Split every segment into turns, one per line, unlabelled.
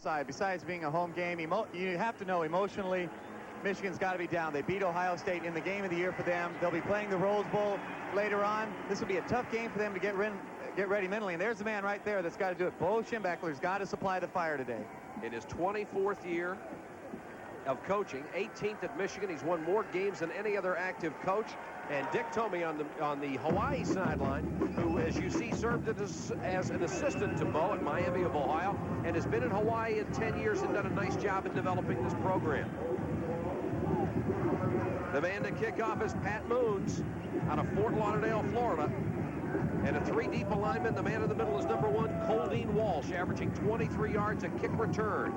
side. Besides being a home game, you have to know emotionally, Michigan's got to be down. They beat Ohio State in the game of the year for them. They'll be playing the Rose Bowl later on. This will be a tough game for them to get ready mentally. And there's the man right there that's got to do it. Bo Schembechler's got to supply the fire today.
In his 24th year of coaching, 18th at Michigan. He's won more games than any other active coach. And Dick Tomey on the Hawaii sideline, who, as you see, served as an assistant to Bo at Miami of Ohio, and has been in Hawaii in 10 years and done a nice job in developing this program. The man to kick off is Pat Moons out of Fort Lauderdale, Florida. And a 3-deep alignment. The man in the middle is number 1, Coldine Walsh, averaging 23 yards a kick return.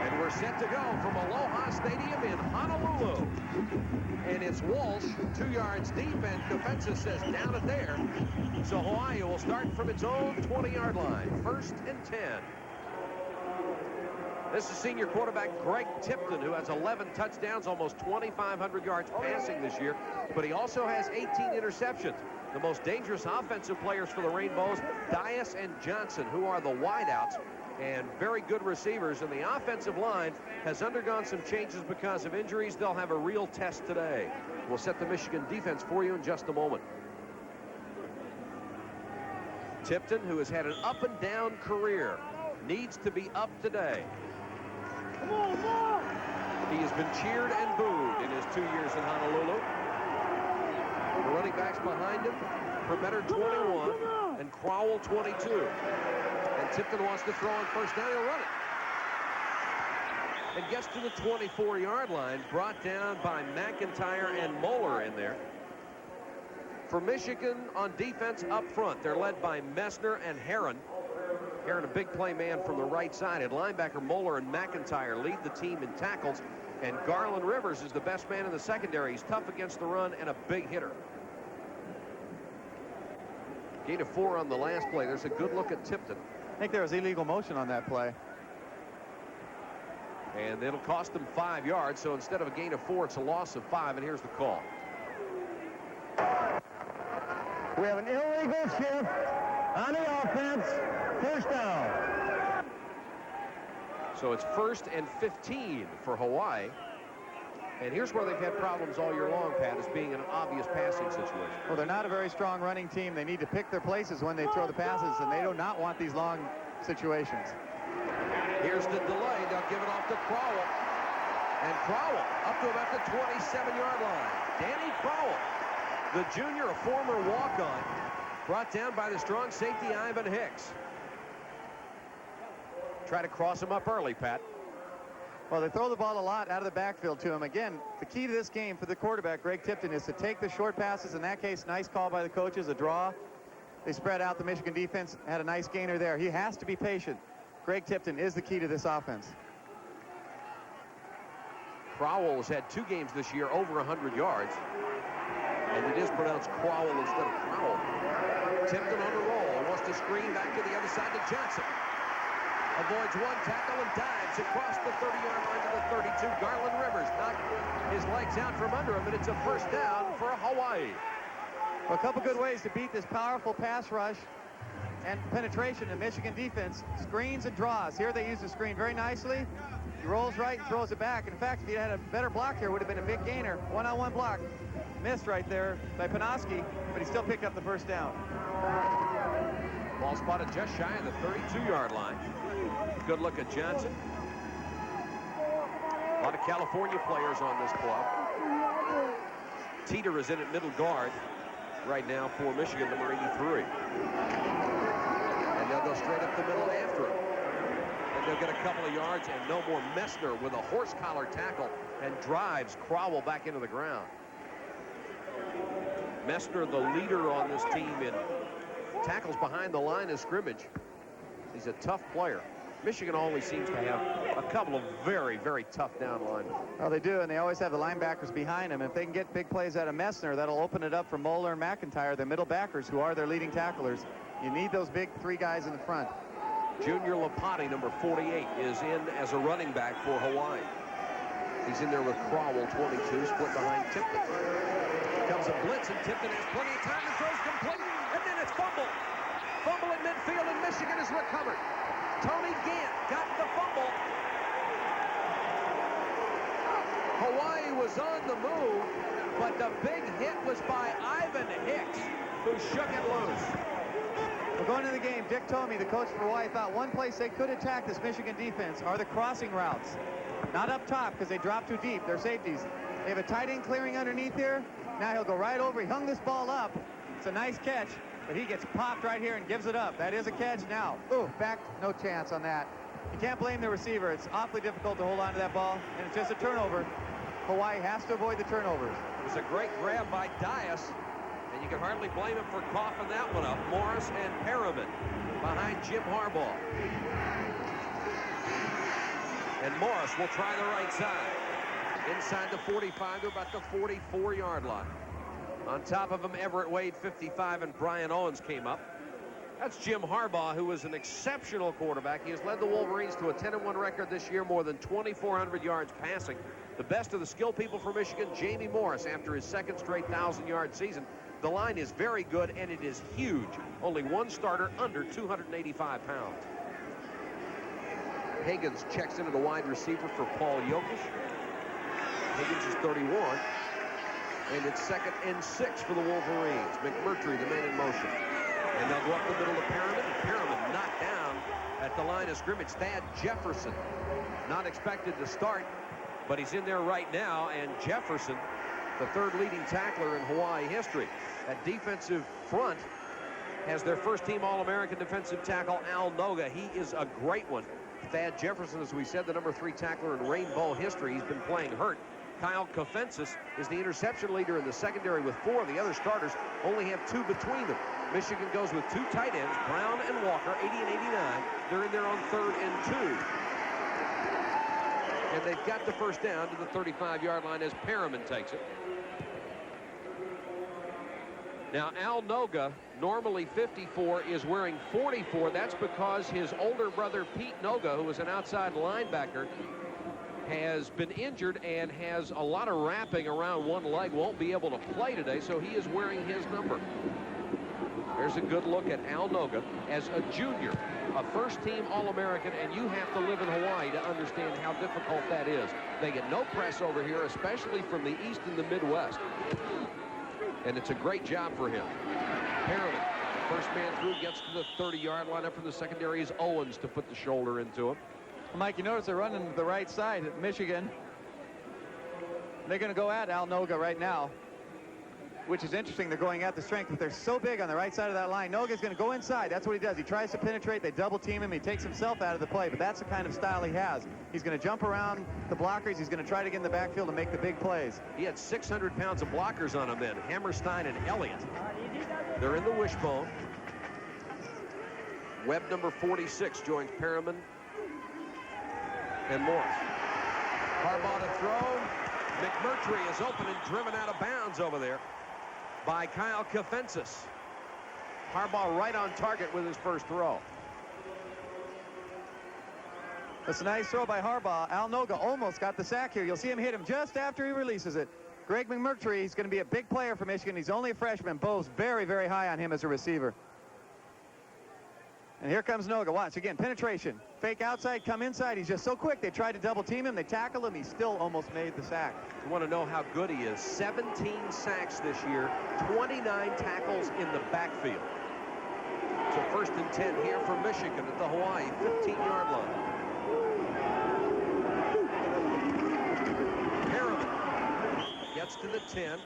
And we're set to go from Aloha Stadium in Honolulu. And it's Walsh 2 yards deep, and Kofensis says down it there. So Hawaii will start from its own 20-yard line. 1st and 10. This is senior quarterback Greg Tipton, who has 11 touchdowns, almost 2,500 yards passing this year. But he also has 18 interceptions. The most dangerous offensive players for the Rainbows, Dias and Johnson, who are the wideouts, and very good receivers. And the offensive line has undergone some changes because of injuries. They'll have a real test today. We'll set the Michigan defense for you in just a moment. Tipton, who has had an up-and-down career, needs to be up today. He has been cheered and booed in his 2 years in Honolulu. The running backs behind him, Permetter 21 and Crowell 22. And Tipton wants to throw on first down. He'll run it. And gets to the 24-yard line, brought down by McIntyre and Moeller in there. For Michigan on defense up front, they're led by Messner and Heron. Heron, a big play man from the right side. At linebacker, Moeller and McIntyre lead the team in tackles. And Garland Rivers is the best man in the secondary. He's tough against the run and a big hitter. Gain of 4 on the last play. There's a good look at Tipton.
I think there was illegal motion on that play.
And it'll cost them 5 yards. So instead of a gain of 4, it's a loss of 5. And here's the call.
We have an illegal shift on the offense. First down.
So it's 1st and 15 for Hawaii. And here's where they've had problems all year long, Pat, as being an obvious passing situation.
Well, they're not a very strong running team. They need to pick their places when they throw the passes, and they do not want these long situations.
Here's the delay. They'll give it off to Crowell. And Crowell up to about the 27-yard line. Danny Crowell, the junior, a former walk-on, brought down by the strong safety Ivan Hicks. Try to cross him up early, Pat.
Well, they throw the ball a lot out of the backfield to him. Again, the key to this game for the quarterback, Greg Tipton, is to take the short passes. In that case, nice call by the coaches, a draw. They spread out. The Michigan defense had a nice gainer there. He has to be patient. Greg Tipton is the key to this offense.
Crowell has had 2 games this year over 100 yards. And it is pronounced Crowell instead of Crowell. Tipton on the roll. Wants to screen back to the other side to Johnson. Avoids one tackle and dives across the 30-yard line to the 32. Garland Rivers knocked his legs out from under him, and it's a first down for Hawaii.
Well, a couple good ways to beat this powerful pass rush and penetration in Michigan defense. Screens and draws. Here they use the screen very nicely. He rolls right and throws it back. In fact, if he had a better block here, it would have been a big gainer. One-on-one block. Missed right there by Panoski, but he still picked up the first down.
Ball spotted just shy of the 32-yard line. Good look at Johnson. A lot of California players on this club. Teeter is in at middle guard right now for Michigan, number 83. And they'll go straight up the middle after him. And they'll get a couple of yards, and no more. Messner with a horse collar tackle and drives Crowell back into the ground. Messner, the leader on this team in tackles behind the line of scrimmage. He's a tough player. Michigan always seems to have a couple of very, very tough down linemen.
Well, they do, and they always have the linebackers behind them. If they can get big plays out of Messner, that'll open it up for Moeller and McIntyre, the middle backers, who are their leading tacklers. You need those big 3 guys in the front.
Junior Lapati, number 48, is in as a running back for Hawaii. He's in there with Crowell, 22, split behind Tipton. Comes a blitz, and Tipton has plenty of time. The throw's complete, and then it's fumble. Fumble at midfield, and Michigan is recovered. Tony Gant got the fumble. Hawaii was on the move, but the big hit was by Ivan Hicks, who shook it loose.
Well, going into the game, Dick told me, the coach for Hawaii, thought one place they could attack this Michigan defense are the crossing routes. Not up top, because they drop too deep. They're safeties. They have a tight end clearing underneath here. Now he'll go right over. He hung this ball up. It's a nice catch, but he gets popped right here and gives it up. That is a catch now. Ooh, back, no chance on that. You can't blame the receiver. It's awfully difficult to hold on to that ball, and it's just a turnover. Hawaii has to avoid the turnovers.
It was a great grab by Dias, and you can hardly blame him for coughing that one up. Morris and Perriman behind Jim Harbaugh. And Morris will try the right side. Inside the 45 to about the 44-yard line. On top of him, Everett Wade, 55, and Brian Owens came up. That's Jim Harbaugh, who is an exceptional quarterback. He has led the Wolverines to a 10-1 record this year, more than 2,400 yards passing. The best of the skill people for Michigan, Jamie Morris, after his second straight 1,000-yard season. The line is very good, and it is huge. Only one starter under 285 pounds. Higgins checks into the wide receiver for Paul Jokic. Higgins is 31. And it's 2nd and 6 for the Wolverines. McMurtry, the man in motion. And they'll go up the middle to Perriman. Perriman knocked down at the line of scrimmage. Thad Jefferson, not expected to start, but he's in there right now. And Jefferson, the 3rd leading tackler in Hawaii history. That defensive front has their first-team All-American defensive tackle, Al Noga. He is a great one. Thad Jefferson, as we said, the number 3 tackler in Rainbow history. He's been playing hurt. Kyle Kofensis is the interception leader in the secondary with 4. The other starters only have 2 between them. Michigan goes with 2 tight ends, Brown and Walker, 80 and 89. They're in there on 3rd and 2. And they've got the first down to the 35-yard line as Perriman takes it. Now, Al Noga, normally 54, is wearing 44. That's because his older brother, Pete Noga, who was an outside linebacker, has been injured and has a lot of wrapping around one leg, won't be able to play today, so he is wearing his number. There's a good look at Al Noga as a junior, a first-team All-American, and you have to live in Hawaii to understand how difficult that is. They get no press over here, especially from the East and the Midwest. And it's a great job for him. Perriman, first man through, gets to the 30-yard line. Up from the secondary is Owens to put the shoulder into him.
Mike, you notice they're running to the right side at Michigan. They're going to go at Al Noga right now, which is interesting. They're going at the strength, but they're so big on the right side of that line. Noga's going to go inside. That's what he does. He tries to penetrate. They double team him. He takes himself out of the play, but that's the kind of style he has. He's going to jump around the blockers. He's going to try to get in the backfield and make the big plays.
He had 600 pounds of blockers on him then. Hammerstein and Elliott. They're in the wishbone. Webb, number 46, joins Perriman and Morris. Harbaugh to throw. McMurtry is open and driven out of bounds over there by Kyle Kofensis. Harbaugh right on target with his first throw.
That's a nice throw by Harbaugh. Al Noga almost got the sack here. You'll see him hit him just after he releases it. Greg McMurtry, he's going to be a big player for Michigan. He's only a freshman. Bo's very, very high on him as a receiver. And here comes Noga. Watch, again, penetration. Fake outside, come inside. He's just so quick. They tried to double team him. They tackled him. He still almost made the sack.
You want to know how good he is. 17 sacks this year, 29 tackles in the backfield. So 1st and 10 here for Michigan at the Hawaii 15-yard line. Perriman gets to the 10.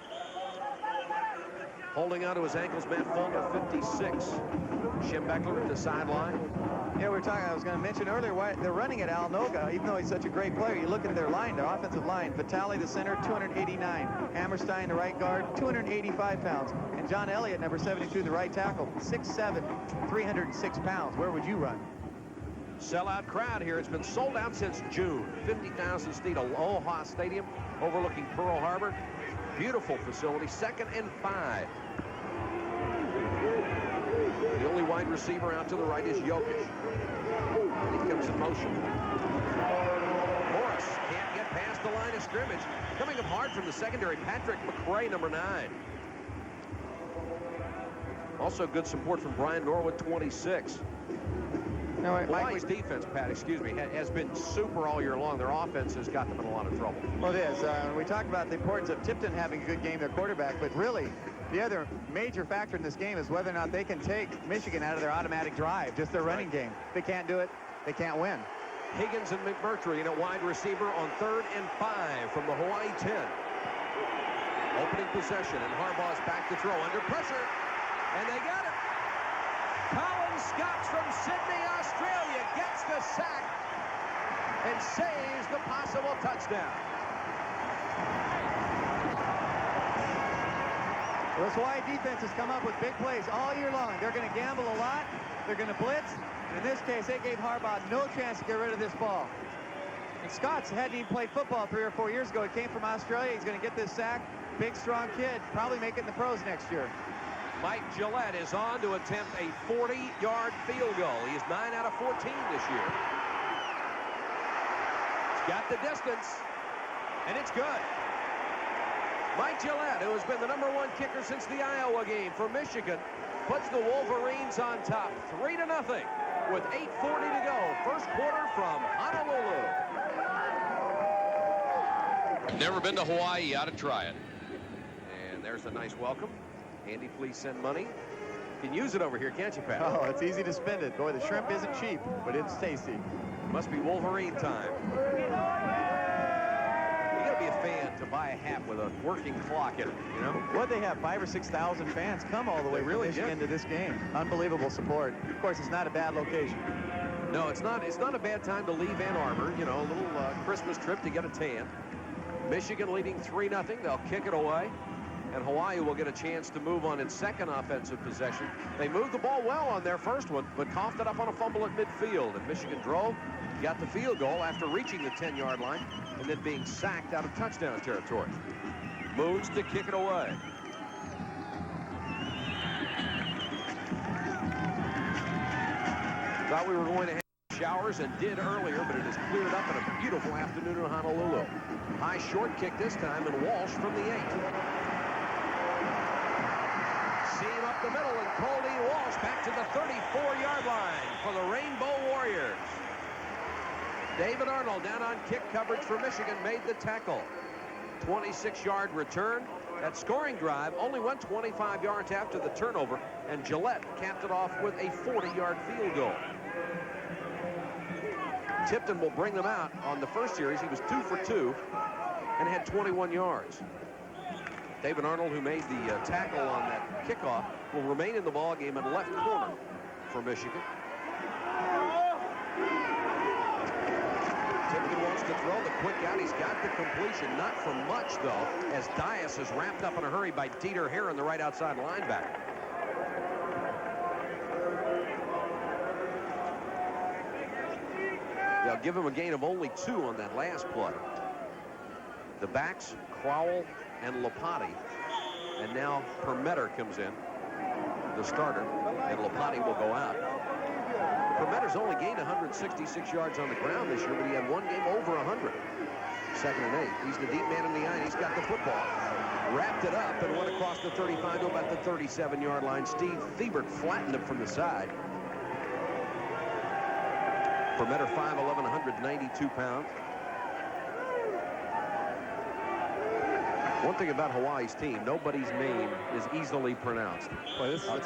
Holding on to his ankles, Matt Fulmer, 56. Schembechler at the sideline.
Yeah, I was going to mention earlier why they're running at Al Noga, even though he's such a great player. You look at their line, their offensive line. Vitale, the center, 289. Hammerstein, the right guard, 285 pounds. And John Elliott, number 72, the right tackle, 6'7", 306 pounds. Where would you run?
Sellout crowd here. It's been sold out since June. 50,000 seat Aloha Stadium overlooking Pearl Harbor. Beautiful facility. 2nd and 5. The only wide receiver out to the right is Jokic. He comes in motion. Morris can't get past the line of scrimmage. scrimmage. Coming up hard from the secondary, Patrick McCray, number 9. Also good support from Brian Norwood, 26.
No,
Hawaii's defense, Pat, excuse me, has been super all year long. Their offense has got them in a lot of trouble.
Well, it is. We talked about the importance of Tipton having a good game, their quarterback, but really the other major factor in this game is whether or not they can take Michigan out of their automatic drive, just their running game. If they can't do it, they can't win.
Higgins and McMurtry in at wide receiver on 3rd and 5 from the Hawaii 10. Opening possession, and Harbaugh's back to throw under pressure, and they got it. Colin Scott from Sydney, Australia gets the sack and saves the possible touchdown.
This Hawaii defense has come up with big plays all year long. They're going to gamble a lot. They're going to blitz. In this case, they gave Harbaugh no chance to get rid of this ball. And Scott's hadn't even played football 3 or 4 years ago. He came from Australia. He's going to get this sack. Big, strong kid. Probably make it in the pros next year.
Mike Gillette is on to attempt a 40-yard field goal. He is 9 out of 14 this year. He's got the distance, and it's good. Mike Gillette, who has been the #1 kicker since the Iowa game for Michigan, puts the Wolverines on top, 3-0, with 8:40 to go. First quarter from Honolulu.
Never been to Hawaii, ought to try it.
And there's a nice welcome. Andy, please send money. You can use it over here, can't you, Pat?
Oh, it's easy to spend it. Boy, the shrimp isn't cheap, but it's tasty.
Must be Wolverine time. You got to be a fan to buy a hat with a working clock in it, you know?
What, they have 5,000 or 6,000 fans come all the way from Michigan to this game. Unbelievable support. Of course, it's not a bad location.
No, it's not. It's not a bad time to leave Ann Arbor. You know, a little Christmas trip to get a tan. Michigan leading 3-0. They'll kick it away. And Hawaii will get a chance to move on its second offensive possession. They moved the ball well on their first one, but coughed it up on a fumble at midfield. And Michigan drove, got the field goal after reaching the 10-yard line, and then being sacked out of touchdown territory. Moves to kick it away. Thought we were going to have showers, and did earlier, but it has cleared up in a beautiful afternoon in Honolulu. High short kick this time, and Walsh from the 8. Seam up the middle, and Coldie Walsh back to the 34-yard line for the Rainbow Warriors. David Arnold down on kick coverage for Michigan made the tackle. 26-yard return. That scoring drive only went 25 yards after the turnover, and Gillette capped it off with a 40-yard field goal. Tipton will bring them out. On the first series, he was 2 for 2 and had 21 yards. David Arnold, who made the tackle on that kickoff, will remain in the ballgame in left corner for Michigan. Tipton wants to throw the quick out. He's got the completion, not for much, though, as Dias is wrapped up in a hurry by Dieter Heron, the right outside linebacker. They'll give him a gain of only 2 on that last play. The backs, Crowell and Lopati. And now Permetter comes in, the starter, and Lopati will go out. Permetter's only gained 166 yards on the ground this year, but he had one game over 100. 2nd and 8. He's the deep man in the eye, and he's got the football. Wrapped it up and went across the 35 to about the 37-yard line. Steve Thiebert flattened him from the side. Permetter 5'11", 192 pounds. One thing about Hawaii's team, nobody's name is easily pronounced.
Boy, this is the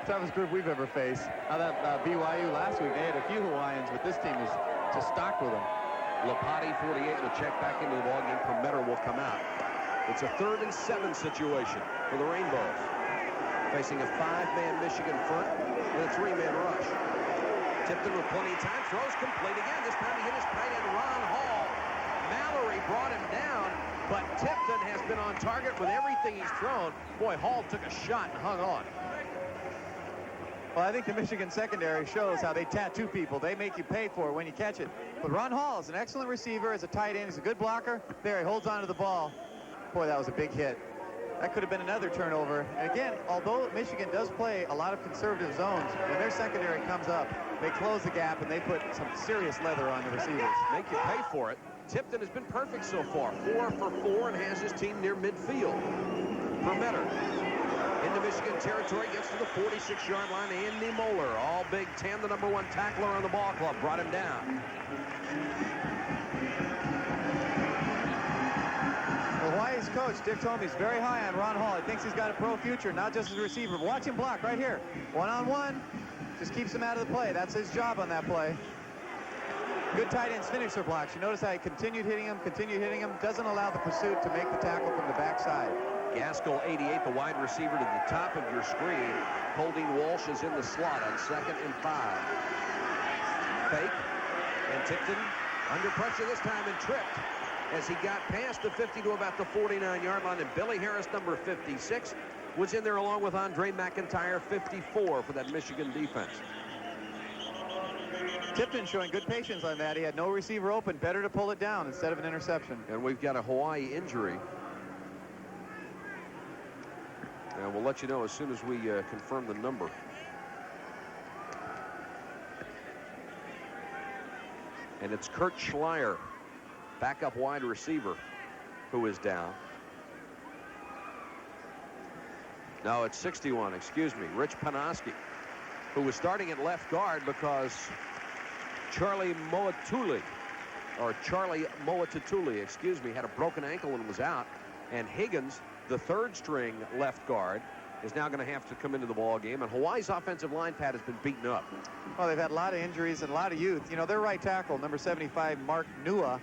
toughest group we've ever faced. Now that BYU last week, they had a few Hawaiians, but this team is just stocked with them.
Lopati, 48, will check back into the ballgame. Permetter will come out. It's a 3rd and 7 situation for the Rainbows. Facing a 5-man Michigan front and a 3-man rush. Tipton with plenty of time, throws complete again. This time he hit his tight end, Ron Hall. Mallory brought him down, but Tipton has been on target with everything he's thrown. Boy, Hall took a shot and hung on.
Well, I think the Michigan secondary shows how they tattoo people. They make you pay for it when you catch it. But Ron Hall is an excellent receiver as a tight end. He's a good blocker. There, he holds on to the ball. Boy, that was a big hit. That could have been another turnover. And again, although Michigan does play a lot of conservative zones, when their secondary comes up, they close the gap and they put some serious leather on the receivers.
Make you pay for it. Tipton has been perfect so far. 4 for 4 and has his team near midfield. Vermetter into Michigan territory, gets to the 46-yard line. Andy Moeller, all Big Ten, the #1 tackler on the ball club, brought him down.
Hawaii's coach, Dick Tomey, is very high on Ron Hall. He thinks he's got a pro future, not just as a receiver. But watch him block right here. One-on-one. Just keeps him out of the play. That's his job on that play. Good tight ends finish their blocks. You notice how he continued hitting him, doesn't allow the pursuit to make the tackle from the backside.
Gaskell, 88, the wide receiver to the top of your screen. Holding Walsh is in the slot on 2nd and 5. Fake. And Tipton under pressure this time and tripped as he got past the 50 to about the 49-yard line. And Billy Harris, number 56, was in there along with Andre McIntyre, 54, for that Michigan defense.
Tipton showing good patience on that. He had no receiver open. Better to pull it down instead of an interception.
And we've got a Hawaii injury. And we'll let you know as soon as we confirm the number. And it's Kurt Schleier, backup wide receiver, who is down. No, it's 61, excuse me. Rich Panoski, who was starting at left guard because Charlie Moatuli, excuse me, had a broken ankle and was out. And Higgins, the 3rd string left guard, is now going to have to come into the ball game. And Hawaii's offensive line, Pat, has been beaten up.
Well, they've had a lot of injuries and a lot of youth. You know, their right tackle, number 75, Mark Nua,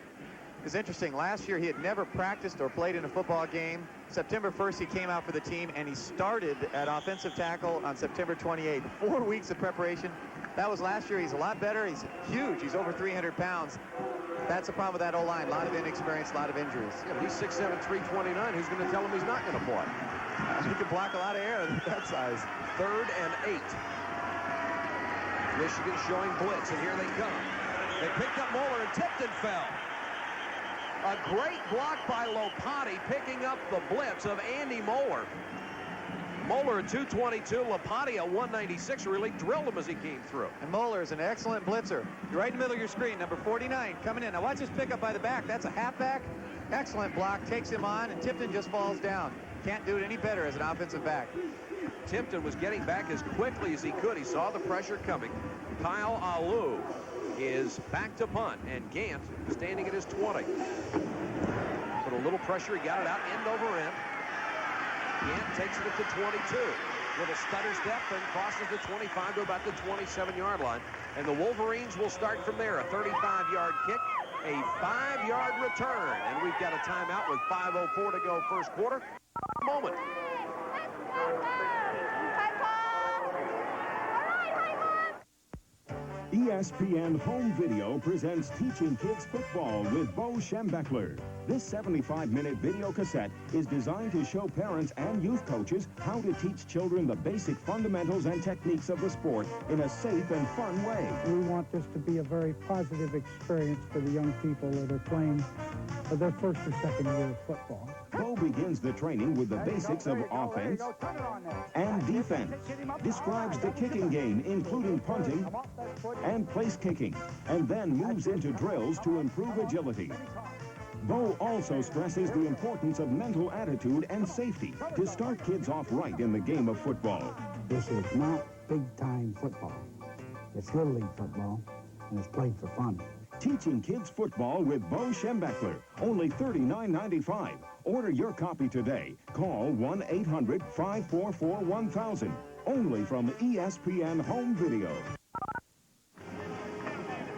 is interesting. Last year, he had never practiced or played in a football game. September 1st, he came out for the team, and he started at offensive tackle on September 28th. 4 weeks of preparation. That was last year. He's a lot better. He's huge. He's over 300 pounds. That's the problem with that O-line. A lot of inexperience, a lot of injuries.
Yeah, but he's 6'7", 329. Who's going to tell him he's not going to play?
He can block a lot of air at that size.
3rd and 8. Michigan showing blitz, and here they come. They picked up Moeller, and Tipton fell. A great block by Lopati, picking up the blitz of Andy Moeller. Moeller at 222, Lopati at 196, really drilled him as he came through.
And Moeller is an excellent blitzer. You're right in the middle of your screen, number 49 coming in. Now watch this pickup by the back. That's a halfback. Excellent block, takes him on, and Tipton just falls down. Can't do it any better as an offensive back.
Tipton was getting back as quickly as he could. He saw the pressure coming. Kyle Alu is back to punt, and Gant standing at his 20. Put a little pressure, he got it out end over end. Gant takes it at the 22 with a stutter step and crosses the 25 to about the 27-yard line. And the Wolverines will start from there. A 35-yard kick, a 5-yard return. And we've got a timeout with 5:04 to go first quarter. Moment.
ESPN Home Video presents Teaching Kids Football with Bo Schembechler. This 75-minute video cassette is designed to show parents and youth coaches how to teach children the basic fundamentals and techniques of the sport in a safe and fun way.
We want this to be a very positive experience for the young people that are playing their first or second year of football.
Bo begins the training with the basics of offense and defense, describes the kicking game, including punting and place kicking, and then moves into drills to improve agility. Bo also stresses the importance of mental attitude and safety to start kids off right in the game of football.
This is not big-time football. It's Little League football, and it's played for fun.
Teaching Kids Football with Bo Schembechler, only $39.95. Order your copy today. Call 1-800-544-1000. Only from ESPN Home Video.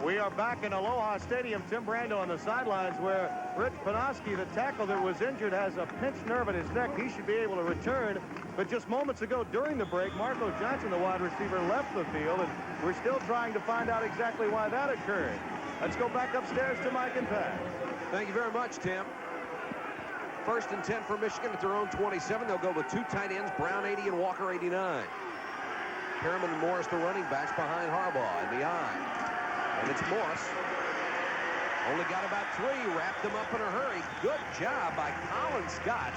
We are back in Aloha Stadium. Tim Brando on the sidelines where Rich Panoski, the tackle that was injured, has a pinched nerve in his neck. He should be able to return. But just moments ago during the break, Marco Johnson, the wide receiver, left the field, and we're still trying to find out exactly why that occurred. Let's go back upstairs to Mike and Pat.
Thank you very much, Tim. 1st and 10 for Michigan at their own 27. They'll go with 2 tight ends, Brown 80 and Walker 89. Perriman and Morris, the running backs, behind Harbaugh in the I. And it's Morris. Only got about 3, wrapped him up in a hurry. Good job by Colin Scott.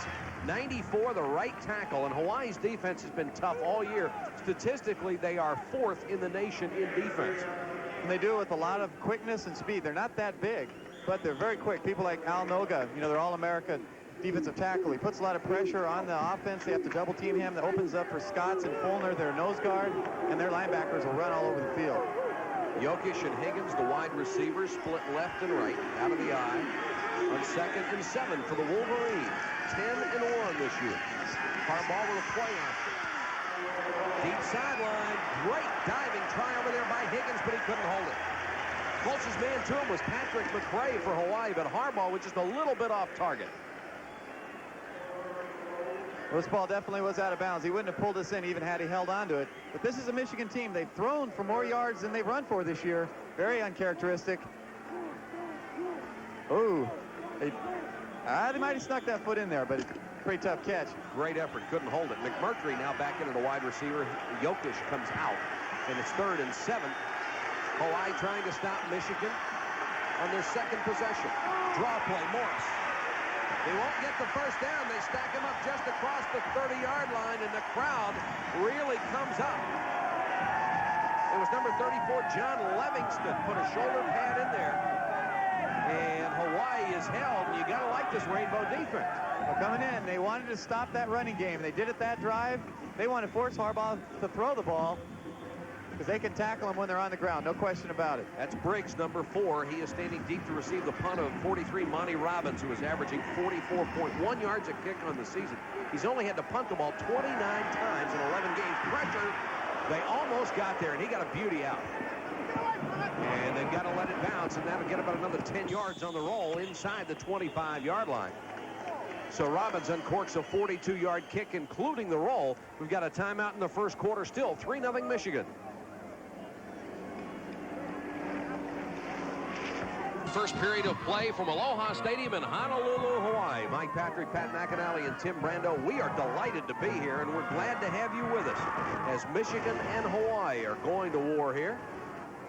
94, the right tackle, and Hawaii's defense has been tough all year. Statistically, they are 4th in the nation in defense.
And they do it with a lot of quickness and speed. They're not that big, but they're very quick. People like Al Noga, you know, they're All-America defensive tackle. He puts a lot of pressure on the offense. They have to double team him. That opens up for Scotts and Fulner, their nose guard, and their linebackers will run all over the field.
Jokic and Higgins, the wide receivers, split left and right, out of the eye. On 2nd and 7 for the Wolverines. 10-1 this year. Harbaugh with a play action. Deep sideline. Great diving try over there by Higgins, but he couldn't hold it. Closest man to him was Patrick McRae for Hawaii, but Harbaugh was just a little bit off target.
This ball definitely was out of bounds. He wouldn't have pulled this in even had he held on to it. But this is a Michigan team. They've thrown for more yards than they've run for this year. Very uncharacteristic. Oh, they might have snuck that foot in there, but it's a pretty tough catch.
Great effort, couldn't hold it. McMurtry now back into the wide receiver. Jokic comes out, and it's 3rd and 7. Hawaii trying to stop Michigan on their 2nd possession. Draw play, Morris. They won't get the first down. They stack him up just across the 30-yard line, and the crowd really comes up. It was number 34, John Livingston, put a shoulder pad in there. And Hawaii is held, and you got to like this Rainbow defense.
Well, coming in, they wanted to stop that running game. They did it that drive. They want to force Harbaugh to throw the ball because they can tackle him when they're on the ground. No question about it.
That's Briggs, number 4. He is standing deep to receive the punt of 43, Monty Robbins, who is averaging 44.1 yards a kick on the season. He's only had to punt the ball 29 times in 11 games. Pressure. They almost got there, and he got a beauty out. And they've got to let it bounce, and that'll get about another 10 yards on the roll inside the 25-yard line. So Robbins uncorks a 42-yard kick, including the roll. We've got a timeout in the first quarter, still 3-0 Michigan.
First period of play from Aloha Stadium in Honolulu, Hawaii.
Mike Patrick, Pat McAnally, and Tim Brando, we are delighted to be here, and we're glad to have you with us as Michigan and Hawaii are going to war here.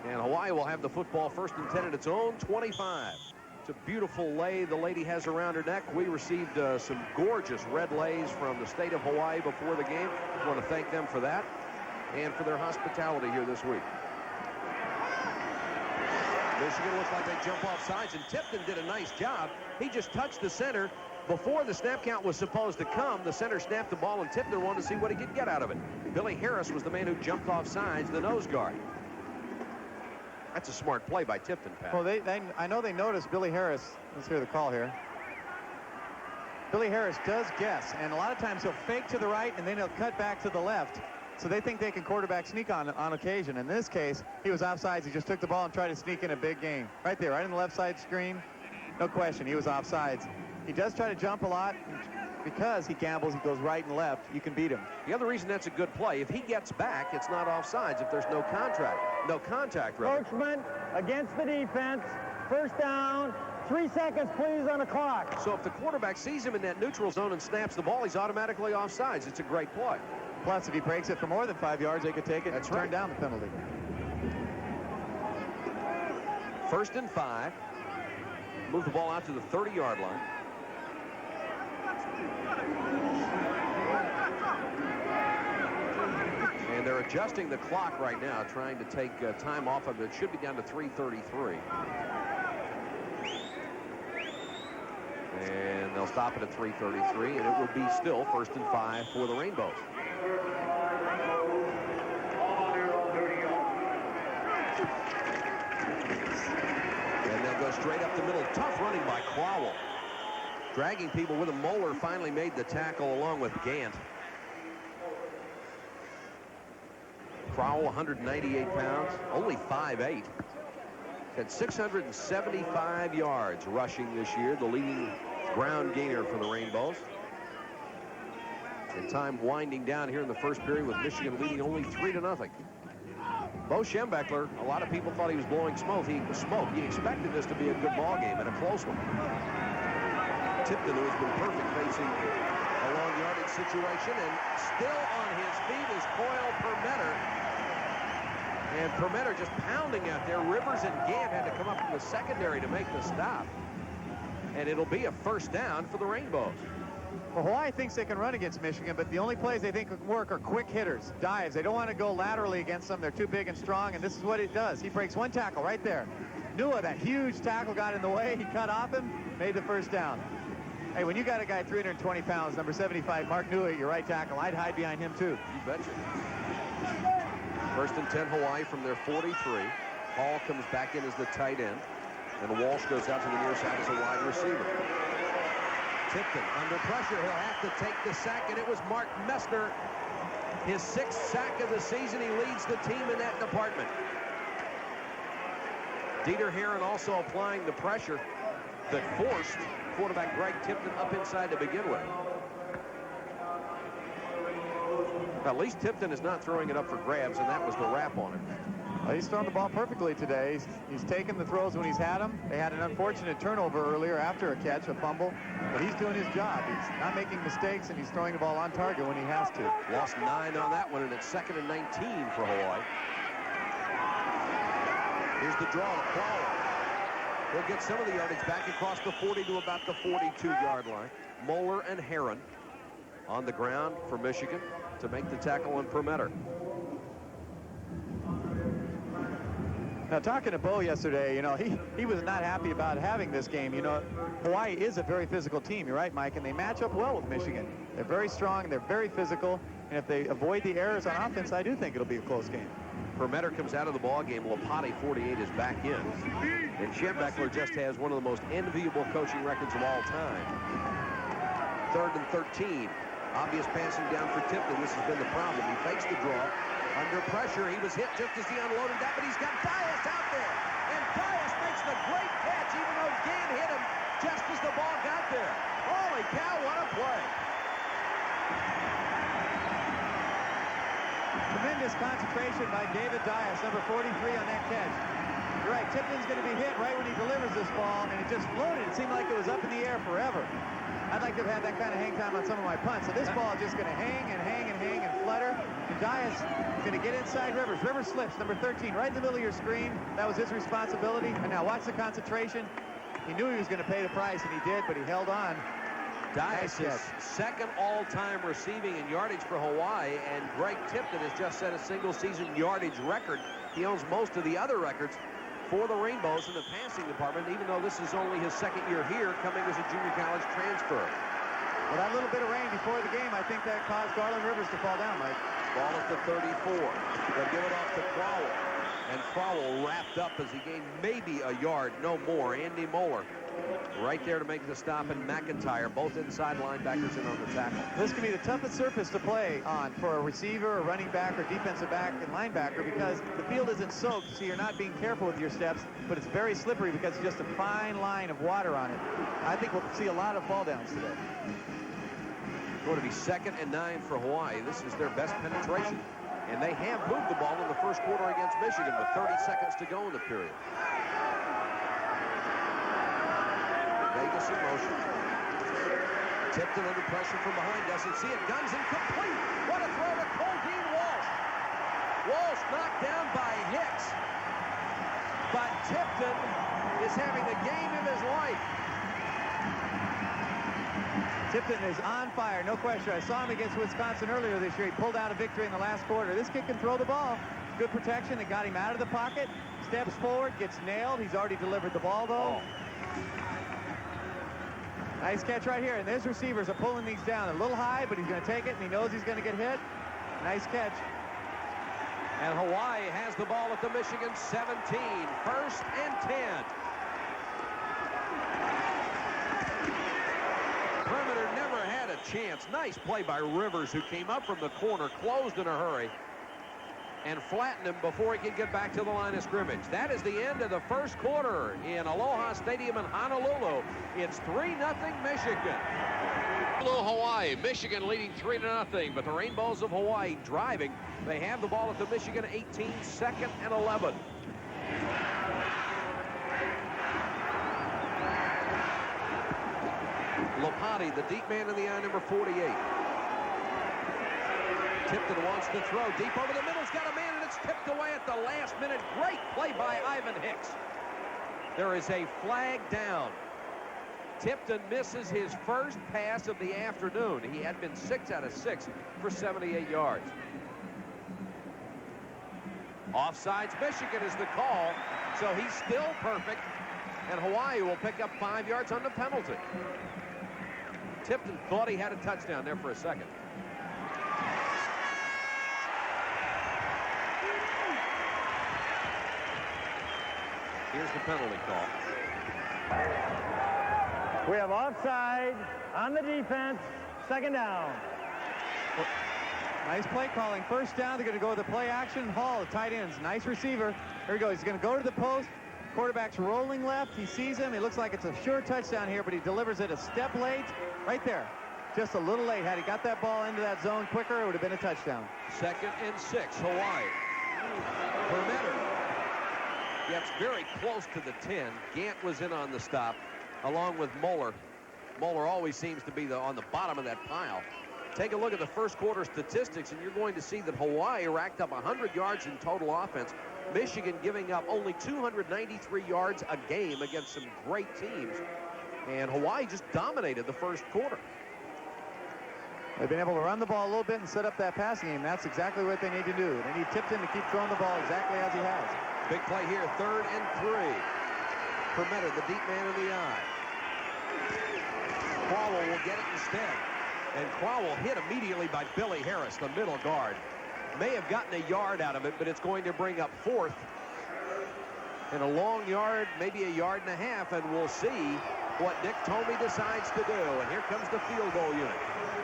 And Hawaii will have the football 1st and 10 at its own 25. It's a beautiful lei the lady has around her neck. We received some gorgeous red leis from the state of Hawaii before the game. I want to thank them for that and for their hospitality here this week. Michigan looks like they jump off sides, and Tipton did a nice job. He just touched the center before the snap count was supposed to come. The center snapped the ball, and Tipton wanted to see what he could get out of it. Billy Harris was the man who jumped off sides, the nose guard. That's a smart play by Tipton, Pat.
Well, I know they noticed Billy Harris. Let's hear the call here. Billy Harris does guess, and a lot of times he'll fake to the right, and then he'll cut back to the left. So they think they can quarterback sneak on occasion. In this case, he was offsides. He just took the ball and tried to sneak in a big game. Right there, right in the left side screen. No question, he was offsides. He does try to jump a lot. Because he gambles, he goes right and left, you can beat him.
The other reason that's a good play, if he gets back, it's not offsides if there's no contact.
Coachman against the defense. First down. 3 seconds, please, on the clock.
So if the quarterback sees him in that neutral zone and snaps the ball, he's automatically offsides. It's a great play.
Plus, if he breaks it for more than 5 yards, they could take it and turn down the penalty.
1st and 5. Move the ball out to the 30-yard line. And they're adjusting the clock right now, trying to take time off of it. It should be down to 3:33. And they'll stop it at 3:33, and it will be still 1st and 5 for the Rainbows. And they'll go straight up the middle. Tough running by Crowell. Dragging people with him. Moeller finally made the tackle along with Gant. Crowell, 198 pounds, only 5'8". Had 675 yards rushing this year, the leading ground gainer for the Rainbows. And time winding down here in the first period with Michigan leading only 3-0. Bo Schembechler, a lot of people thought he was blowing smoke. He expected this to be a good ball game and a close one. Tipton, who has been perfect facing a long yardage situation, and still on his feet is Coyle Permetter. And Permetter just pounding out there. Rivers and Gant had to come up from the secondary to make the stop. And it'll be a first down for the Rainbows.
Well, Hawaii thinks they can run against Michigan, but the only plays they think can work are quick hitters, dives. They don't want to go laterally against them. They're too big and strong, and this is what it does. He breaks one tackle right there. Nua, that huge tackle, got in the way. He cut off him, made the first down. Hey, when you got a guy 320 pounds, number 75, Mark Nua, at your right tackle, I'd hide behind him too.
You betcha. First and 10 Hawaii from their 43. Hall comes back in as the tight end, and Walsh goes out to the near side as a wide receiver. Tipton under pressure. He'll have to take the sack, and it was Mark Messner. His 6th sack of the season. He leads the team in that department. Dieter Heron also applying the pressure that forced quarterback Greg Tipton up inside to begin with. At least Tipton is not throwing it up for grabs, and that was the wrap on it.
Well, he's thrown the ball perfectly today. He's taken the throws when he's had them. They had an unfortunate turnover earlier after a catch, a fumble, but he's doing his job. He's not making mistakes, and he's throwing the ball on target when he has to.
Lost 9 on that one, and it's 2nd and 19 for Hawaii. Here's the draw to Crowell. He'll get some of the yardage back across the 40 to about the 42-yard line. Moeller and Heron on the ground for Michigan to make the tackle on Permetter.
Now, talking to Bo yesterday, you know, he was not happy about having this game. You know, Hawaii is a very physical team. You're right, Mike, and they match up well with Michigan. They're very strong. They're very physical. And if they avoid the errors on offense, I do think it'll be a close game.
Permetter comes out of the ball game. Lopati, 48, is back in. And Schembechler just has one of the most enviable coaching records of all time. 3rd and 13. Obvious passing down for Tipton. This has been the problem. He fakes the draw. Under pressure, he was hit just as he unloaded that, but he's got Dias out there. And Dias makes the great catch, even though Gant hit him just as the ball got there. Holy cow, what a play.
Tremendous concentration by David Dias, number 43 on that catch. You're right, Tipton's going to be hit right when he delivers this ball, and it just floated. It seemed like it was up in the air forever. I'd like to have had that kind of hang time on some of my punts. So this ball is just going to hang and hang and hang and flutter. And Dias is going to get inside Rivers. Rivers slips, number 13, right in the middle of your screen. That was his responsibility. And now watch the concentration. He knew he was going to pay the price, and he did, but he held on.
Dias is 2nd all-time receiving in yardage for Hawaii, and Greg Tipton has just set a single-season yardage record. He owns most of the other records for the Rainbows in the passing department, even though this is only his 2nd year here, coming as a junior college transfer.
Well, that little bit of rain before the game, I think that caused Garland Rivers to fall down, Mike.
Ball at the 34. They'll give it off to Crowell. And Crowell wrapped up as he gained maybe a yard, no more. Andy Moeller right there to make the stop, and McIntyre, both inside linebackers in on the tackle.
This can be the toughest surface to play on for a receiver, a running back, or defensive back and linebacker, because the field isn't soaked, so you're not being careful with your steps, but it's very slippery because it's just a fine line of water on it. I think we'll see a lot of fall downs today.
Going to be 2nd and 9 for Hawaii. This is their best penetration. And they have moved the ball in the first quarter against Michigan with 30 seconds to go in the period. Vegas in motion. Tipton under pressure from behind. Doesn't see it. Guns incomplete. What a throw to Coldine Walsh. Walsh knocked down by Hicks. But Tipton is having the game of his life.
Tipton is on fire, no question. I saw him against Wisconsin earlier this year. He pulled out a victory in the last quarter. This kid can throw the ball. Good protection that got him out of the pocket. Steps forward, gets nailed. He's already delivered the ball, though. Nice catch right here. And his receivers are pulling these down. A little high, but he's going to take it, and he knows he's going to get hit. Nice catch.
And Hawaii has the ball at the Michigan 17. 1st and 10. Perimeter never had a chance. Nice play by Rivers, who came up from the corner, closed in a hurry, and flattened him before he could get back to the line of scrimmage. That is the end of the first quarter in Aloha Stadium in Honolulu. It's 3-0 Michigan.
Hawaii, Michigan leading 3-0, but the Rainbows of Hawaii driving. They have the ball at the Michigan 18, 2nd and 11.
Lopati, the deep man in the eye, number 48. Tipton wants to throw deep over the middle. He's got a man, and it's tipped away at the last minute. Great play by Ivan Hicks. There is a flag down. Tipton misses his first pass of the afternoon. He had been 6 out of 6 for 78 yards. Offsides Michigan is the call, so he's still perfect, and Hawaii will pick up 5 yards on the penalty. Tipton thought he had a touchdown there for a second. Here's the penalty call.
We have offside on the defense. Second down.
Nice play calling. First down, they're going to go with the play action. Hall, the tight ends, nice receiver. Here he goes. He's going to go to the post. Quarterback's rolling left. He sees him. It looks like it's a sure touchdown here, but he delivers it a step late. Right there. Just a little late. Had he got that ball into that zone quicker, it would have been a touchdown.
2nd and 6, Hawaii. Permetter gets very close to the 10. Gant was in on the stop, along with Moeller. Moeller always seems to be on the bottom of that pile. Take a look at the first quarter statistics, and you're going to see that Hawaii racked up 100 yards in total offense. Michigan giving up only 293 yards a game against some great teams. And Hawaii just dominated the first quarter.
They've been able to run the ball a little bit and set up that passing game. That's exactly what they need to do. They need Tipton to keep throwing the ball exactly as he has.
Big play here, 3rd and 3. Permetter, the deep man in the eye. Crowell will get it instead. And Crowell hit immediately by Billy Harris, the middle guard. May have gotten a yard out of it, but it's going to bring up 4th. And a long yard, maybe a yard and a half, and we'll see what Dick Tomey decides to do. And here comes the field goal unit.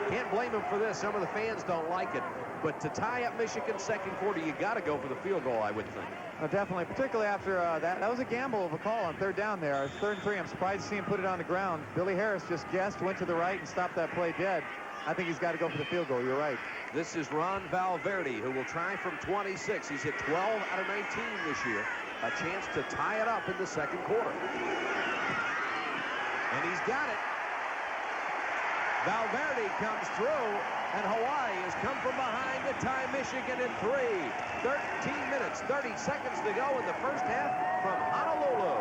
Can't blame him for this. Some of the fans don't like it. But to tie up Michigan's second quarter, you got to go for the field goal, I would think.
Definitely, particularly after that. That was a gamble of a call on 3rd down there. 3rd and 3. I'm surprised to see him put it on the ground. Billy Harris just guessed, went to the right, and stopped that play dead. I think he's got to go for the field goal. You're right.
This is Ron Valverde, who will try from 26. He's hit 12 out of 19 this year. A chance to tie it up in the second quarter. And he's got it. Valverde comes through, and Hawaii has come from behind to tie Michigan in 3. 13 minutes, 30 seconds to go in the first half from Honolulu.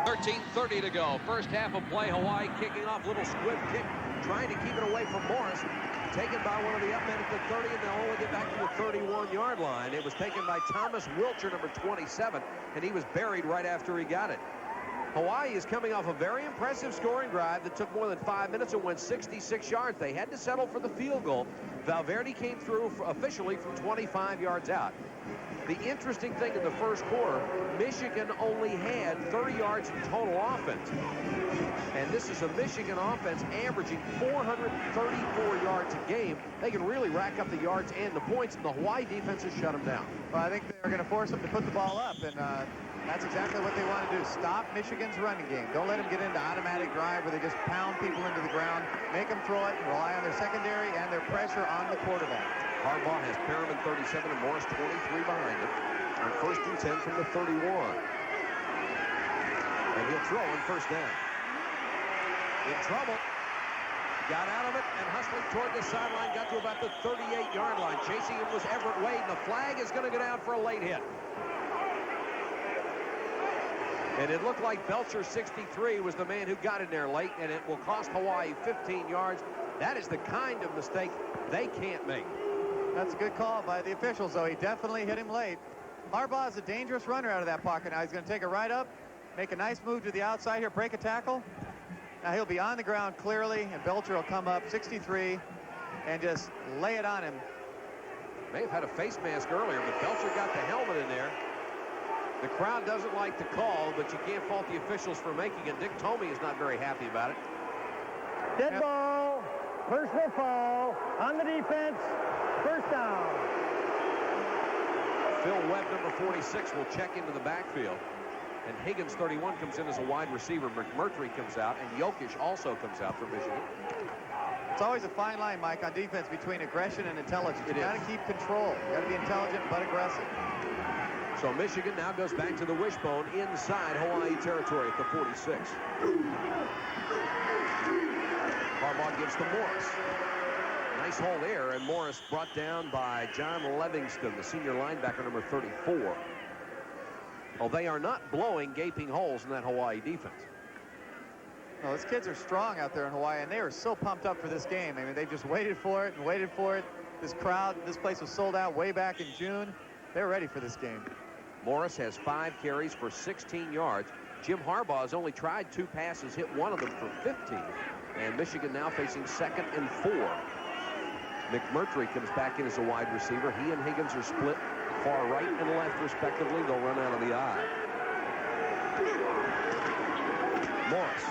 13:30 to go. First half of play. Hawaii kicking off. Little squib kick, trying to keep it away from Morris. Taken by one of the upmen at the 30, and they'll only get back to the 31-yard line. It was taken by Thomas Wilcher, number 27, and he was buried right after he got it. Hawaii is coming off a very impressive scoring drive that took more than 5 minutes and went 66 yards. They had to settle for the field goal. Valverde came through officially from 25 yards out. The interesting thing in the first quarter, Michigan only had 30 yards in total offense. And this is a Michigan offense averaging 434 yards a game. They can really rack up the yards and the points, and the Hawaii defense has shut them down.
Well, I think they're going to force them to put the ball up, and that's exactly what they want to do. Stop Michigan's running game. Don't let them get into automatic drive where they just pound people into the ground. Make them throw it and rely on their secondary and their pressure on the quarterback.
Harbaugh has Perriman 37 and Morris 23 behind him on 1st and 10 from the 31. And he'll throw on 1st down. In trouble. Got out of it and hustling toward the sideline. Got to about the 38-yard line. Chasing him was Everett Wade, and the flag is going to go down for a late hit. And it looked like Belcher, 63, was the man who got in there late, and it will cost Hawaii 15 yards. That is the kind of mistake they can't make.
That's a good call by the officials, though. He definitely hit him late. Harbaugh is a dangerous runner out of that pocket now. He's going to take it right up, make a nice move to the outside here, break a tackle. Now he'll be on the ground clearly, and Belcher will come up, 63, and just lay it on him.
May have had a face mask earlier, but Belcher got the helmet in there. The crowd doesn't like the call, but you can't fault the officials for making it. Dick Tomey is not very happy about it.
Dead ball, personal foul on the defense, 1st down.
Phil Webb, number 46, will check into the backfield. And Higgins, 31, comes in as a wide receiver. McMurtry comes out, and Jokic also comes out for Michigan.
It's always a fine line, Mike, on defense between aggression and intelligence. You got to keep control. You got to be intelligent but aggressive.
So Michigan now goes back to the wishbone inside Hawaii territory at the 46. Harbaugh gives to Morris. Nice hole there, and Morris brought down by John Livingston, the senior linebacker, number 34. Well, they are not blowing gaping holes in that Hawaii defense.
No, those kids are strong out there in Hawaii, and they are so pumped up for this game. I mean, they just waited for it and waited for it. This crowd, this place was sold out way back in June. They're ready for this game.
Morris has 5 carries for 16 yards. Jim Harbaugh has only tried 2 passes, hit one of them for 15. And Michigan now facing 2nd and 4. McMurtry comes back in as a wide receiver. He and Higgins are split far right and left, respectively. They'll run out of the eye. Morris.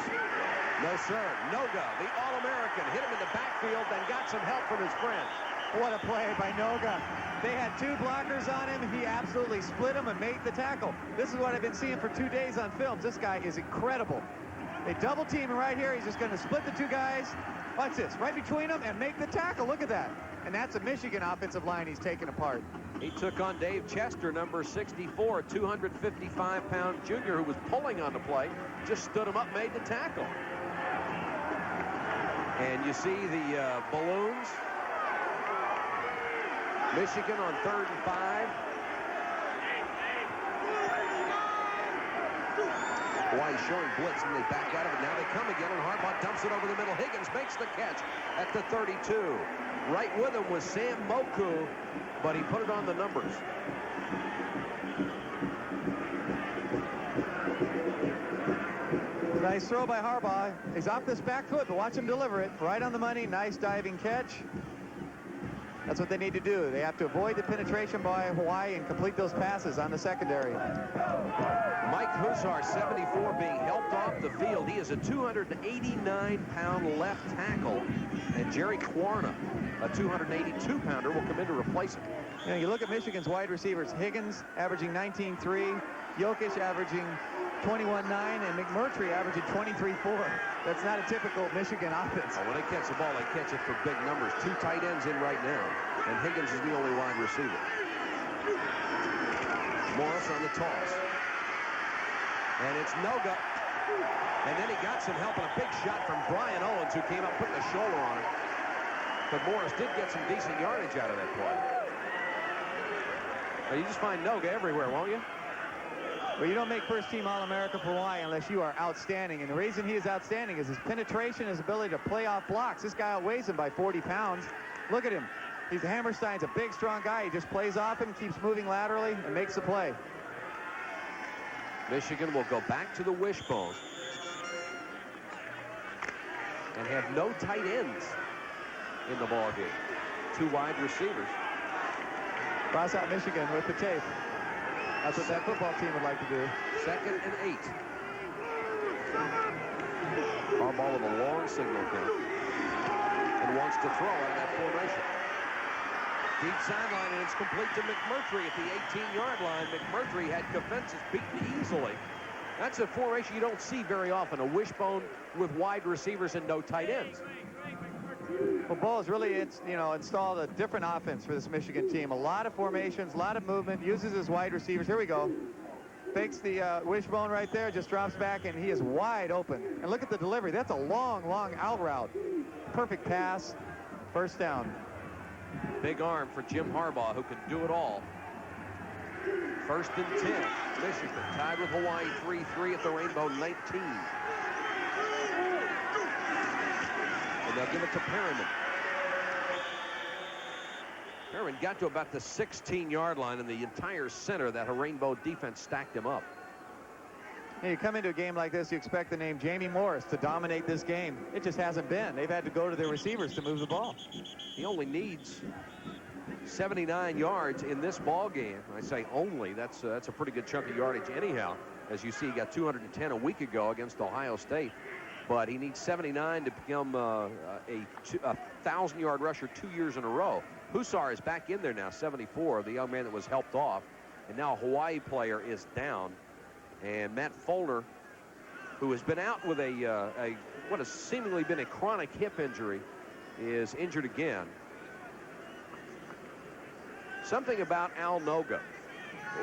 No, sir. Noga, the All-American, hit him in the backfield, then got some help from his friend.
What a play by Noga. They had 2 blockers on him. He absolutely split them and made the tackle. This is what I've been seeing for 2 days on film. This guy is incredible. They double team him right here. He's just going to split the 2 guys. Watch this, right between them and make the tackle. Look at that. And that's a Michigan offensive line he's taken apart.
He took on Dave Chester, number 64, 255-pound junior who was pulling on the play. Just stood him up, made the tackle. And you see the balloons. Michigan on 3rd and 5. Hawaii showing blitz, and they back out of it. Now they come again, and Harbaugh dumps it over the middle. Higgins makes the catch at the 32. Right with him was Sam Moku, but he put it on the numbers.
Nice throw by Harbaugh. He's off this back foot, but watch him deliver it. Right on the money. Nice diving catch. That's what they need to do. They have to avoid the penetration by Hawaii and complete those passes on the secondary.
Mike Hussar, 74, being helped off the field. He is a 289-pound left tackle. And Jerry Kwarna, a 282-pounder, will come in to replace him.
You know, you look at Michigan's wide receivers. Higgins averaging 19.3. Jokic averaging 21.9. And McMurtry averaging 23.4. That's not a typical Michigan offense.
When they catch the ball, they catch it for big numbers. 2 tight ends in right now. And Higgins is the only wide receiver. Morris on the toss. And it's Noga. And then he got some help and a big shot from Brian Owens, who came up putting a shoulder on him. But Morris did get some decent yardage out of that play. Well, you just find Noga everywhere, won't you?
Well, you don't make first-team All-America for Hawaii unless you are outstanding. And the reason he is outstanding is his penetration, his ability to play off blocks. This guy outweighs him by 40 pounds. Look at him. He's Hammerstein's a big, strong guy. He just plays off him, keeps moving laterally, and makes the play.
Michigan will go back to the wishbone and have no tight ends in the ball game. 2 wide receivers.
Cross out Michigan with the tape. That's what that football team would like to do.
2nd and 8. Harbaugh with a long signal count and wants to throw out of that formation. Deep sideline, and it's complete to McMurtry at the 18-yard line. McMurtry had Kafensis beaten easily. That's a formation you don't see very often, a wishbone with wide receivers and no tight ends.
Well, Bowles really, installed a different offense for this Michigan team. A lot of formations, a lot of movement, uses his wide receivers. Here we go. Fakes the wishbone right there, just drops back, and he is wide open. And look at the delivery. That's a long, long out route. Perfect pass. First down.
Big arm for Jim Harbaugh, who can do it all. 1st and 10. Michigan tied with Hawaii 3-3 at the Rainbow 19. And they'll give it to Perriman. Perriman got to about the 16-yard line, and the entire center of that Rainbow defense stacked him up.
You come into a game like this, you expect the name Jamie Morris to dominate this game. It just hasn't been. They've had to go to their receivers to move the ball.
He only needs 79 yards in this ball game. I say only. That's a pretty good chunk of yardage anyhow. As you see, he got 210 a week ago against Ohio State. But he needs 79 to become a 1,000-yard rusher 2 years in a row. Hussar is back in there now, 74, the young man that was helped off. And now a Hawaii player is down. And Matt Fulner, who has been out with what has seemingly been a chronic hip injury, is injured again. Something about Al Noga.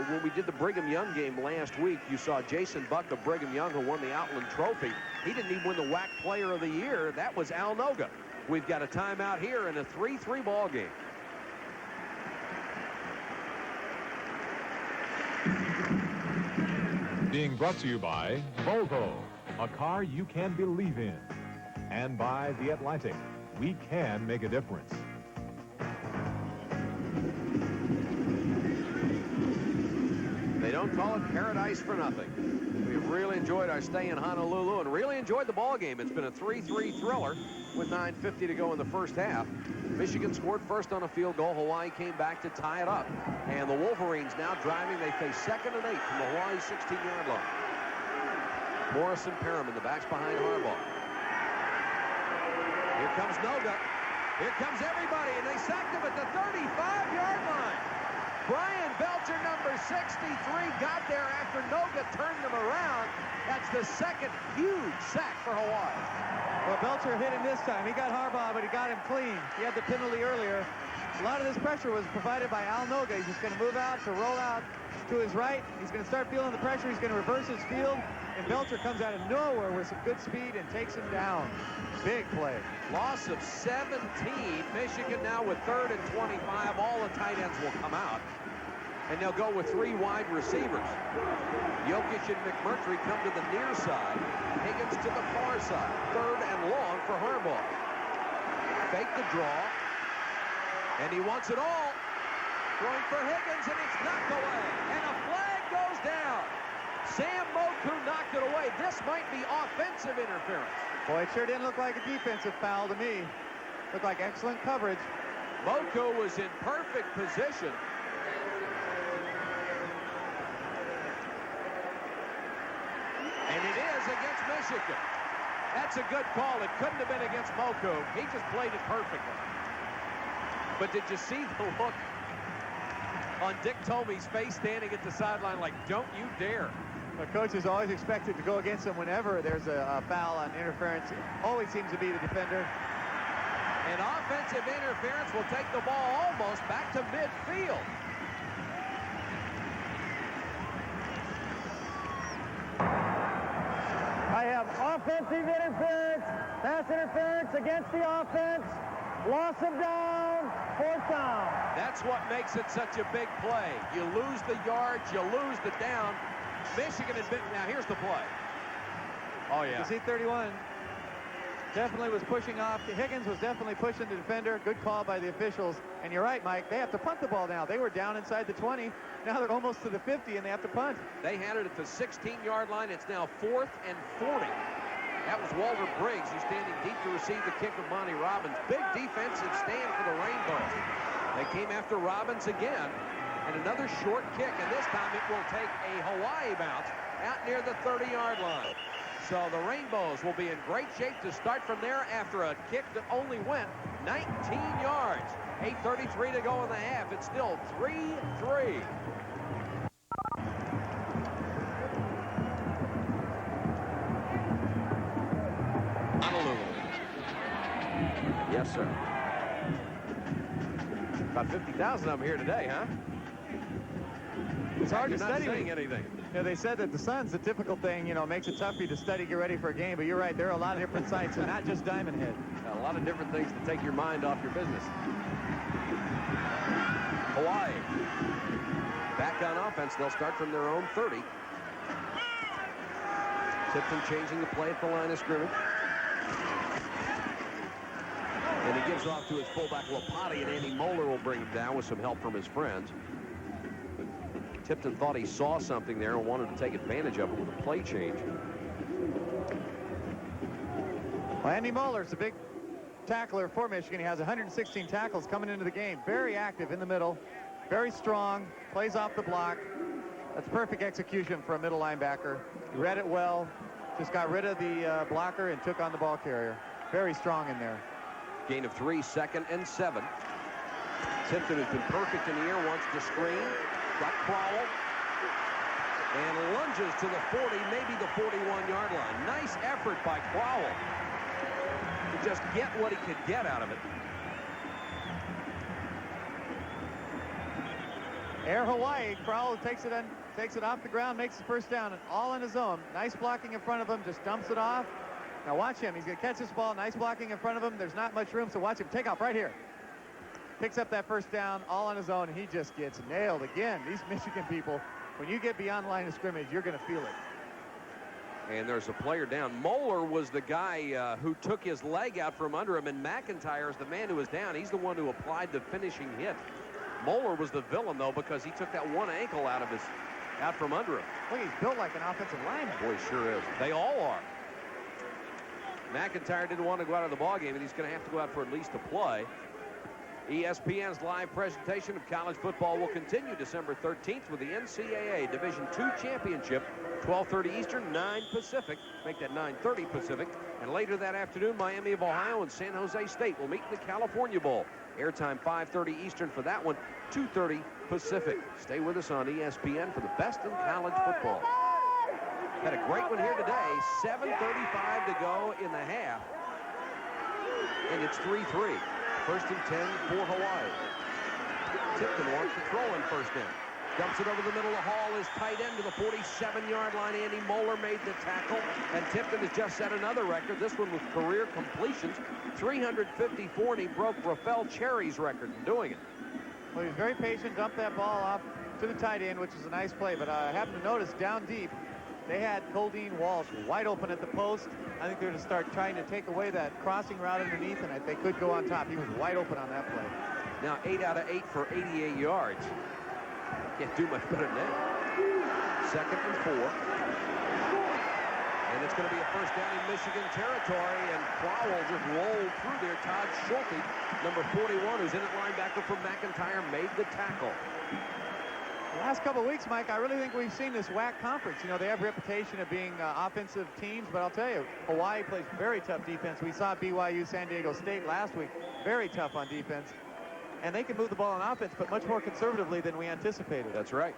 When we did the Brigham Young game last week, you saw Jason Buck of Brigham Young, who won the Outland Trophy. He didn't even win the WAC Player of the Year. That was Al Noga. We've got a timeout here in a 3-3 ball game.
Being brought to you by Volvo, a car you can believe in, and by The Atlantic. We can make a difference.
They don't call it paradise for nothing. We've really enjoyed our stay in Honolulu and really enjoyed the ball game. It's been a 3-3 thriller with 9:50 to go in the first half. Michigan scored first on a field goal. Hawaii came back to tie it up. And the Wolverines now driving. They face 2nd and 8 from the Hawaii 16-yard line. Morrison, Perriman, the backs behind Harbaugh. Here comes Noga. Here comes everybody, and they sacked him at the 35-yard line. Brian Belcher, number 63, got there after Noga turned them around. That's the second huge sack for Hawaii.
Well, Belcher hit him this time. He got Harbaugh, but he got him clean. He had the penalty earlier. A lot of this pressure was provided by Al Noga. He's just going to move out to roll out to his right. He's going to start feeling the pressure. He's going to reverse his field. And Belcher comes out of nowhere with some good speed and takes him down. Big play.
Loss of 17. Michigan now with 3rd and 25. All the tight ends will come out. And they'll go with 3 wide receivers. Jokic and McMurtry come to the near side. Higgins to the far side. 3rd and long for Harbaugh. Fake the draw. And he wants it all. Throwing for Higgins, and it's knocked away. And a flag goes down. Sam Moku knocked it away. This might be offensive interference.
Boy, it sure didn't look like a defensive foul to me. Looked like excellent coverage.
Moku was in perfect position. And it is against Michigan. That's a good call. It couldn't have been against Moku. He just played it perfectly. But did you see the look on Dick Tomey's face standing at the sideline like, don't you dare?
The coach is always expected to go against him whenever there's a foul on interference. It always seems to be the defender.
And offensive interference will take the ball almost back to midfield.
I have offensive interference, pass interference against the offense, loss of down, 4th down.
That's what makes it such a big play. You lose the yards, you lose the down. Michigan had been, now here's the play. Oh yeah.
You see 31 definitely was pushing off. Higgins was definitely pushing the defender. Good call by the officials. And you're right, Mike, they have to punt the ball now. They were down inside the 20. Now they're almost to the 50 and they have to punt.
They had it at the 16-yard line. It's now 4th and 40. That was Walter Briggs, who's standing deep to receive the kick of Monty Robbins. Big defensive stand for the Rainbows. They came after Robbins again. And another short kick, and this time it will take a Hawaii bounce out near the 30-yard line. So the Rainbows will be in great shape to start from there after a kick that only went 19 yards. 8:33 to go in the half. It's still 3-3. Honolulu. Yes, sir. About 50,000 of them here today, huh?
It's hard to
You're
study.
not saying anything.
Yeah, they said that the sun's a typical thing, makes it tough for you to study, get ready for a game. But you're right, there are a lot of different sites, and not just Diamond Head.
A lot of different things to take your mind off your business. Hawaii. Back on offense. They'll start from their own 30. Tipton changing the play at the line of scrimmage. And he gives off to his fullback, Lapati, and Andy Moeller will bring him down with some help from his friends. Tipton thought he saw something there and wanted to take advantage of it with a play change.
Well, Andy Moeller's a big tackler for Michigan. He has 116 tackles coming into the game. Very active in the middle. Very strong. Plays off the block. That's perfect execution for a middle linebacker. He read it well. Just got rid of the blocker and took on the ball carrier. Very strong in there.
Gain of 3, 2nd and 7. Tipton has been perfect in the air, wants to screen. Got Crowell. And lunges to the 40, maybe the 41-yard line. Nice effort by Crowell to just get what he could get out of it.
Air Hawaii. Crowell takes it off the ground, makes the first down, and all on his own. Nice blocking in front of him, just dumps it off. Now watch him. He's going to catch this ball. Nice blocking in front of him. There's not much room, so watch him take off right here. Picks up that first down all on his own, and he just gets nailed again. These Michigan people, when you get beyond the line of scrimmage, you're going to feel it.
And there's a player down. Moeller was the guy who took his leg out from under him, and McIntyre is the man who was down. He's the one who applied the finishing hit. Moeller was the villain, though, because he took that one ankle out from under him.
Look, he's built like an offensive lineman.
Boy, he sure is. They all are. McIntyre didn't want to go out of the ballgame, and he's going to have to go out for at least a play. ESPN's live presentation of college football will continue December 13th with the NCAA Division II Championship, 12:30 Eastern, 9 Pacific. Make that 9:30 Pacific. And later that afternoon, Miami of Ohio and San Jose State will meet in the California Bowl. Airtime 5:30 Eastern for that one, 2:30 Pacific. Stay with us on ESPN for the best in college football. Had a great one here today. 7:35 to go in the half. And it's 3-3. First and 10 for Hawaii. Tipton wants to throw in first down. Dumps it over the middle of the hall. His tight end to the 47-yard line. Andy Moeller made the tackle. And Tipton has just set another record. This one with career completions. 354, and he broke Rafael Cherry's record in doing it.
Well, he was very patient. Dumped that ball off to the tight end, which is a nice play. But I happened to notice down deep, they had Coldine Walsh wide open at the post. I think they're going to start trying to take away that crossing route underneath, and they could go on top. He was wide open on that play.
Now 8 out of 8 for 88 yards. Can't do much better than that. Second and 4. And it's going to be a first down in Michigan territory, and Crowell just rolled through there. Todd Schulte, number 41, who's in at linebacker for McIntyre, made the tackle.
The last couple of weeks, Mike, I really think we've seen this WAC conference. You know, they have a reputation of being offensive teams, but I'll tell you, Hawaii plays very tough defense. We saw BYU San Diego State last week, very tough on defense. And they can move the ball on offense, but much more conservatively than we anticipated.
That's right.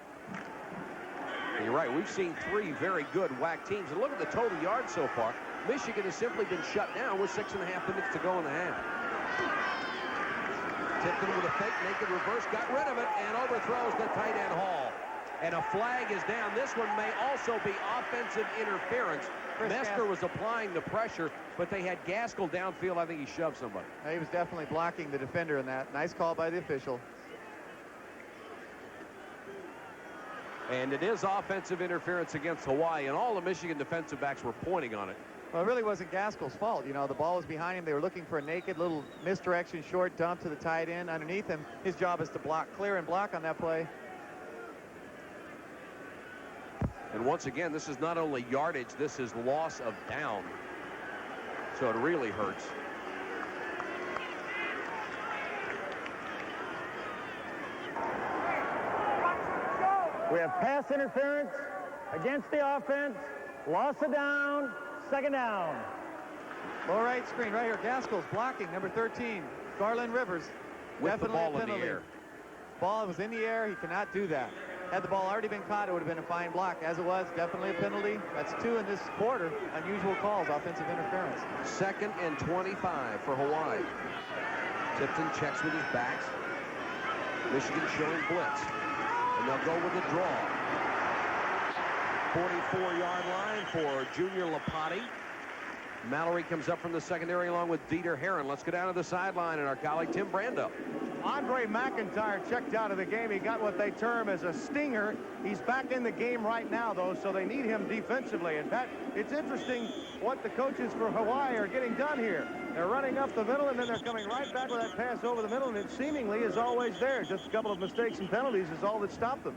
And you're right. We've seen 3 very good WAC teams. And look at the total yards so far. Michigan has simply been shut down with 6.5 minutes to go in the half. Tipton with a fake naked reverse, got rid of it, and overthrows the tight end Hall. And a flag is down. This one may also be offensive interference. Messner was applying the pressure, but they had Gaskell downfield. I think he shoved somebody.
He was definitely blocking the defender in that. Nice call by the official.
And it is offensive interference against Hawaii, and all the Michigan defensive backs were pointing on it.
Well, it really wasn't Gaskell's fault. You know, the ball was behind him. They were looking for a naked little misdirection, short dump to the tight end underneath him. His job is to block, clear and block on that play.
And once again, this is not only yardage, this is loss of down. So it really hurts.
We have pass interference against the offense, loss of down, second down.
Low right screen right here. Gaskell's blocking, number 13, Garland Rivers.
With
Definitely
the ball
a penalty.
in the air.
Ball was in the air. He cannot do that. Had the ball already been caught, it would have been a fine block. As it was, definitely a penalty. That's 2 in this quarter. Unusual calls, offensive interference.
Second and 25 for Hawaii. Tipton checks with his backs. Michigan showing blitz. And they'll go with a draw. 44-yard line for Junior Lapati. Mallory comes up from the secondary along with Dieter Herron. Let's go down to the sideline and our colleague Tim Brando.
Andre McIntyre checked out of the game. He got what they term as a stinger. He's back in the game right now, though, so they need him defensively. In fact, it's interesting what the coaches for Hawaii are getting done here. They're running up the middle, and then they're coming right back with that pass over the middle, and it seemingly is always there. Just a couple of mistakes and penalties is all that stopped them.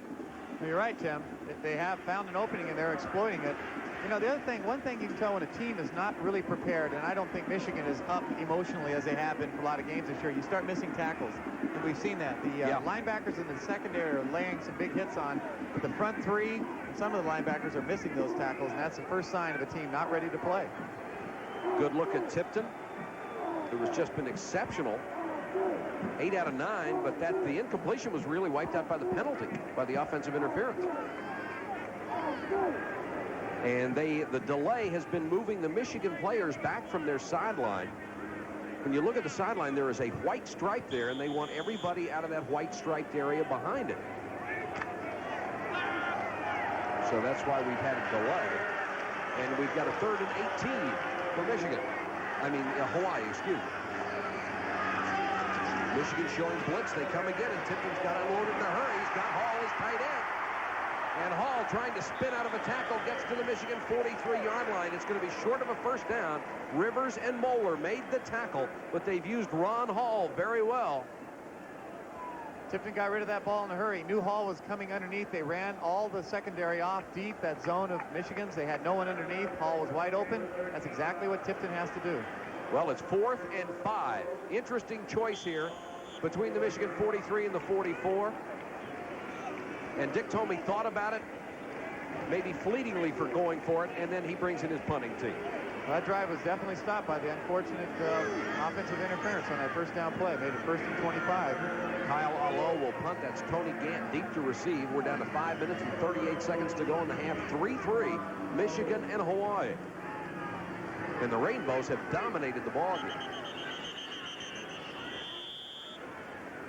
Well, you're right, Tim. They have found an opening, and they're exploiting it. You know, the other thing, one thing you can tell when a team is not really prepared, and I don't think Michigan is up emotionally as they have been for a lot of games this year, you start missing tackles. And we've seen that. The linebackers in the secondary are laying some big hits on, but the front 3, and some of the linebackers are missing those tackles, and that's the first sign of a team not ready to play.
Good look at Tipton. It was just been exceptional. 8 out of 9, but the incompletion was really wiped out by the penalty, by the offensive interference. And the delay has been moving the Michigan players back from their sideline. When you look at the sideline, there is a white stripe there, and they want everybody out of that white striped area behind it. So that's why we've had a delay. And we've got a 3rd and 18. for Michigan. Hawaii, excuse me. Michigan showing blitz. They come again, and Tipton's got unloaded in a hurry. He's got Hall as tight end. And Hall, trying to spin out of a tackle, gets to the Michigan 43-yard line. It's going to be short of a first down. Rivers and Moeller made the tackle, but they've used Ron Hall very well.
Tipton got rid of that ball in a hurry. Knew Hall was coming underneath. They ran all the secondary off deep, that zone of Michigan's. They had no one underneath. Hall was wide open. That's exactly what Tipton has to do.
Well, it's 4th and 5. Interesting choice here between the Michigan 43 and the 44. And Dick Tomey thought about it, maybe fleetingly for going for it, and then he brings in his punting team.
Well, that drive was definitely stopped by the unfortunate offensive interference on that first down play. Made it 1st and 25.
Kyle Aloha will punt. That's Tony Gant deep to receive. We're down to 5 minutes and 38 seconds to go in the half. 3-3, Michigan and Hawaii. And the Rainbows have dominated the ballgame.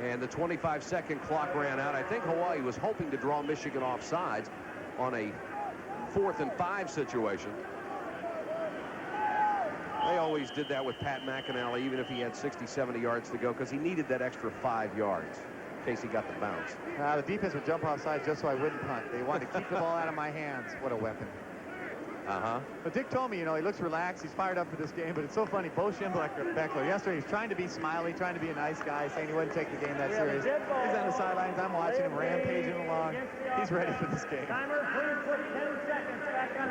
And the 25-second clock ran out. I think Hawaii was hoping to draw Michigan off sides on a 4th and 5 situation. They always did that with Pat McInally, even if he had 60, 70 yards to go, because he needed that extra 5 yards in case he got the bounce.
The defense would jump off sides just so I wouldn't punt. They wanted to keep the ball out of my hands. What a weapon. But Dick told me, he looks relaxed. He's fired up for this game. But it's so funny. Bo Schembechler yesterday, he's trying to be smiley, trying to be a nice guy, saying he wouldn't take the game that serious. He's on the sidelines. I'm watching him rampaging along. He's ready for this game.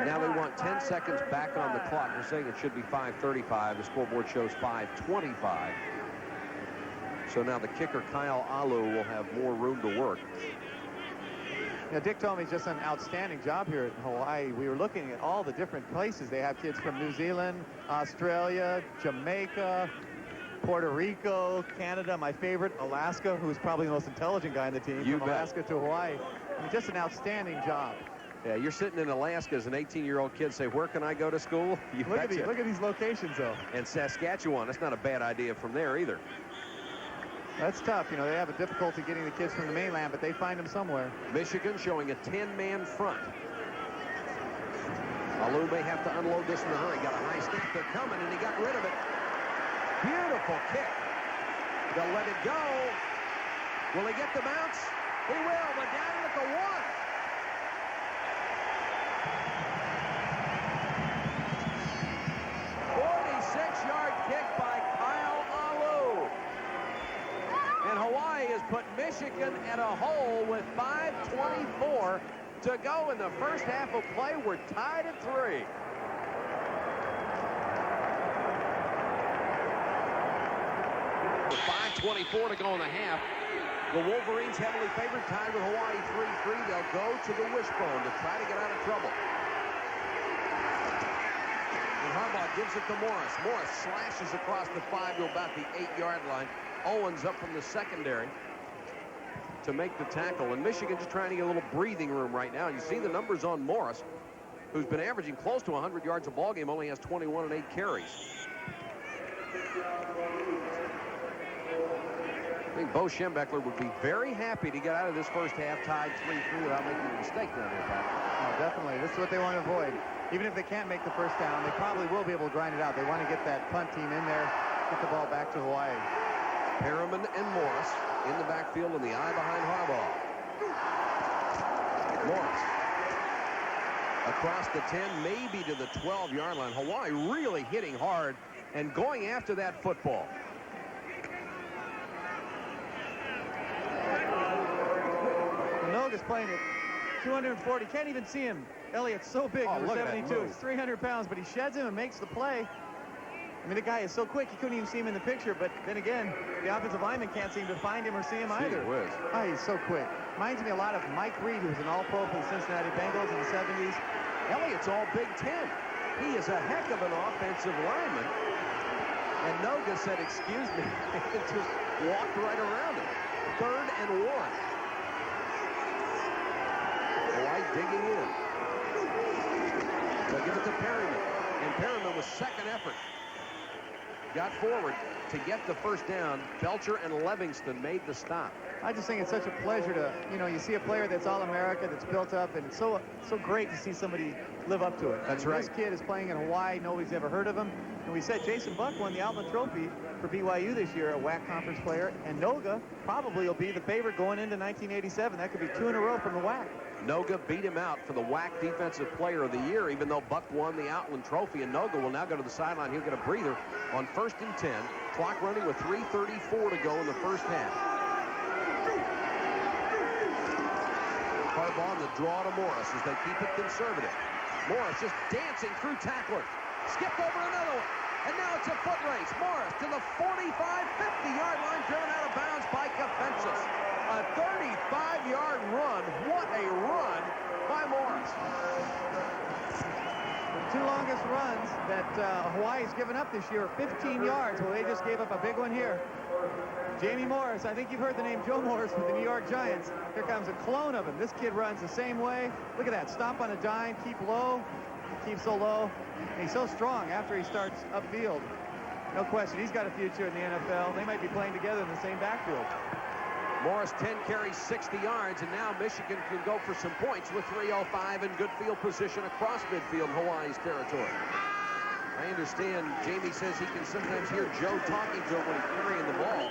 Now they want 10 seconds back on the clock. They're saying it should be 5:35. The scoreboard shows 5:25. So now the kicker, Kyle Alu, will have more room to work.
Dick told me just an outstanding job here in Hawaii. We were looking at all the different places. They have kids from New Zealand, Australia, Jamaica, Puerto Rico, Canada, my favorite, Alaska, who's probably the most intelligent guy on the team.
You
from
bet.
Alaska to Hawaii. Just an outstanding job.
Yeah, you're sitting in Alaska as an 18-year-old kid, say, where can I go to school?
Look at these locations, though.
And Saskatchewan, that's not a bad idea from there either.
That's tough. They have a difficulty getting the kids from the mainland, but they find them somewhere.
Michigan showing a 10-man front. Alu may have to unload this in a hurry. Got a high snap. They're coming, and he got rid of it. Beautiful kick. They'll let it go. Will he get the bounce? He will, but down at the 1. Put Michigan at a hole with 5:24 to go in the first half of play. We're tied at 3. With 5:24 to go in the half, the Wolverines heavily favored, tied with Hawaii 3-3. They'll go to the wishbone to try to get out of trouble. And Harbaugh gives it to Morris. Morris slashes across the 5 to about the 8-yard line. Owens up from the secondary to make the tackle, and Michigan just trying to get a little breathing room right now. You see the numbers on Morris, who's been averaging close to 100 yards a ball game, only has 21 and 8 carries. I think Bo Schembechler would be very happy to get out of this first half tied 3-3 without making a mistake down there, Pat.
Oh, definitely. This is what they want to avoid. Even if they can't make the first down, they probably will be able to grind it out. They want to get that punt team in there, get the ball back to Hawaii.
Perriman and Morris in the backfield in the eye behind Harbaugh. Morris across the 10, maybe to the 12-yard line. Hawaii really hitting hard and going after that football.
Noga's playing at 240. Can't even see him. Elliott's so big, number 72. He's 300 pounds, but he sheds him and makes the play. I mean, the guy is so quick, you couldn't even see him in the picture. But then again, the offensive lineman can't seem to find him or see him either. Oh, he's so quick. Reminds me a lot of Mike Reed, who was an all-pro for the Cincinnati Bengals in the 70s.
Elliott's all Big Ten. He is a heck of an offensive lineman. And Noga said, excuse me, and just walked right around him. 3rd and 1. Hawaii digging in. They'll give it to Perriman. And Perriman with second effort got forward to get the first down. Belcher and Livingston made the stop.
I just think it's such a pleasure to, you see a player that's All-America, that's built up, and it's so great to see somebody live up to it.
That's right.
This kid is playing in Hawaii. Nobody's ever heard of him. And we said Jason Buck won the Outland Trophy for BYU this year, a WAC conference player. And Noga probably will be the favorite going into 1987. That could be 2 in a row from the WAC.
Noga beat him out for the WAC Defensive Player of the Year, even though Buck won the Outland Trophy. And Noga will now go to the sideline. He'll get a breather on 1st and 10. Clock running with 3:34 to go in the first half. Harbaugh on the draw to Morris as they keep it conservative. Morris just dancing through tacklers. Skipped over another one. And now it's a foot race. Morris to the 45-50-yard line, driven out of bounds by Kafensis. A 35-yard run. What a run by Morris.
The 2 longest runs that Hawaii's given up this year are 15 yards. Well, they just gave up a big one here. Jamie Morris, I think you've heard the name Joe Morris with the New York Giants. Here comes a clone of him. This kid runs the same way. Look at that. Stomp on a dime, keep low. Keeps so low. And he's so strong after he starts upfield. No question. He's got a future in the NFL. They might be playing together in the same backfield.
Morris 10 carries, 60 yards, and now Michigan can go for some points with 3:05 in good field position across midfield Hawaii's territory. I understand Jamie says he can sometimes hear Joe talking to him when he's carrying the ball.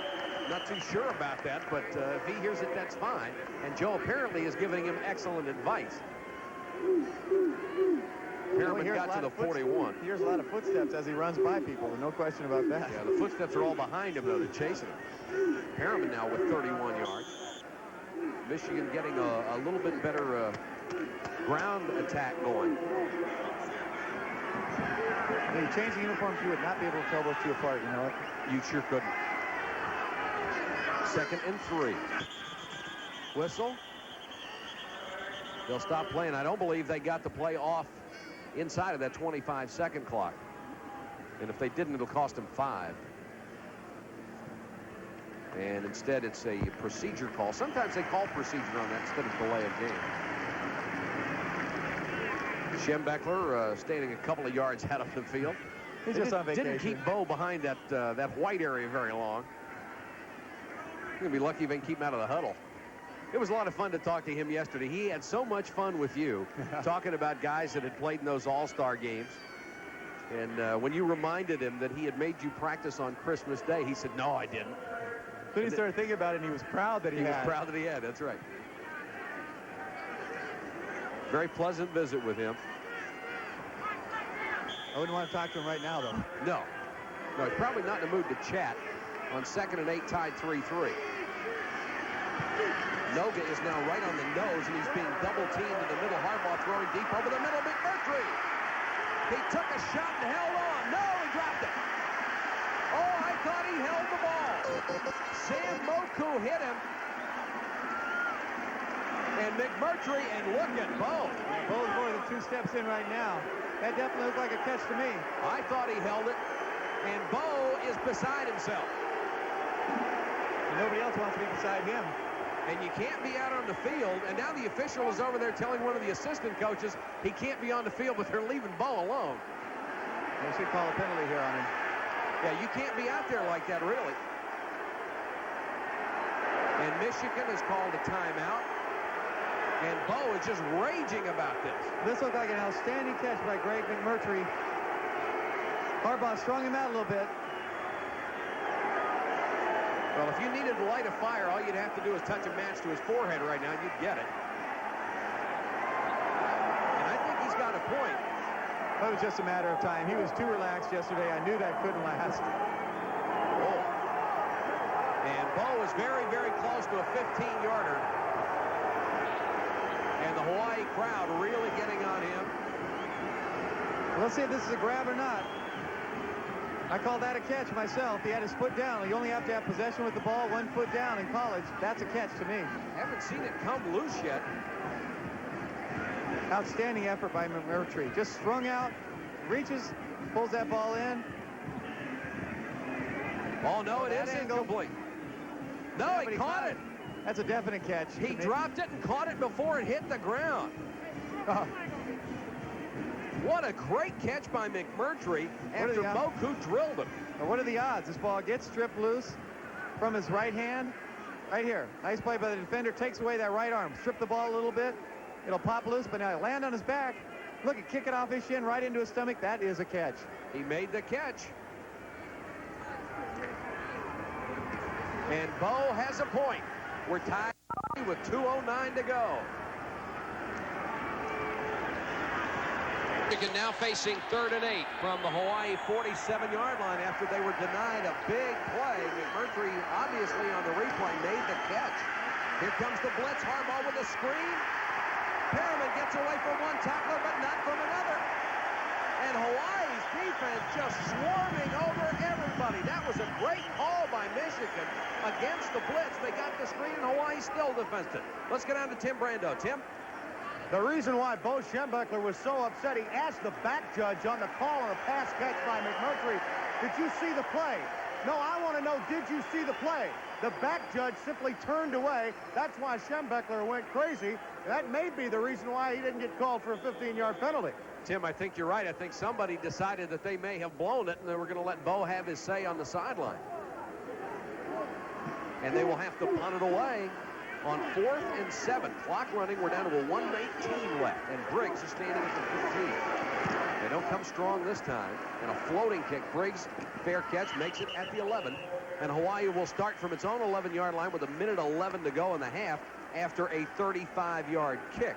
Not too sure about that, but if he hears it, that's fine. And Joe apparently is giving him excellent advice. Perriman got to the 41.
He hears a lot of footsteps as he runs by people. No question about that.
Yeah, the footsteps are all behind him, though. They're chasing him. Perriman now with 31 yards. Michigan getting a little bit better ground attack going.
When you change the uniforms, you would not be able to tell those two apart, you know it?
You sure couldn't. 2nd and 3. Whistle. They'll stop playing. I don't believe they got the play off inside of that 25-second clock. And if they didn't, it'll cost them 5. And instead, it's a procedure call. Sometimes they call procedure on that instead of delay of game. Schembeckler standing a couple of yards out of the field.
He's just on vacation.
Didn't keep Bo behind that white area very long. You're going to be lucky if they can keep him out of the huddle. It was a lot of fun to talk to him yesterday. He had so much fun with you talking about guys that had played in those all-star games. And when you reminded him that he had made you practice on Christmas Day, he said, no, I didn't.
Then he started thinking about it, and he was proud that he had.
He was proud that he had. That's right. Very pleasant visit with him.
I wouldn't want to talk to him right now, though.
No. No, he's probably not in the mood to chat on 2nd and 8, tied 3-3. Noga is now right on the nose, and he's being double-teamed in the middle. Harbaugh throwing deep over the middle. McMurtry. He took a shot and held on. No, he dropped it. Oh, I thought he held the ball. Sam Moku hit him. And McMurtry, and look at Bo.
Yeah, Bo's more than 2 steps in right now. That definitely looked like a catch to me.
I thought he held it, and Bo is beside himself.
And nobody else wants to be beside him.
And you can't be out on the field, and now the official is over there telling one of the assistant coaches he can't be on the field, but they're leaving Bo alone.
They should call a penalty here on him.
Yeah, you can't be out there like that, really. And Michigan has called a timeout. And Bo is just raging about this.
This looked like an outstanding catch by Greg McMurtry. Harbaugh strung him out a little bit.
Well, if you needed to light a fire, all you'd have to do is touch a match to his forehead right now, and you'd get it. And I think he's got a point.
Well, it was just a matter of time. He was too relaxed yesterday. I knew that couldn't last.
Oh. And Bo is very, very close to a 15-yarder. And the Hawaii crowd really getting on him.
Well, let's see if this is a grab or not. I call that a catch myself. He had his foot down. You only have to have possession with the ball, 1 foot down in college. That's a catch to me.
Haven't seen it come loose yet.
Outstanding effort by McMurtry. Just strung out, reaches, pulls that ball in.
Oh, no, it is incomplete. No,
Yeah,
he caught it.
That's a definite catch.
He dropped it and caught it before it hit the ground.
Oh.
What a great catch by McMurtry after Moku drilled him.
What are the odds? This ball gets stripped loose from his right hand, Right here. Nice play by the defender. Takes away that right arm. Strip the ball a little bit. It'll pop loose, but now land on his back. Look at kick it off his shin right into his stomach. That is a catch.
He made the catch. And Bo has a point. We're tied with 2:09 to go. Michigan now facing 3rd and 8 from the Hawaii 47-yard line after they were denied a big play. McMurtry, obviously on the replay, made the catch. Here comes the blitz. Harbaugh with a screen. Perriman gets away from one tackler, but not from another. And Hawaii's defense just swarming over everybody. That was a great call by Michigan against the blitz. They got the screen, and Hawaii still defensed it. Let's get on to Tim Brando. Tim?
The reason why Bo Schembechler was so upset, he asked the back judge on the call on a pass catch by McMurtry, did you see the play? No, I want to know, did you see the play? The back judge simply turned away. That's why Schembechler went crazy. That may be the reason why he didn't get called for a 15-yard penalty.
Tim, I think you're right. I think somebody decided that they may have blown it, and they were going to let Bo have his say on the sideline. And they will have to punt it away on 4th and 7. Clock running. We're down to a 1:19 left, and Briggs is standing at the 15. They don't come strong this time. And a floating kick. Briggs, fair catch, makes it at the 11. And Hawaii will start from its own 11-yard line with 1:11 to go in the half after a 35-yard kick.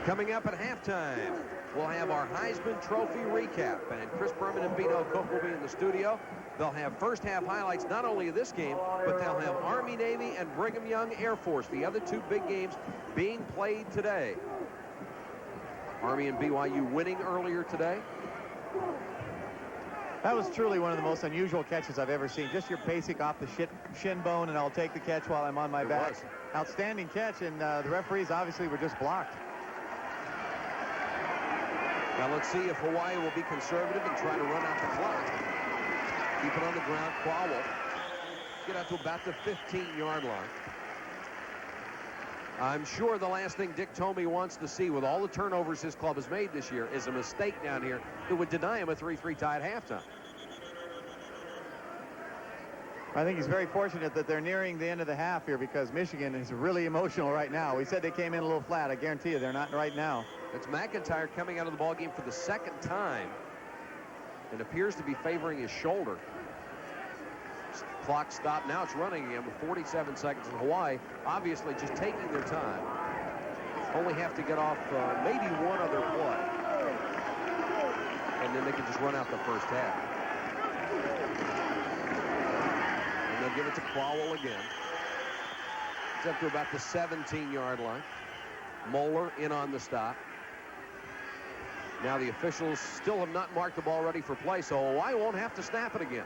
Coming up at halftime, we'll have our Heisman Trophy recap, and Chris Berman and Beto Cook will be in the studio. They'll have first half highlights not only of this game, but they'll have Army, Navy, and Brigham Young Air Force, the other two big games being played today. Army and BYU winning earlier today.
That was truly one of the most unusual catches I've ever seen. Just your basic off the shin bone, and I'll take the catch while I'm on my back. Outstanding catch, and the referees obviously were just blocked.
Now let's see if Hawaii will be conservative and try to run out the clock. Keep it on the ground. Crowell get out to about the 15-yard line. I'm sure the last thing Dick Tomey wants to see with all the turnovers his club has made this year is a mistake down here that would deny him a 3-3 tie at halftime.
I think he's very fortunate that they're nearing the end of the half here, because Michigan is really emotional right now. We said they came in a little flat. I guarantee you they're not right now.
It's McIntyre coming out of the ballgame for the second time. It appears to be favoring his shoulder. Clock stopped. Now it's running again with 47 seconds in Hawaii. Obviously just taking their time. Only have to get off maybe one other play. And then they can just run out the first half. And they'll give it to Crowell again. It's up to about the 17-yard line. Moeller in on the stop. Now the officials still have not marked the ball ready for play, so Hawaii won't have to snap it again.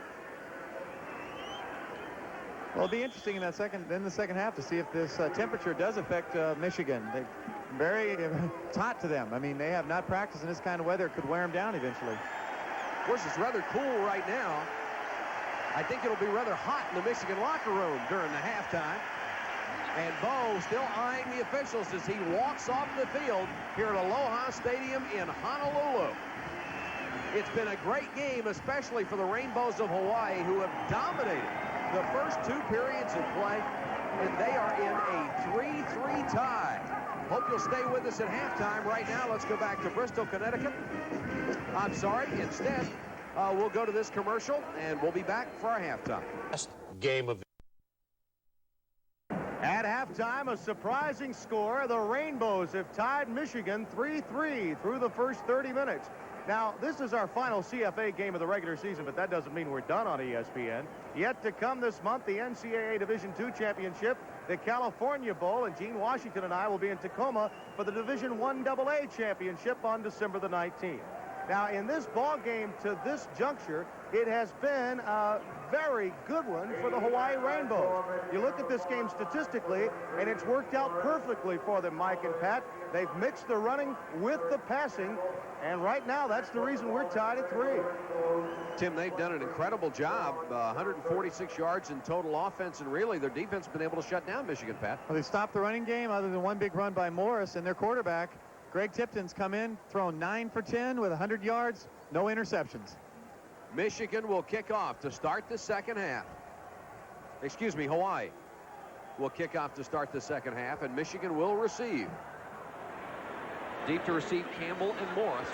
Well, it'll be interesting in the second half to see if this temperature does affect Michigan. It's hot to them. I mean, they have not practiced in this kind of weather. It could wear them down eventually.
Of course, it's rather cool right now. I think it'll be rather hot in the Michigan locker room during the halftime. And Bo still eyeing the officials as he walks off the field here at Aloha Stadium in Honolulu. It's been a great game, especially for the Rainbows of Hawaii, who have dominated the first two periods of play, and they are in a 3-3 tie. Hope you'll stay with us at halftime. Right now, let's go back to Bristol, Connecticut. I'm sorry, instead, we'll go to this commercial, and we'll be back for our halftime.
Game of
At halftime, a surprising score. The Rainbows have tied Michigan 3-3 through the first 30 minutes. Now, this is our final CFA game of the regular season, but that doesn't mean we're done on ESPN. Yet to come this month, the NCAA Division II Championship, the California Bowl, and Gene Washington and I will be in Tacoma for the Division I AA Championship on December the 19th. Now, in this ball game to this juncture, it has been a very good one for the Hawaii Rainbows. You look at this game statistically, and it's worked out perfectly for them, Mike and Pat. They've mixed the running with the passing, and right now, that's the reason we're tied at 3.
Tim, they've done an incredible job. 146 yards in total offense, and really their defense has been able to shut down Michigan, Pat.
Well, they stopped the running game other than one big run by Morris, and their quarterback, Greg Tipton's come in, thrown 9 for 10 with 100 yards, no interceptions.
Michigan will kick off to start the second half. Excuse me, Hawaii will kick off to start the second half, and Michigan will receive.
Deep to receive Campbell and Morris.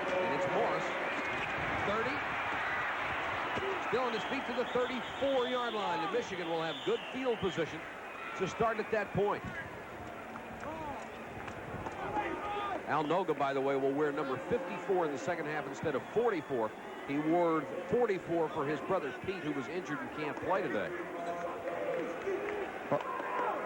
And it's Morris. 30. Still on his feet to the 34-yard line. And Michigan will have good field position to start at that point. Al Noga, by the way, will wear number 54 in the second half instead of 44. He wore 44 for his brother Pete, who was injured and can't play today.
Well,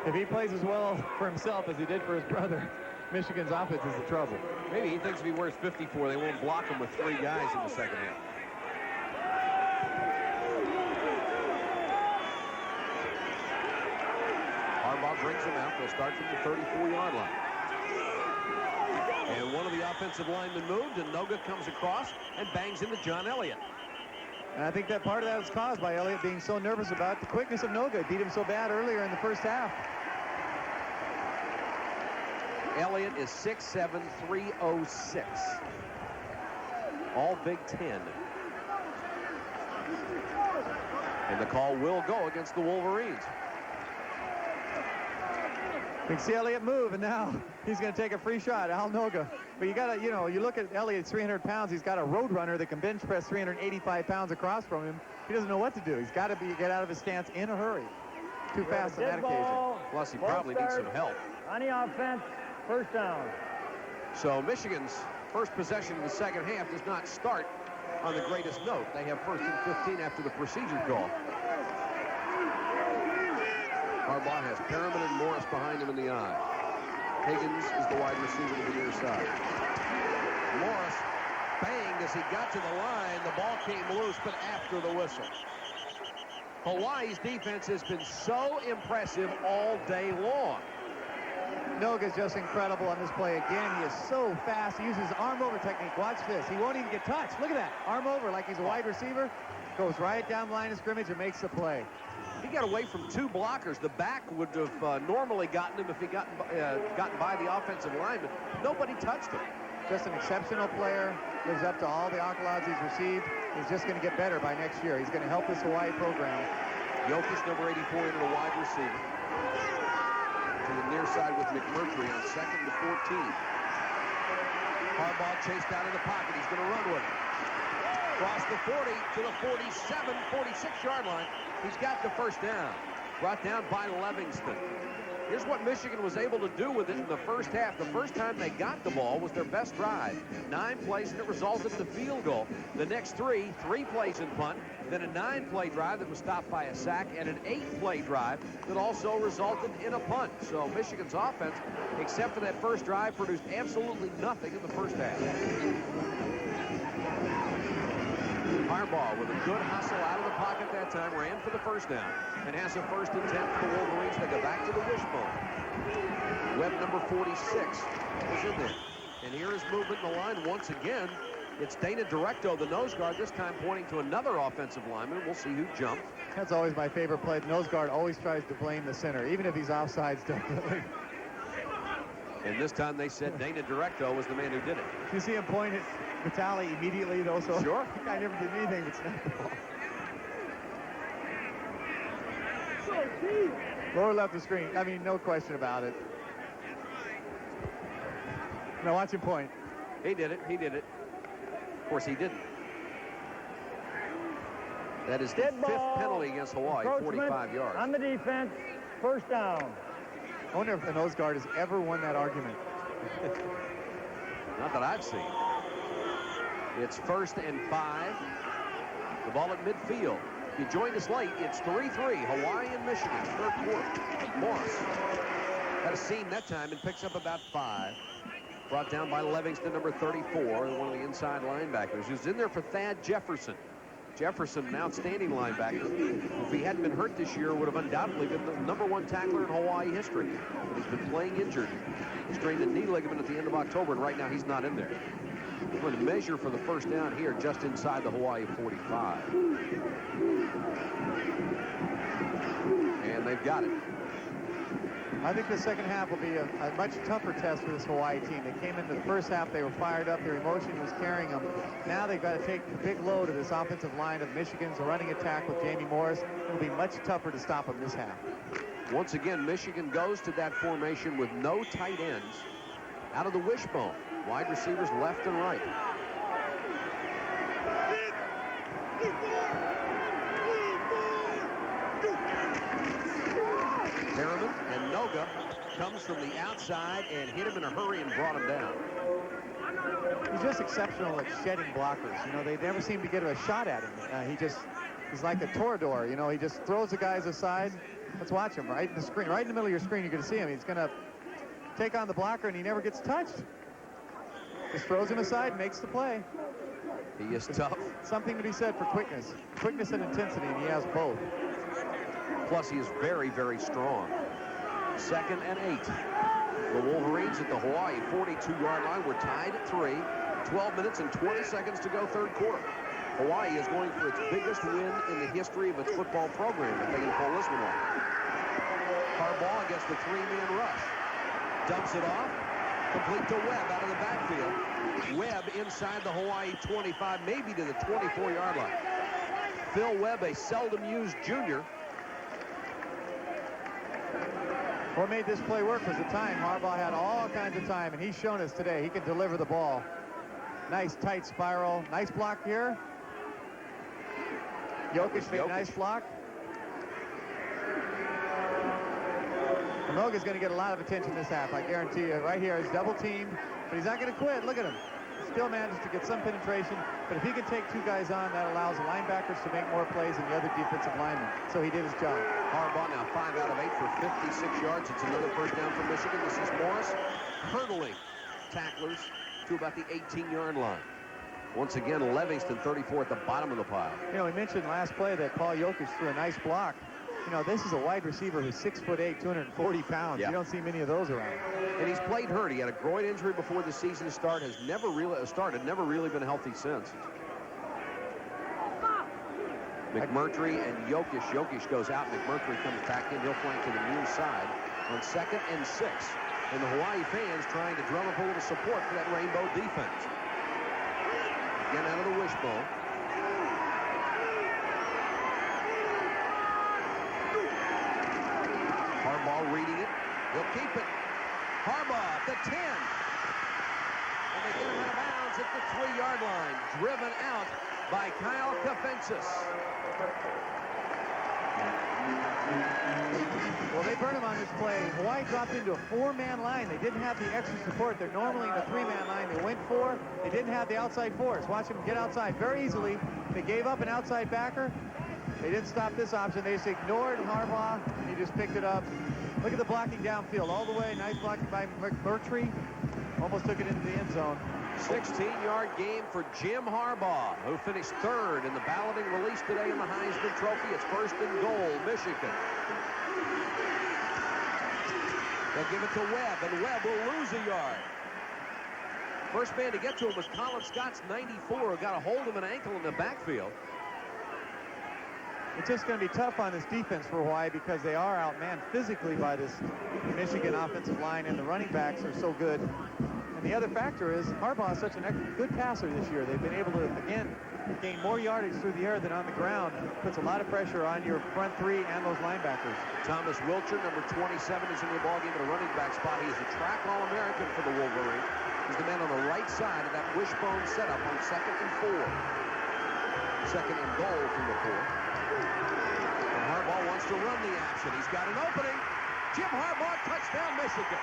if he plays as well for himself as he did for his brother, Michigan's offense is the trouble.
Maybe he thinks if he wears 54, they won't block him with 3 guys in the second half. Harbaugh brings him out. They'll start from the 34-yard line. And one of the offensive linemen moved, and Noga comes across and bangs into John Elliott.
And I think that part of that was caused by Elliott being so nervous about the quickness of Noga. It beat him so bad earlier in the first half.
Elliott is 6'7", 306. All Big Ten. And the call will go against the Wolverines.
You can see Elliott move, and now he's going to take a free shot. Al Noga. But you got to, you know, you look at Elliott, 300 pounds. He's got a road runner that can bench press 385 pounds across from him. He doesn't know what to do. He's got to get out of his stance in a hurry. Too fast on that occasion.
Plus, he probably needs some help.
On the offense, first down.
So Michigan's first possession in the second half does not start on the greatest note. They have 1st and 15 after the procedure call. Harbaugh has Perriman and Morris behind him in the eye. Higgins is the wide receiver to the near side. Morris banged as he got to the line. The ball came loose, but after the whistle. Hawaii's defense has been so impressive all day long.
Noga's just incredible on this play again. He is so fast. He uses arm over technique. Watch this. He won't even get touched. Look at that. Arm over like he's a wide receiver. Goes right down the line of scrimmage and makes the play.
He got away from 2 blockers. The back would have normally gotten him if he gotten by the offensive lineman. Nobody touched him.
Just an exceptional player. Lives up to all the accolades he's received. He's just going to get better by next year. He's going to help this Hawaii program.
Jokic, number 84, into the wide receiver. To the near side with McMurtry on 2nd and 14. Harbaugh chased out of the pocket. He's going to run with it. Across the 40 to the 47, 46-yard line. He's got the first down. Brought down by Livingston. Here's what Michigan was able to do with it in the first half. The first time they got the ball was their best drive. 9 plays, and it resulted in the field goal. The next 3 plays in punt, then a 9-play drive that was stopped by a sack, and an 8-play drive that also resulted in a punt. So Michigan's offense, except for that first drive, produced absolutely nothing in the first half. Harbaugh with a good hustle out of the pocket that time, ran for the first down, and has a 1st and 10 for the Wolverines. They go back to the wishbone. Webb, number 46, is in there. And here is movement in the line once again. It's Dana Directo, the nose guard, this time pointing to another offensive lineman. We'll see who jumped.
That's always my favorite play. The nose guard always tries to blame the center, even if he's offsides, definitely.
And this time they said Dana Directo was the man who did it.
You see him point at Vitale immediately, though, so
sure.
The guy never did anything but snap the ball. Lower left of the screen. I mean, no question about it. Now watch him point.
He did it. He did it. Of course, he didn't. That is the 5th penalty against Hawaii, 45 yards.
On the defense, first down.
I wonder if the nose guard has ever won that argument.
Not that I've seen. It's 1st and 5. The ball at midfield. If you joined us late, it's 3-3. Hawaii and Michigan, 3rd quarter. Morris got a seam that time and picks up about 5. Brought down by Livingston, number 34, one of the inside linebackers, who's in there for Thad Jefferson. Jefferson, an outstanding linebacker. If he hadn't been hurt this year, would have undoubtedly been the #1 tackler in Hawaii history. But he's been playing injured. He strained a knee ligament at the end of October, and right now he's not in there. We're going to measure for the first down here just inside the Hawaii 45. And they've got it.
I think the second half will be a much tougher test for this Hawaii team. They came into the first half, they were fired up, their emotion was carrying them. Now they've got to take a big load of this offensive line of Michigan's running attack with Jamie Morris. It'll be much tougher to stop them this half.
Once again, Michigan goes to that formation with no tight ends out of the wishbone. Wide receivers left and right. Harriman and Noga comes from the outside and hit him in a hurry and brought him down.
He's just exceptional at shedding blockers. You know, they never seem to get a shot at him. He's like a toreador. You know, he just throws the guys aside. Let's watch him right in the screen. Right in the middle of your screen, you're going to see him. He's going to take on the blocker, and he never gets touched. Just throws him aside, makes the play.
He is tough.
Something to be said for quickness. Quickness and intensity, and he has both.
Plus, he is very, very strong. 2nd and 8. The Wolverines at the Hawaii 42-yard line were tied at 3. 12 minutes and 20 seconds to go, third quarter. Hawaii is going for its biggest win in the history of its football program if they can pull this one off. Harbaugh against the 3-man rush. Dumps it off. Complete to Webb out of the backfield. Webb inside the Hawaii 25, maybe to the 24-yard line. Phil Webb, a seldom used junior.
What made this play work was the time. Harbaugh had all kinds of time, and he's shown us today he can deliver the ball. Nice tight spiral. Nice block here. Jokic made a nice block. Noga's going to get a lot of attention this half, I guarantee you. Right here, he's double teamed, but he's not going to quit. Look at him. He still manages to get some penetration, but if he can take 2 guys on, that allows the linebackers to make more plays than the other defensive linemen. So he did his job.
Harbaugh now 5 out of 8 for 56 yards. It's another first down for Michigan. This is Morris hurdling tacklers to about the 18-yard line. Once again, Livingston 34 at the bottom of the pile.
You know, we mentioned last play that Paul Jokic threw a nice block. You know, this is a wide receiver who's 6'8", 240 pounds. Yeah. You don't see many of those around.
And he's played hurt. He had a groin injury before the season started. Has never really been healthy since. McMurtry and Jokic. Jokic goes out. McMurtry comes back in. He'll flank to the near side on 2nd and 6. And the Hawaii fans trying to drum up a little support for that rainbow defense. Again out of the wishbone. Harbaugh reading it. He'll keep it. Harbaugh at the 10. And they get him out of bounds at the 3-yard line. Driven out by Kyle Kafensis.
Well, they burned him on this play. Hawaii dropped into a 4-man line. They didn't have the extra support. They're normally in a 3-man line. They went 4. They didn't have the outside force. Watch them get outside very easily. They gave up an outside backer. They didn't stop this option. They just ignored Harbaugh. He just picked it up. Look at the blocking downfield all the way. Nice blocking by McMurtry. Almost took it into the end zone.
16-yard game for Jim Harbaugh, who finished 3rd in the balloting release today in the Heisman Trophy. It's 1st and goal, Michigan. They'll give it to Webb, and Webb will lose a yard. First man to get to him was Colin Scott's 94, who got a hold of an ankle in the backfield.
It's just going to be tough on this defense for Hawaii because they are outmanned physically by this Michigan offensive line, and the running backs are so good. And the other factor is Harbaugh is such a good passer this year. They've been able to, again, gain more yardage through the air than on the ground. Puts a lot of pressure on your front 3 and those linebackers.
Thomas Wilcher, number 27, is in the ballgame at a running back spot. He is a track All-American for the Wolverines. He's the man on the right side of that wishbone setup on 2nd and 4. 2nd and goal from the 4. And Harbaugh wants to run the action. He's got an opening. Jim Harbaugh, touchdown, Michigan.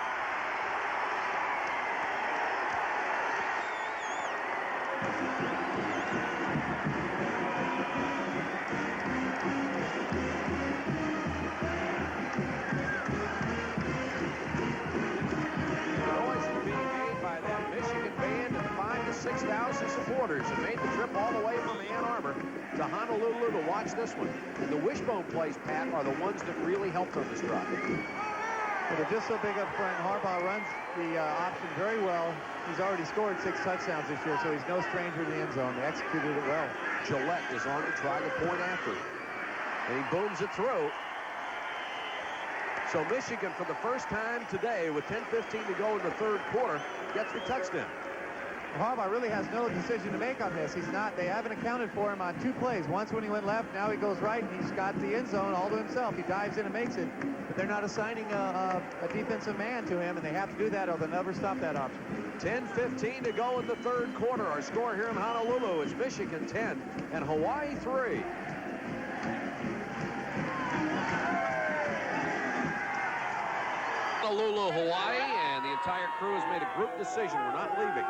Noise is being made by that Michigan band and 5,000 to 6,000 supporters and made the trip all the way from Ann Arbor to Honolulu to watch this one. And the wishbone plays, Pat, are the ones that really helped on this drive.
Well, they're just so big up front. Harbaugh runs the option very well. He's already scored 6 touchdowns this year, so he's no stranger to the end zone. They executed it well.
Gillette is on to try the point after. And he booms it through. So Michigan, for the first time today, with 10:15 to go in the third quarter, gets the touchdown.
Harbaugh really has no decision to make on this. They haven't accounted for him on 2 plays. Once when he went left, now he goes right, and he's got the end zone all to himself. He dives in and makes it. But they're not assigning a defensive man to him, and they have to do that or they'll never stop that option.
10:15 to go in the third quarter. Our score here in Honolulu is Michigan 10 and Hawaii 3. Honolulu, Hawaii, and the entire crew has made a group decision. We're not leaving.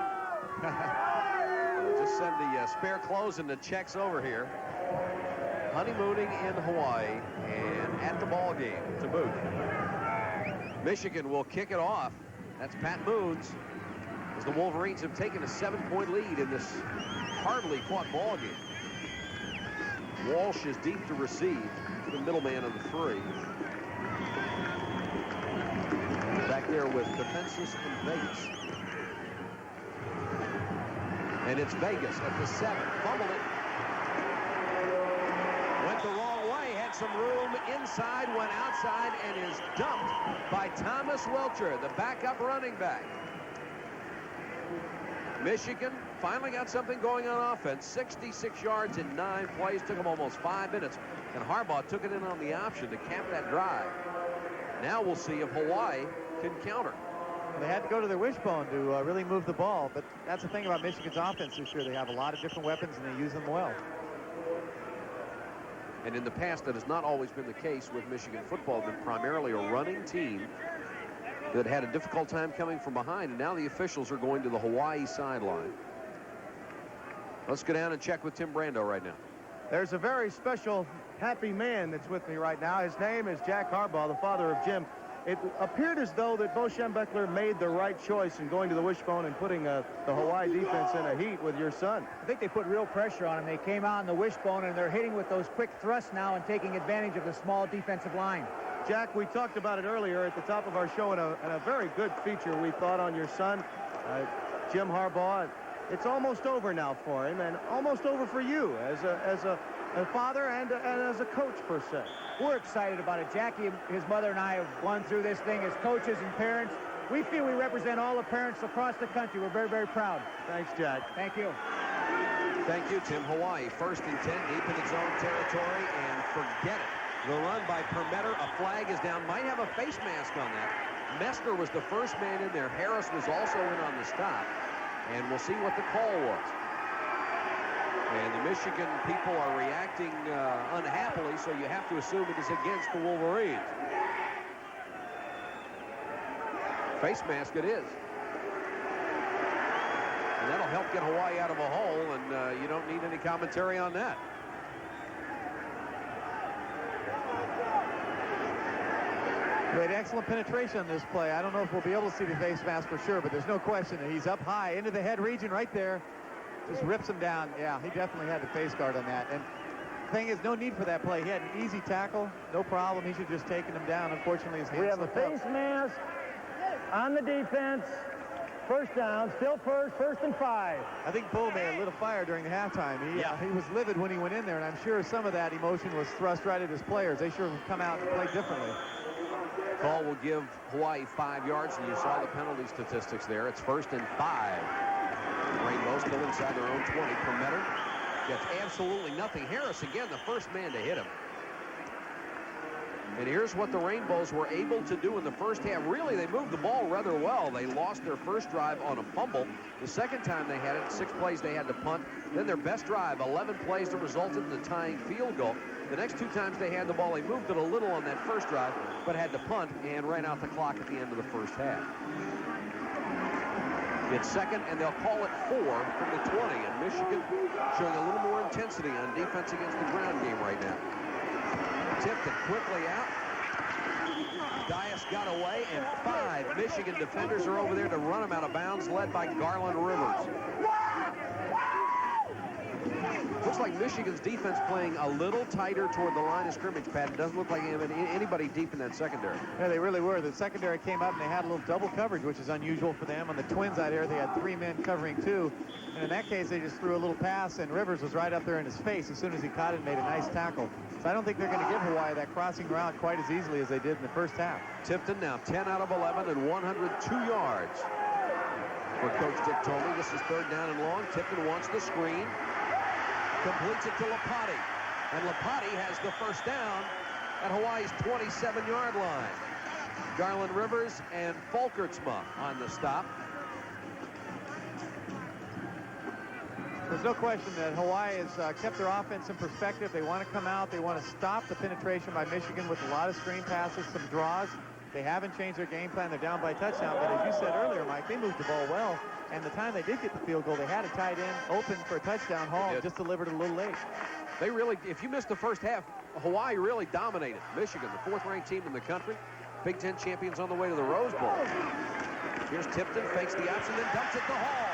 Just send the spare clothes and the checks over here. Honeymooning in Hawaii and at the ball game to boot. Michigan will kick it off. That's Pat Moons, as the Wolverines have taken a 7-point lead in this hardly fought ball game. Walsh is deep to receive, the middleman of the 3. Back there with Defenses and Vegas. And it's Vegas at the 7. Fumbled it. Went the wrong way. Had some room inside. Went outside and is dumped by Thomas Welcher, the backup running back. Michigan finally got something going on offense. 66 yards in 9 plays. Took them almost 5 minutes. And Harbaugh took it in on the option to cap that drive. Now we'll see if Hawaii can counter.
They had to go to their wishbone to really move the ball, but that's the thing about Michigan's offense this year. They have a lot of different weapons, and they use them well.
And in the past, that has not always been the case with Michigan football. They've been primarily a running team that had a difficult time coming from behind, and now the officials are going to the Hawaii sideline. Let's go down and check with Tim Brando right now.
There's a very special, happy man that's with me right now. His name is Jack Harbaugh, the father of Jim. It appeared as though that Bo Schembechler made the right choice in going to the wishbone and putting the Hawaii defense in a heat with your son.
I think they put real pressure on him. They came out on the wishbone, and they're hitting with those quick thrusts now and taking advantage of the small defensive line.
Jack, we talked about it earlier at the top of our show, and a very good feature we thought on your son, Jim Harbaugh. It's almost over now for him, and almost over for you as a father and as a coach, per se.
We're excited about it. Jackie, his mother, and I have gone through this thing as coaches and parents. We feel we represent all the parents across the country. We're very, very proud.
Thanks, Jack.
Thank you.
Thank you, Tim. Hawaii, 1st and 10, deep in its own territory, and forget it. The run by Permetter. A flag is down. Might have a face mask on that. Messner was the first man in there. Harris was also in on the stop. And we'll see what the call was. And the Michigan people are reacting unhappily, so you have to assume it is against the Wolverines. Face mask it is. And that'll help get Hawaii out of a hole, and you don't need any commentary on that.
They had excellent penetration on this play. I don't know if we'll be able to see the face mask for sure, but there's no question that he's up high into the head region right there. Just rips him down. Yeah, he definitely had the face guard on that. And the thing is, no need for that play. He had an easy tackle. No problem. He should have just taken him down. Unfortunately, his hands slipped up.
We have a face mask on the defense. First down, still first and 5.
I think Bull may have lit a fire during the halftime. He was livid when he went in there, and I'm sure some of that emotion was thrust right at his players. They sure have come out and played differently.
Call will give Hawaii 5 yards, and you saw the penalty statistics there. It's 1st and 5. Rainbow still inside their own 20. Permetter gets absolutely nothing. Harris, again, the first man to hit him. And here's what the Rainbows were able to do in the first half. Really, they moved the ball rather well. They lost their first drive on a fumble. The second time they had it, 6 plays they had to punt. Then their best drive, 11 plays that resulted in the tying field goal. The next 2 times they had the ball, they moved it a little on that first drive, but had to punt and ran out the clock at the end of the first half. It's second, and they'll call it 4 from the 20. And Michigan showing a little more intensity on defense against the ground game right now. Tipped it quickly out. Dias got away, and 5 Michigan defenders are over there to run him out of bounds, led by Garland Rivers. Looks like Michigan's defense playing a little tighter toward the line of scrimmage, Pat. It doesn't look like anybody deep in that secondary.
Yeah, they really were. The secondary came up, and they had a little double coverage, which is unusual for them. On the Twins out here, they had 3 men covering 2. And in that case, they just threw a little pass, and Rivers was right up there in his face. As soon as he caught it, made a nice tackle. So I don't think they're going to give Hawaii that crossing route quite as easily as they did in the first half.
Tipton now 10 out of 11 and 102 yards. For Coach Dick Tomey, this is 3rd down and long. Tipton wants the screen. Completes it to Lapati. And Lapati has the first down at Hawaii's 27-yard line. Garland Rivers and Folkertsma on the stop.
There's no question that Hawaii has kept their offense in perspective. They want to come out. They want to stop the penetration by Michigan with a lot of screen passes, some draws. They haven't changed their game plan. They're down by a touchdown. But as you said earlier, Mike, they moved the ball well. And the time they did get the field goal, they had a tight end open for a touchdown. Hall just delivered it a little late.
They really, if you missed the first half, Hawaii really dominated Michigan, the 4th-ranked team in the country. Big Ten champions on the way to the Rose Bowl. Here's Tipton, fakes the option, then dumps it to Hall.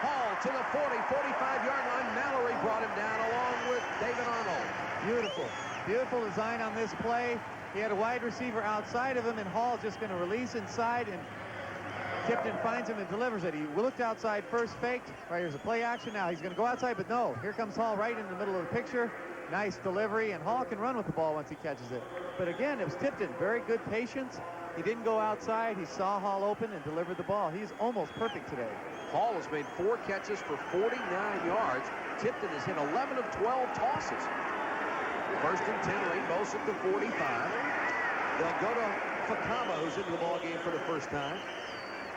Hall to the 40, 45-yard line. Mallory brought him down along with David Arnold.
Beautiful. Beautiful design on this play. He had a wide receiver outside of him, and Hall just going to release inside, and Tipton finds him and delivers it. He looked outside first, faked. Right, here's a play action now. He's going to go outside, but no. Here comes Hall right in the middle of the picture. Nice delivery, and Hall can run with the ball once he catches it. But again, it was Tipton. Very good patience. He didn't go outside. He saw Hall open and delivered the ball. He's almost perfect today.
Hall has made 4 catches for 49 yards. Tipton has hit 11 of 12 tosses. 1st and 10, Rainbows at the 45. They'll go to Fakama, who's into the ball game for the first time.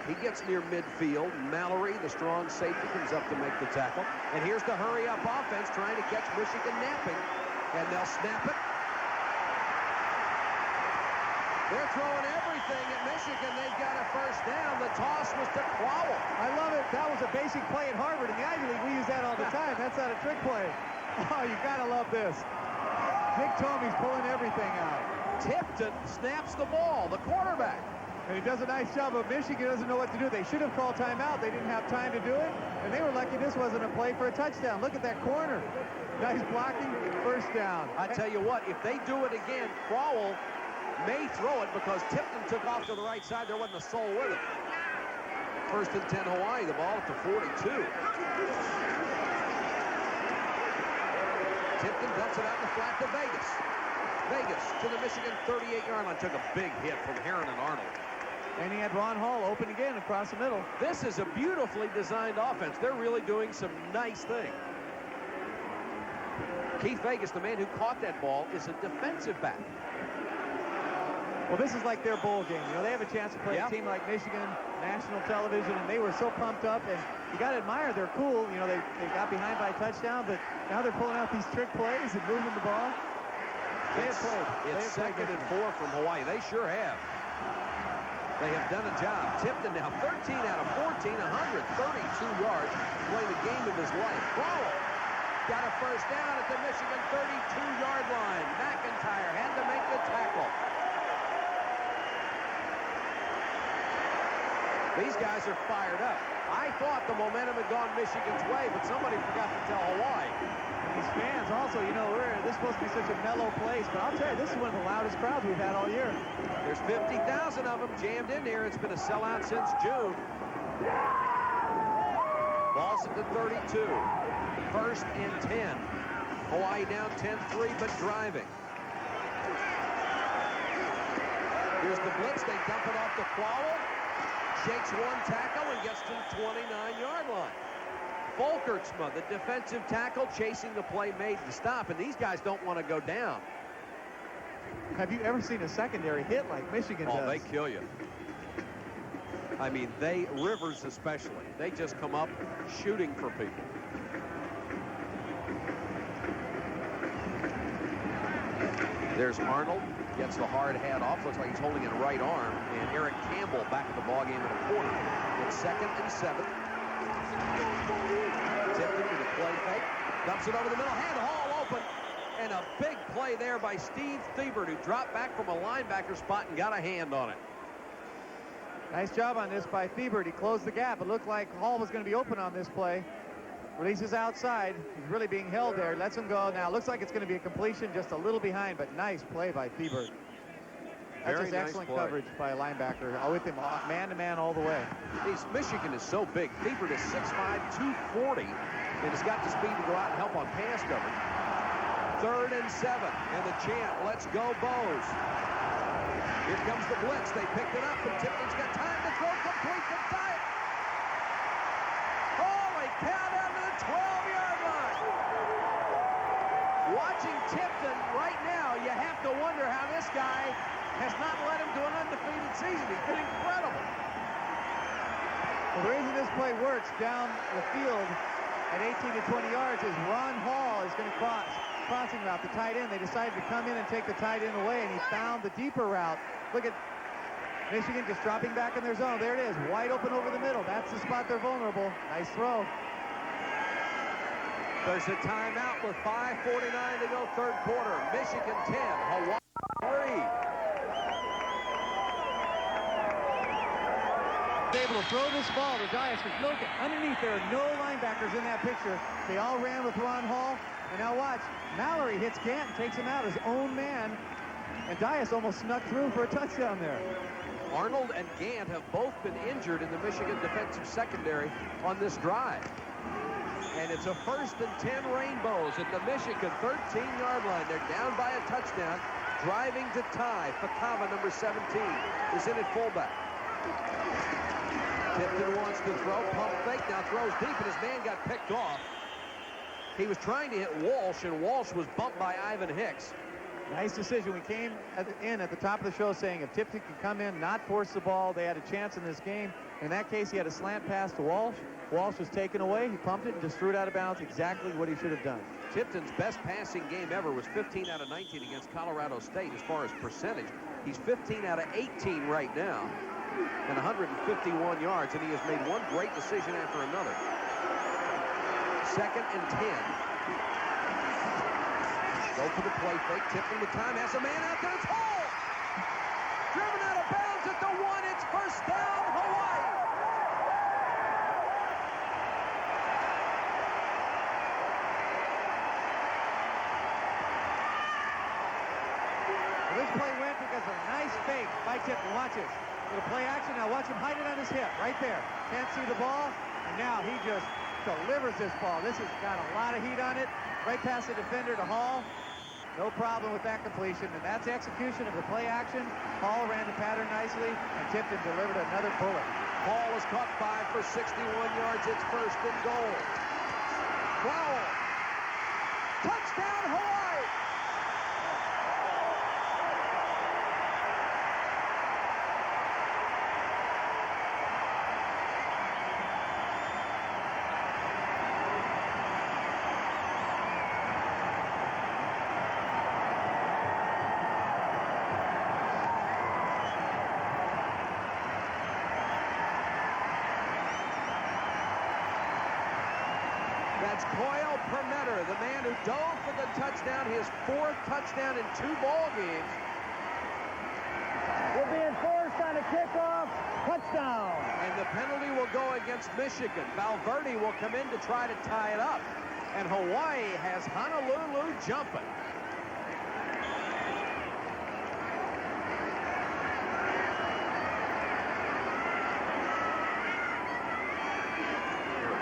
He gets near midfield. Mallory, the strong safety, comes up to make the tackle. And here's the hurry-up offense trying to catch Michigan napping. And they'll snap it. They're throwing everything at Michigan. They've got a first down. The toss was to Crowell.
I love it. That was a basic play at Harvard. In the Ivy League, we use that all the time. That's not a trick play. Oh, you got to love this. Dick Tomey's pulling everything out.
Tipton snaps the ball, the quarterback.
And he does a nice job, but Michigan doesn't know what to do. They should have called timeout. They didn't have time to do it, and they were lucky this wasn't a play for a touchdown. Look at that corner. Nice blocking, first down.
I tell you what, if they do it again, Crowell may throw it because Tipton took off to the right side. There wasn't a soul with it. 1st and 10 Hawaii, the ball at the 42. Tipton dumps it out in the flat to Vegas. Vegas to the Michigan 38-yard line. Took a big hit from Heron and Arnold.
And he had Ron Hall open again across the middle.
This is a beautifully designed offense. They're really doing some nice things. Keith Vegas, the man who caught that ball, is a defensive back.
Well, this is like their bowl game. You know, they have a chance to play a team like Michigan, national television, and they were so pumped up. And you got to admire, they're cool. You know, they got behind by a touchdown, but now they're pulling out these trick plays and moving the ball. They have played.
It's 2nd and 4 from Hawaii. They sure have. They have done a job. Tipton now 13 out of 14, 132 yards, playing the game of his life. Crowell got a first down at the Michigan 32-yard line. McIntyre had to make the tackle. These guys are fired up. I thought the momentum had gone Michigan's way, but somebody forgot to tell Hawaii.
And these fans also, you know, this is supposed to be such a mellow place, but I'll tell you, this is one of the loudest crowds we've had all year.
There's 50,000 of them jammed in here. It's been a sellout since June. Ball's at the 32. 1st and 10. Hawaii down 10-3, but driving. Here's the blitz. They dump it off to Crowell. Shakes one tackle and gets to the 29-yard line. Folkertsma, the defensive tackle, chasing the play made to stop, and these guys don't want to go down.
Have you ever seen a secondary hit like Michigan does?
Oh, they kill you. I mean, Rivers especially, they just come up shooting for people. There's Arnold. Gets the hard hat off. Looks like he's holding it right arm. And Eric Campbell back at the ballgame in a quarter. It's 2nd and 7. Tipton with a play fake. Dumps it over the middle. Hand Hall open. And a big play there by Steve Thiebert, who dropped back from a linebacker spot and got a hand on it.
Nice job on this by Thiebert. He closed the gap. It looked like Hall was going to be open on this play. Releases outside. He's really being held there. Lets him go. Now, looks like it's going to be a completion, just a little behind, but nice play by Thiebert. That's just excellent coverage by a linebacker. With him man-to-man all the way.
Michigan is so big. Thiebert is 6'5", 240, and has got the speed to go out and help on pass coverage. 3rd and 7. And the chant, let's go, Bows. Here comes the blitz. They picked it up, and Tipton's got time to throw complete to Dyack. Holy cow, down to the 12-yard line. Watching Tipton right now, you have to wonder how this guy has not led him to an undefeated season. He's been incredible.
Well, the reason this play works down the field at 18 to 20 yards is Ron Hall is going to crossing route, the tight end. They decided to come in and take the tight end away, and he found the deeper route. Look at Michigan just dropping back in their zone. There it is, wide open over the middle. That's the spot they're vulnerable. Nice throw.
There's a timeout with 5:49 to go, 3rd quarter. Michigan 10, Hawaii 3.
Able to throw this ball to Dias. Look, underneath there are no linebackers in that picture. They all ran with Ron Hall. And now watch, Mallory hits Gant and takes him out, his own man. And Dias almost snuck through for a touchdown there.
Arnold and Gant have both been injured in the Michigan defensive secondary on this drive. And it's a 1st and 10 Rainbows at the Michigan 13-yard line. They're down by a touchdown, driving to tie. Fakama, number 17, is in at fullback. Tipton wants to throw, pump fake, now throws deep, and his man got picked off. He was trying to hit Walsh, and Walsh was bumped by Ivan Hicks.
Nice decision. We came at the top of the show saying if Tipton could come in, not force the ball, they had a chance in this game. In that case, he had a slant pass to Walsh. Walsh was taken away. He pumped it and just threw it out of bounds, exactly what he should have done.
Tipton's best passing game ever was 15 out of 19 against Colorado State as far as percentage. He's 15 out of 18 right now and 151 yards, and he has made one great decision after another. 2nd and 10. Go for the play fake. Tipton with time, has a man out there. It's Hall! Driven out of bounds at the 1. It's 1st down, Hawaii.
Well, this play went because of a nice fake by Tipton. Watch this. Little play action. Now watch him hide it on his hip right there. Can't see the ball. And now he just delivers this ball. This has got a lot of heat on it. Right past the defender to Hall. No problem with that completion. And that's execution of the play action. Hall ran the pattern nicely, and Tipton delivered another bullet.
Hall is caught 5 for 61 yards. It's 1st and goal. Crowell. Touchdown, Hawaii! That's Coyle Permetter, the man who dove for the touchdown, his 4th touchdown in 2 ball games.
We're being forced on a kickoff. Touchdown.
And the penalty will go against Michigan. Valverde will come in to try to tie it up. And Hawaii has Honolulu jumping.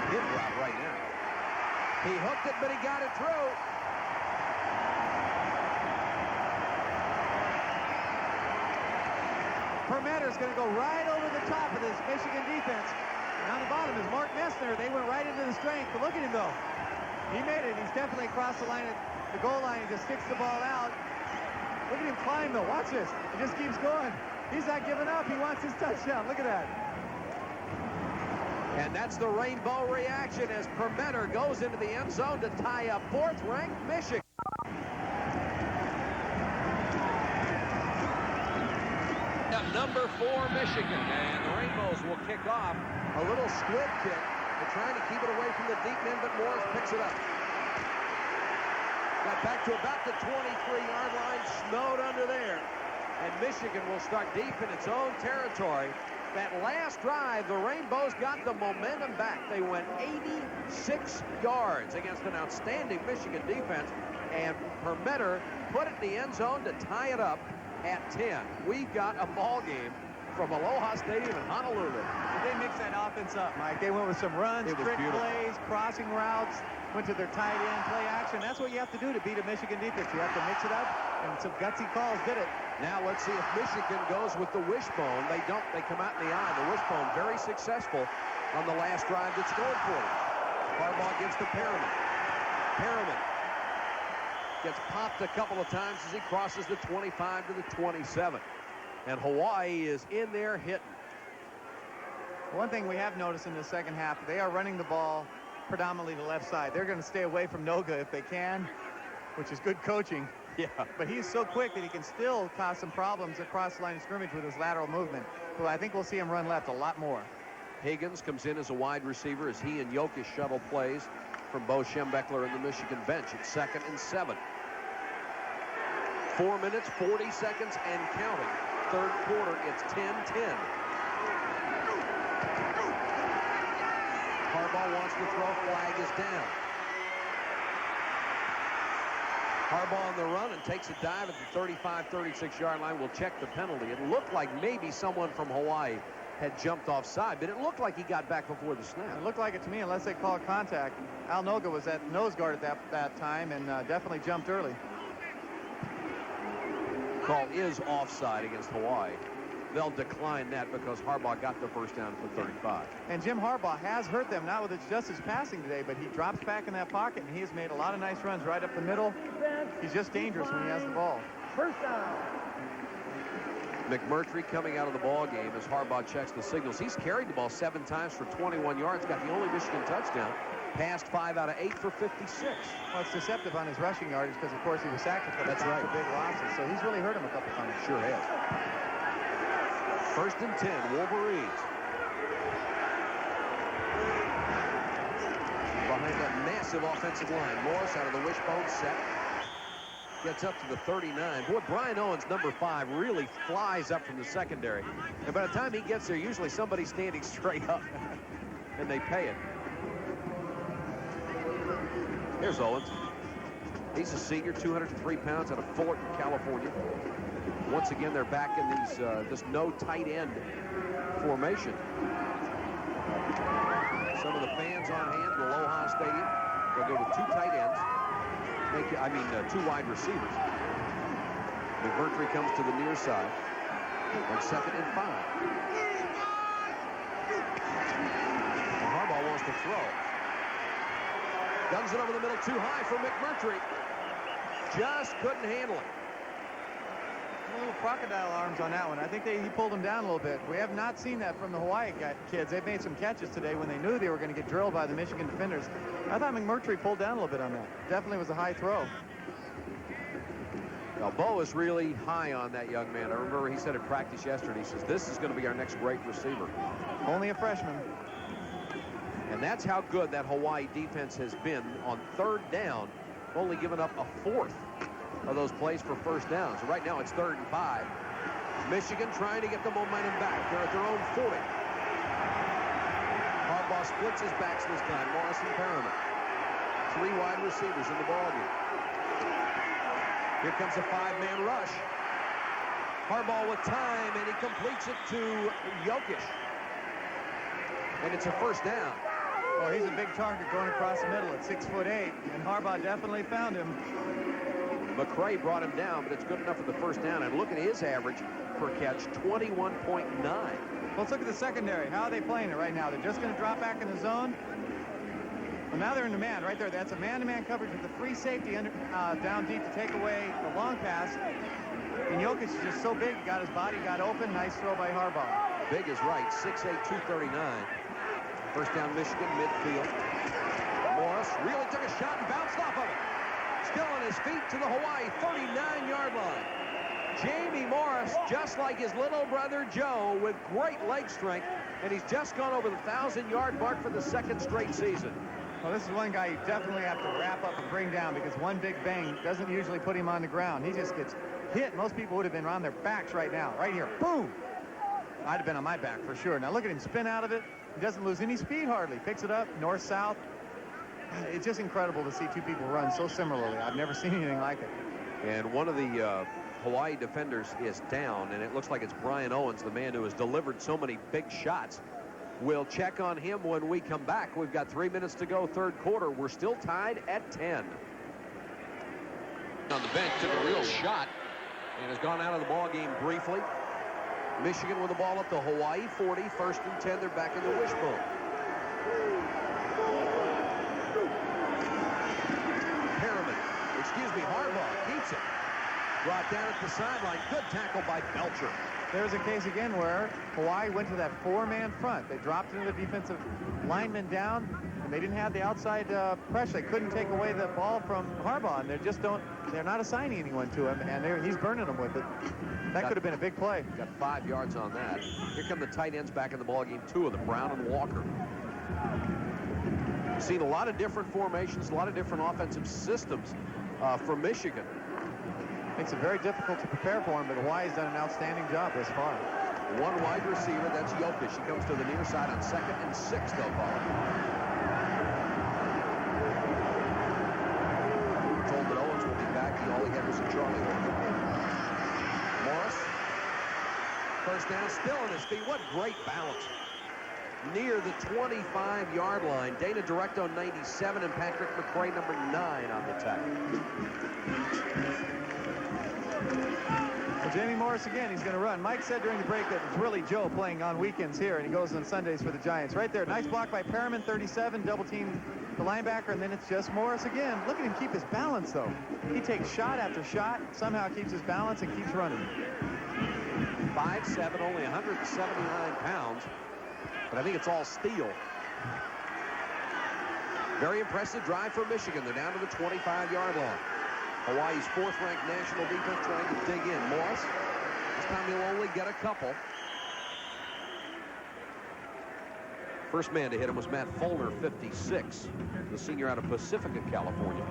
Pin drop right now. He hooked it, but he got it through.
Permetter's going to go right over the top of this Michigan defense. And on the bottom is Mark Messner. They went right into the strength. But look at him, though. He made it. He's definitely across the line, the goal line. He just sticks the ball out. Look at him climb, though. Watch this. He just keeps going. He's not giving up. He wants his touchdown. Look at that.
And that's the rainbow reaction as Permetter goes into the end zone to tie up 4th-ranked Michigan. Number 4, Michigan, and the Rainbows will kick off. A little squib kick. They're trying to keep it away from the deep men, but Morris picks it up. Got back to about the 23-yard line, snowed under there. And Michigan will start deep in its own territory. That last drive, the Rainbows got the momentum back. They went 86 yards against an outstanding Michigan defense, and Permetter put it in the end zone to tie it up at 10. We've got a ball game from Aloha Stadium in Honolulu.
They mixed that offense up, Mike. They went with some runs, trick plays, crossing routes, went to their tight end, play action. That's what you have to do to beat a Michigan defense. You have to mix it up, and some gutsy calls did it.
Now let's see if Michigan goes with the wishbone. They don't. They come out in the eye. The wishbone very successful on the last drive that scored for them. Harbaugh gives to Perriman. Perriman gets popped a couple of times as he crosses the 25 to the 27. And Hawaii is in there hitting.
One thing we have noticed in the second half, they are running the ball predominantly the left side. They're going to stay away from Noga if they can, which is good coaching.
Yeah.
But he's so quick that he can still cause some problems across the line of scrimmage with his lateral movement. So I think we'll see him run left a lot more.
Higgins comes in as a wide receiver as he and Jokic shuttle plays from Bo Schembechler in the Michigan bench. It's 2nd and 7. 4 minutes, 40 seconds, and counting. Third quarter, it's 10-10. Harbaugh wants to throw. Flag is down. Harbaugh on the run and takes a dive at the 35-36-yard line. We'll check the penalty. It looked like maybe someone from Hawaii had jumped offside, but it looked like he got back before the snap.
It looked like it to me, unless they call contact. Al Noga was at nose guard at that time and definitely jumped early.
Call is offside against Hawaii. They'll decline that because Harbaugh got the first down for 35.
And Jim Harbaugh has hurt them, not with just his passing today, but he drops back in that pocket, and he has made a lot of nice runs right up the middle. He's just dangerous when he has the ball.
First down.
McMurtry coming out of the ball game as Harbaugh checks the signals. He's carried the ball 7 times for 21 yards, got the only Michigan touchdown. Passed 5 out of 8 for 56.
Well, it's deceptive on his rushing yardage because, of course, he was sacked a couple times for big losses. So he's really hurt him a couple times.
Sure has. 1st and 10, Wolverines. Behind that massive offensive line. Morris out of the wishbone set. Gets up to the 39. Boy, Brian Owens, number 5, really flies up from the secondary. And by the time he gets there, usually somebody's standing straight up. And they pay it. Here's Owens. He's a senior, 203 pounds, out of Fullerton, California. Once again, they're back in these this no tight end formation. Some of the fans on hand at Aloha Stadium. They'll go with 2 tight ends. 2 wide receivers. McMurtry comes to the near side on 2nd and 5. And Harbaugh wants to throw. Guns it over the middle too high for McMurtry. Just couldn't handle it.
A little crocodile arms on that one. I think he pulled him down a little bit. We have not seen that from the Hawaii kids. They've made some catches today when they knew they were going to get drilled by the Michigan defenders. I thought McMurtry pulled down a little bit on that. Definitely was a high throw.
Now, Bo is really high on that young man. I remember he said at practice yesterday, he says, this is going to be our next great receiver.
Only a freshman.
And that's how good that Hawaii defense has been on 3rd down, only giving up a 4th of those plays for first downs. Right now it's 3rd and 5. Michigan trying to get the momentum back. They're at their own 40. Harbaugh splits his backs this time. Morris and Perriman. 3 wide receivers in the ballgame. Here comes a 5-man rush. Harbaugh with time, and he completes it to Jokic. And it's a first down.
Well, he's a big target going across the middle at 6'8", and Harbaugh definitely found him.
McCray brought him down, but it's good enough for the first down. And look at his average per catch, 21.9.
Let's look at the secondary. How are they playing it right now? They're just going to drop back in the zone. Well, now they're in the man right there. That's a man-to-man coverage with the free safety down deep to take away the long pass. And Jokic is just so big, got his body, got open. Nice throw by Harbaugh.
Big is right, 6'8", 239. First down, Michigan, midfield. Morris really took a shot and bounced off of it. Still on his feet to the Hawaii 39-yard line. Jamie Morris, just like his little brother Joe, with great leg strength, and he's just gone over the 1,000-yard mark for the 2nd straight season.
Well, this is one guy you definitely have to wrap up and bring down because one big bang doesn't usually put him on the ground. He just gets hit. Most people would have been on their backs right now. Right here. Boom! I'd have been on my back for sure. Now look at him spin out of it. He doesn't lose any speed hardly. Picks it up, north-south. It's just incredible to see 2 people run so similarly. I've never seen anything like it.
And one of the Hawaii defenders is down, and it looks like it's Brian Owens, the man who has delivered so many big shots. We'll check on him when we come back. We've got 3 minutes to go, third quarter. We're still tied at 10.
On the bench, took a real shot and has gone out of the ball game briefly.
Michigan with the ball up to Hawaii 40, 1st and 10. They're back in the wishbone. Harbaugh keeps it. Brought down at the sideline. Good tackle by Belcher.
There's a case again where Hawaii went to that 4-man front. They dropped into the defensive lineman down, and they didn't have the outside pressure. They couldn't take away the ball from Harbaugh, and they're not assigning anyone to him, and he's burning them with it. That could have been a big play.
Got 5 yards on that. Here come the tight ends back in the ballgame, 2 of them, Brown and Walker. We've seen a lot of different formations, a lot of different offensive systems from Michigan.
Makes it very difficult to prepare for him, but Hawaii's done an outstanding job this far.
1 wide receiver, that's Jokic. He comes to the near side on 2nd and 6 so far. Told that Owens will be back. All he had was a Charlie Horton. Morris. 1st down, still on his feet. What great balance. Near the 25-yard line. Dana Directo 97 and Patrick McCray number 9 on the tackle.
Well, Jamie Morris again, he's going to run. Mike said during the break that it's really Joe playing on weekends here, and he goes on Sundays for the Giants. Right there, nice block by Perriman, 37, double team the linebacker, and then it's just Morris again. Look at him keep his balance, though. He takes shot after shot, somehow keeps his balance and keeps running.
5'7", only 179 pounds. But I think it's all steel. Very impressive drive for Michigan. They're down to the 25-yard line. Hawaii's 4th-ranked national defense trying to dig in. Morris, this time he'll only get a couple. First man to hit him was Matt Fulner, 56, the senior out of Pacifica, California.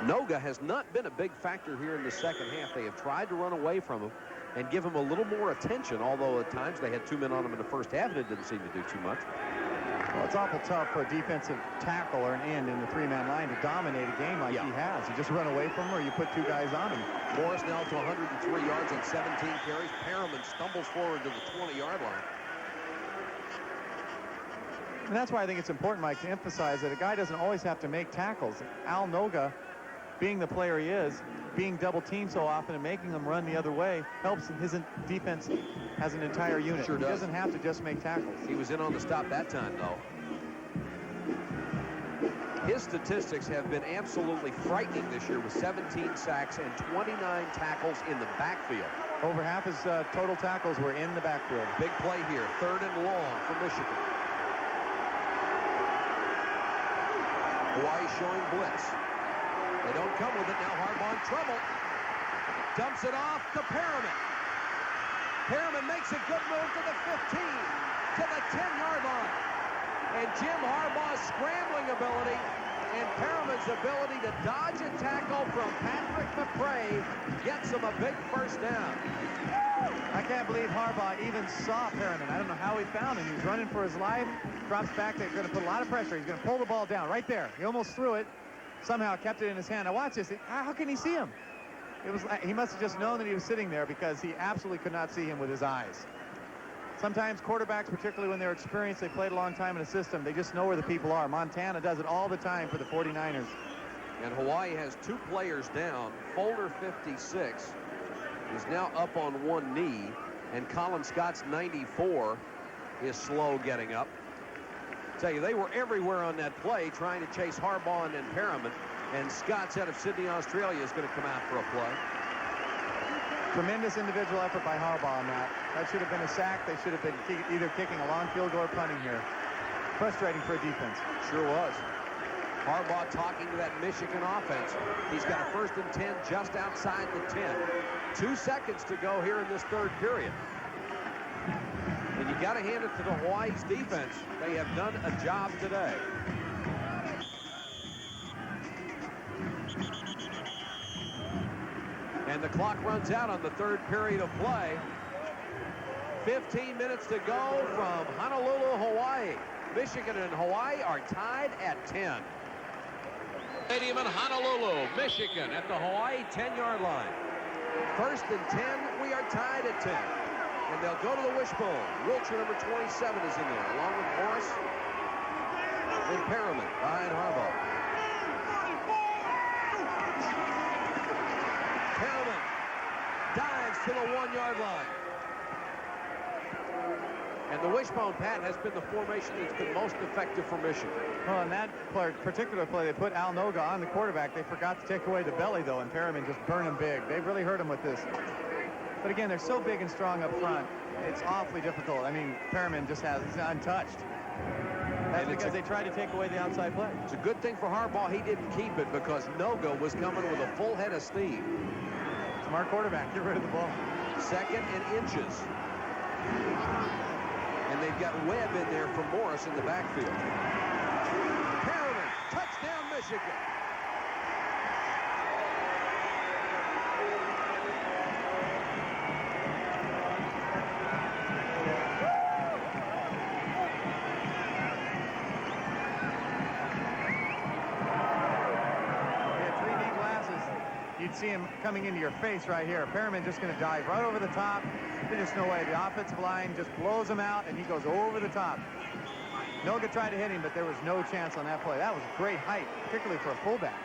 Noga has not been a big factor here in the second half. They have tried to run away from him and give him a little more attention, although at times they had 2 men on him in the first half and it didn't seem to do too much.
Well, it's awful tough for a defensive tackle or an end in the 3-man line to dominate a game like he has. You just run away from him or you put 2 guys on him.
Morris now to 103 yards on 17 carries. Perriman stumbles forward to the 20-yard line.
And that's why I think it's important, Mike, to emphasize that a guy doesn't always have to make tackles. Al Noga, being the player he is, being double-teamed so often and making them run the other way helps his defense as an entire unit.
Sure does.
He doesn't have to just make tackles.
He was in on the stop that time, though. His statistics have been absolutely frightening this year with 17 sacks and 29 tackles in the backfield.
Over half his total tackles were in the backfield.
Big play here, 3rd and long for Michigan. Hawaii showing blitz. They don't come with it. Now Harbaugh in trouble. Dumps it off to Perriman. Perriman makes a good move to the 15, to the 10-yard line. And Jim Harbaugh's scrambling ability and Perriman's ability to dodge a tackle from Patrick McCray gets him a big 1st down.
I can't believe Harbaugh even saw Perriman. I don't know how he found him. He was running for his life. Drops back. They're going to put a lot of pressure. He's going to pull the ball down right there. He almost threw it. Somehow kept it in his hand. Now watch this. How can he see him? He must have just known that he was sitting there because he absolutely could not see him with his eyes. Sometimes quarterbacks, particularly when they're experienced, they played a long time in a system, they just know where the people are. Montana does it all the time for the 49ers.
And Hawaii has 2 players down. Fulner, 56, is now up on 1 knee, and Colin Scott's 94 is slow getting up. Tell you, they were everywhere on that play trying to chase Harbaugh and then Perriman, and Scott's out of Sydney, Australia, is going to come out for a play.
Tremendous individual effort by Harbaugh on that. That should have been a sack. They should have been either kicking a long field goal or punting here. Frustrating for a defense.
Sure was. Harbaugh talking to that Michigan offense. He's got a 1st and 10 just outside the 10. 2 seconds to go here in this 3rd period. And you got to hand it to the Hawaii's defense. They have done a job today. And the clock runs out on the 3rd period of play. 15 minutes to go from Honolulu, Hawaii. Michigan and Hawaii are tied at 10.
Stadium in Honolulu, Michigan, at the Hawaii 10-yard line. 1st and 10. We are tied at 10. And they'll go to the wishbone. Wiltshire, number 27, is in there, along with Morris and Perriman behind Harbaugh. Perriman dives to the 1-yard line. And the wishbone, Pat, has been the formation that's been most effective for Michigan.
Well, in that particular play, they put Al Noga on the quarterback. They forgot to take away the belly, though, and Perriman just burned him big. They've really hurt him with this. But again, they're so big and strong up front. It's awfully difficult. I mean, Perriman just he's untouched. That's because they tried to take away the outside play.
It's a good thing for Harbaugh he didn't keep it, because Noga was coming with a full head of steam.
Smart quarterback. Get rid of the ball.
2nd and inches. And they've got Webb in there for Morris in the backfield. Perriman, touchdown Michigan.
You'd see him coming into your face right here. Perriman just going to dive right over the top. There's just no way. The offensive line just blows him out, and he goes over the top. Noga tried to hit him, but there was no chance on that play. That was great height, particularly for a fullback.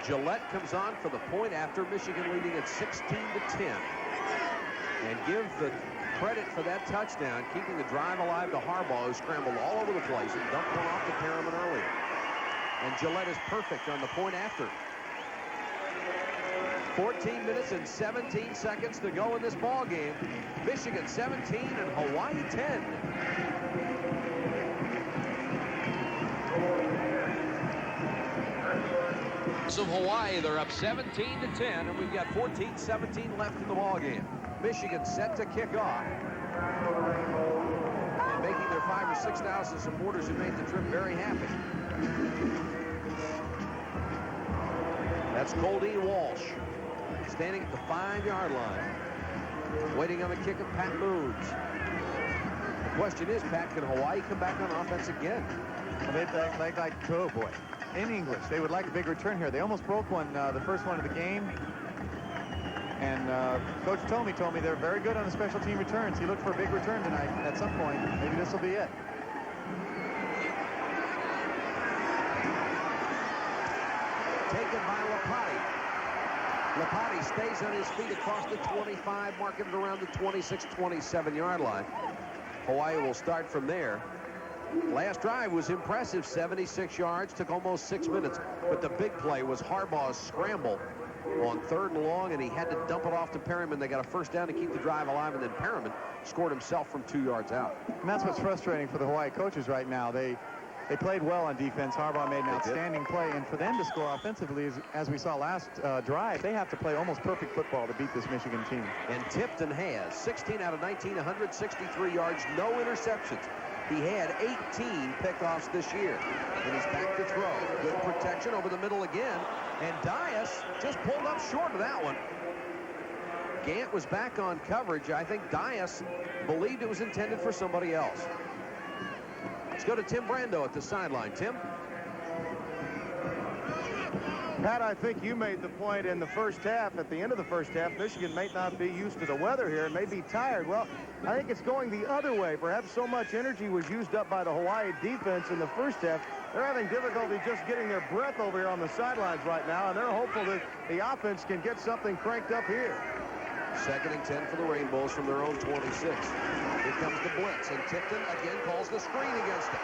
Gillette comes on for the point after Michigan leading at 16-10. And give the credit for that touchdown, keeping the drive alive to Harbaugh, who scrambled all over the place and dumped one off to Perriman earlier. And Gillette is perfect on the point after. 14 minutes and 17 seconds to go in this ball game. Michigan 17 and Hawaii 10.
Of Hawaii, they're up 17-10, and we've got
14-17 left in the ball game. Michigan set to kick off, and making their 5,000 or 6,000 supporters who made the trip very happy. That's Coldine Walsh, standing at the 5-yard line, waiting on the kick of Pat Moons. The question is, Pat, can Hawaii come back on offense again?
Well, they'd like, oh boy, in English, they would like a big return here. They almost broke one, the first one of the game. And Coach Tomey told me they're very good on the special team returns. He looked for a big return tonight at some point. Maybe this will be it.
Taken by Lapati. Lapati stays on his feet across the 25, marking it around the 26, 27-yard line. Hawaii will start from there. Last drive was impressive, 76 yards, took almost 6 minutes, but the big play was Harbaugh's scramble on 3rd and long, and he had to dump it off to Perriman. They got a first down to keep the drive alive, and then Perriman scored himself from 2 yards out.
And that's what's frustrating for the Hawaii coaches right now. They played well on defense. Harbaugh made an outstanding play, and for them to score offensively, as we saw last drive, they have to play almost perfect football to beat this Michigan team.
And Tipton has 16 out of 19, 163 yards, no interceptions. He had 18 pickoffs this year, and he's back to throw. Good protection over the middle again, and Dias just pulled up short of that one. Gant was back on coverage. I think Dias believed it was intended for somebody else. Let's go to Tim Brando at the sideline. Tim?
Pat, I think you made the point in the first half. At the end of the first half, Michigan may not be used to the weather here and may be tired. Well, I think it's going the other way. Perhaps so much energy was used up by the Hawaii defense in the first half. They're having difficulty just getting their breath over here on the sidelines right now, and they're hopeful that the offense can get something cranked up here.
2nd and 10 for the Rainbows from their own 26. Here comes the blitz, and Tipton again calls the screen against it.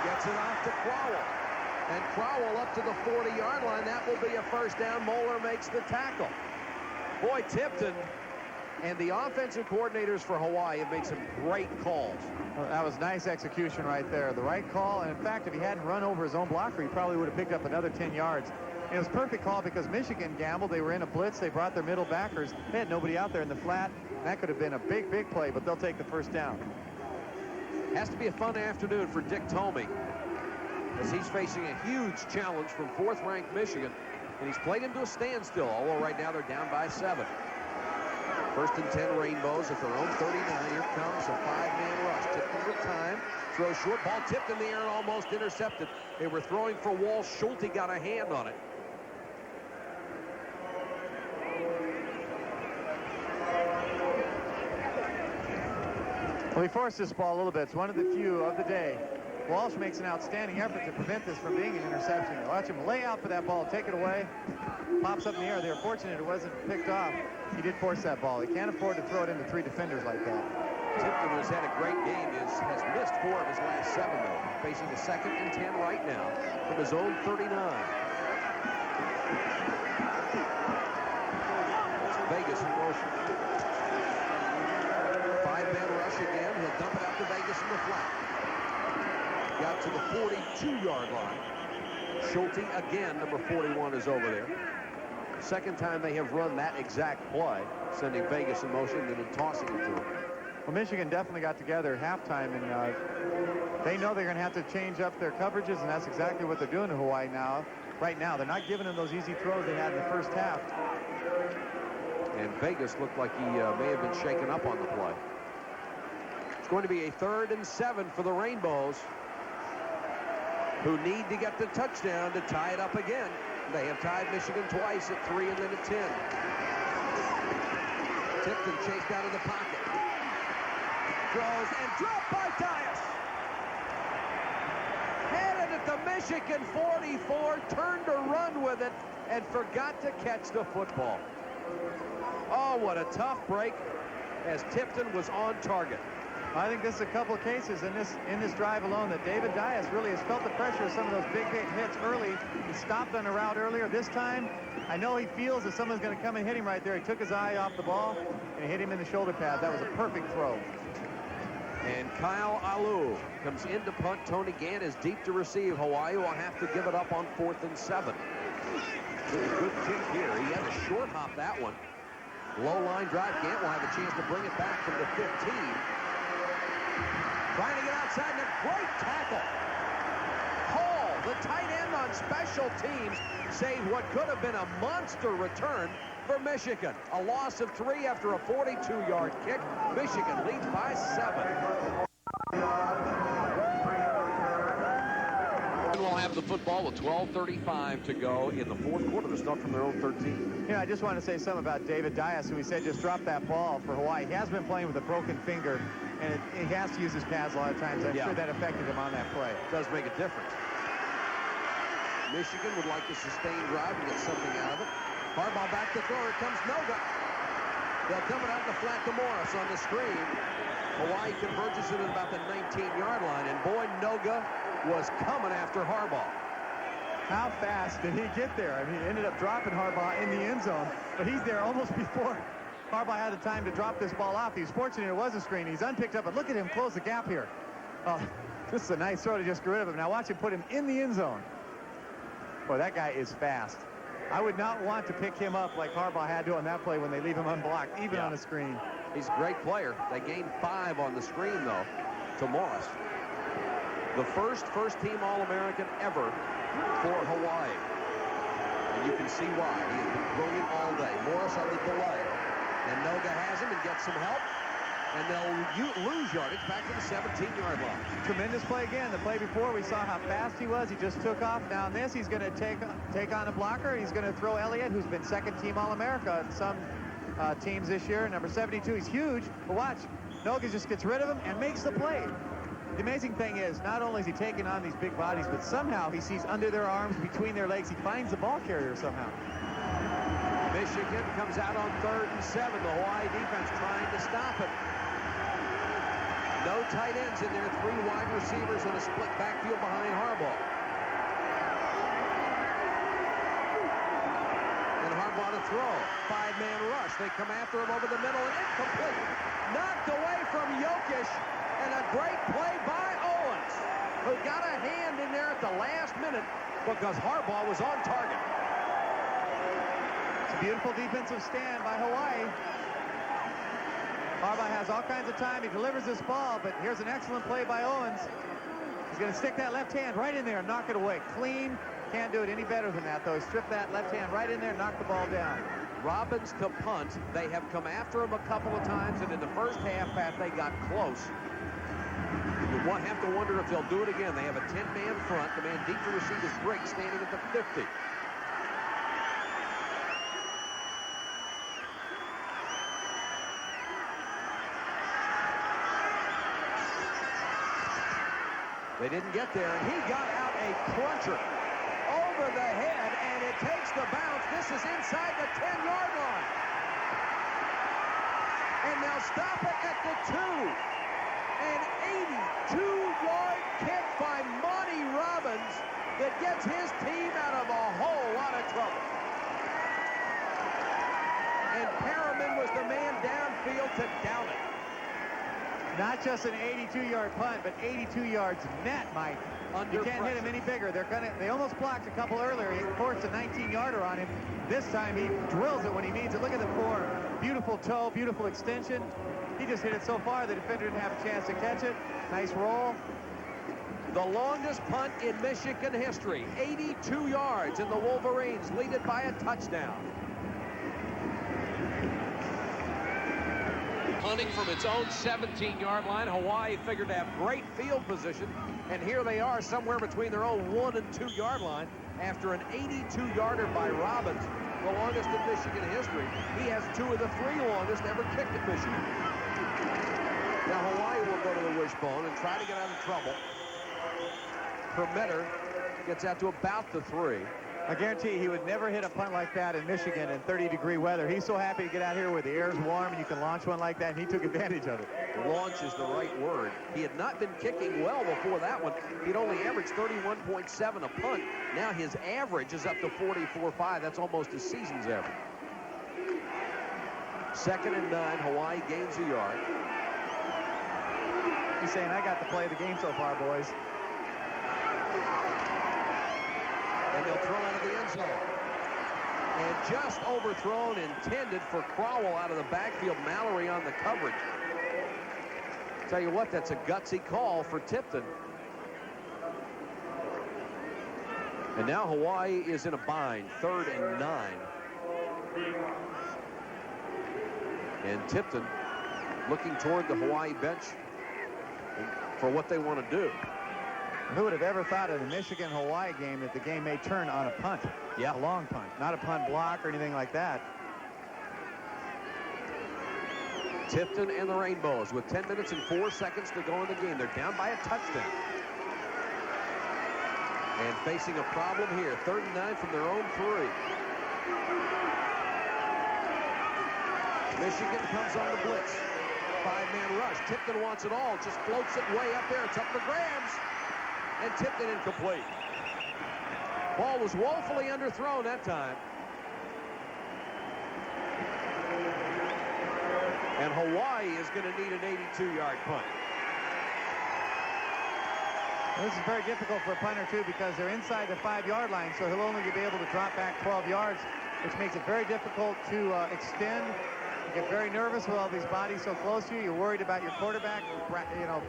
Gets it off to Crowell. And Crowell up to the 40-yard line. That will be a first down. Moeller makes the tackle. Boy, Tipton and the offensive coordinators for Hawaii have made some great calls.
Well, that was nice execution right there. The right call, and in fact, if he hadn't run over his own blocker, he probably would have picked up another 10 yards. It was a perfect call because Michigan gambled. They were in a blitz. They brought their middle backers. They had nobody out there in the flat. That could have been a big, big play, but they'll take the first down.
Has to be a fun afternoon for Dick Tomey, as he's facing a huge challenge from 4th-ranked Michigan, and he's played him to a standstill, although right now they're down by 7. 1st and 10 Rainbows at their own 39. Here comes a 5-man rush. Tipton with time. Throws short ball, tipped in the air and almost intercepted. They were throwing for Walsh. Schulte got a hand on it.
Well, he forced this ball a little bit. It's one of the few of the day. Walsh makes an outstanding effort to prevent this from being an interception. Watch him lay out for that ball, take it away, pops up in the air. They're fortunate it wasn't picked off. He did force that ball. He can't afford to throw it into 3 defenders like that.
Tipton, who's had a great game, has missed 4 of his last 7, though. Facing a 2nd and 10 right now from his own 39. That's Vegas in motion. 5-man rush again. He'll dump it out to Vegas in the flat. Got to the 42-yard line. Schulte again, number 41, is over there. Second time they have run that exact play, sending Vegas in motion and then tossing it to him.
Well, Michigan definitely got together at halftime, and they know they're going to have to change up their coverages, and that's exactly what they're doing to Hawaii now. Right now, they're not giving them those easy throws they had in the first half.
And Vegas looked like he may have been shaken up on the play. It's going to be a 3rd and 7 for the Rainbows, who need to get the touchdown to tie it up again. They have tied Michigan twice at 3 and then at 10. Tipton chased out of the pocket. Throws and dropped by Dias. Had it at the Michigan 44, turned to run with it, and forgot to catch the football. Oh, what a tough break as Tipton was on target.
I think this is a couple of cases in this drive alone that David Dias really has felt the pressure of some of those big hits early. He stopped on a route earlier. This time, I know he feels that someone's going to come and hit him right there. He took his eye off the ball and hit him in the shoulder pad. That was a perfect throw.
And Kyle Aloha comes in to punt. Tony Gann is deep to receive. Hawaii will have to give it up on 4th and 7. Good kick here. He had to short hop that one. Low line drive. Gann will have a chance to bring it back from the 15. Trying to get outside, and a great tackle. Hall, the tight end on special teams, saved what could have been a monster return for Michigan. A loss of 3 after a 42-yard kick. Michigan leads by 7. Will have the football with 12:35 to go in the 4th quarter. They're stuck from their own 13.
Yeah, I just want to say something about David Dias, who we said just dropped that ball for Hawaii. He has been playing with a broken finger, and he has to use his pads a lot of times. I'm sure that affected him on that play.
It does make a difference. Michigan would like to sustain drive and get something out of it. Harbaugh back to throw. Here comes Noga. They'll dump it out in the flat to Morris on the screen. Hawaii converges it at about the 19-yard line, and boy, Noga was coming after Harbaugh.
How fast did he get there? I mean, he ended up dropping Harbaugh in the end zone, but he's there almost before Harbaugh had the time to drop this ball off. He was fortunate it was a screen. He's unpicked up, but look at him close the gap here. Oh, this is a nice throw to just get rid of him. Now watch him put him in the end zone. Boy, that guy is fast. I would not want to pick him up like Harbaugh had to on that play when they leave him unblocked, even on a screen.
He's a great player. They gained 5 on the screen, though, to Morris. The first-team All-American ever for Hawaii. And you can see why. He has been brilliant all day. Morris on the delay. And Noga has him and gets some help. And they'll lose yardage back to the 17-yard line.
Tremendous play again. The play before, we saw how fast he was. He just took off. Now in this, he's going to take on a blocker. He's going to throw Elliott, who's been 2nd-team All-America in some teams this year. Number 72, he's huge. But watch, Noga just gets rid of him and makes the play. The amazing thing is, not only is he taking on these big bodies, but somehow he sees under their arms, between their legs, he finds the ball carrier somehow.
Michigan comes out on 3rd and 7. The Hawaii defense trying to stop it. No tight ends in there. 3 wide receivers and a split backfield behind Harbaugh. And Harbaugh to throw. 5-man rush. They come after him over the middle and incomplete. Knocked away from Jokic. And a great play by Owens, who got a hand in there at the last minute because Harbaugh was on target.
It's a beautiful defensive stand by Hawaii. Harbaugh has all kinds of time. He delivers this ball, but here's an excellent play by Owens. He's going to stick that left hand right in there and knock it away. Clean. Can't do it any better than that, though. He stripped that left hand right in there and knocked the ball down.
Robbins to punt. They have come after him a couple of times, and in the first half, they got close. You have to wonder if they'll do it again. They have a 10-man front. The man deep to receive is Briggs, standing at the 50. They didn't get there, and he got out a cruncher over the head, and it takes the bounce. This is inside the 10-yard line. And they'll stop it at the 2. An 82-yard kick by Monty Robbins that gets his team out of a whole lot of trouble. And Perriman was the man downfield to down it.
Not just an 82-yard punt, but 82 yards net, Mike.
Under
you can't hit him any bigger. They almost blocked a couple earlier. He forced a 19-yarder on him. This time he drills it when he needs it. Look at the form. Beautiful toe, beautiful extension. He just hit it so far the defender didn't have a chance to catch it. Nice roll.
The longest punt in Michigan history. 82 yards, and the Wolverines lead it by a touchdown. Punting from its own 17-yard line. Hawaii figured to have great field position, and here they are somewhere between their own 1- and 2-yard line after an 82-yarder by Robbins, the longest in Michigan history. He has 2 of the 3 longest ever kicked at Michigan. Now Hawaii will go to the wishbone and try to get out of trouble. Permetter gets out to about the 3.
I guarantee he would never hit a punt like that in Michigan in 30-degree weather. He's so happy to get out here where the air's warm and you can launch one like that, and he took advantage of it.
Launch is the right word. He had not been kicking well before that one. He'd only averaged 31.7 a punt. Now his average is up to 44.5. That's almost his season's average. 2nd and 9. Hawaii gains a yard.
He's saying, I got to play the game so far, boys.
And they'll throw out of the end zone. And just overthrown, intended for Crowell out of the backfield. Mallory on the coverage. Tell you what, that's a gutsy call for Tipton. And now Hawaii is in a bind. 3rd and 9. And Tipton looking toward the Hawaii bench for what they want to do.
Who would have ever thought of the Michigan-Hawaii game that the game may turn on a punt?
Yeah.
A long punt, not a punt block or anything like that.
Tipton and the Rainbows with 10 minutes and 4 seconds to go in the game. They're down by a touchdown. And facing a problem here. 3rd and 9 from their own 3. Michigan comes on the blitz. 5-man rush. Tipton wants it all. Just floats it way up there. It's up for grabs. And Tipton incomplete. Ball was woefully underthrown that time. And Hawaii is going to need an 82-yard punt.
This is very difficult for a punter, too, because they're inside the 5-yard line, so he'll only be able to drop back 12 yards, which makes it very difficult to extend. You get very nervous with all these bodies so close to you. You're worried about your quarterback,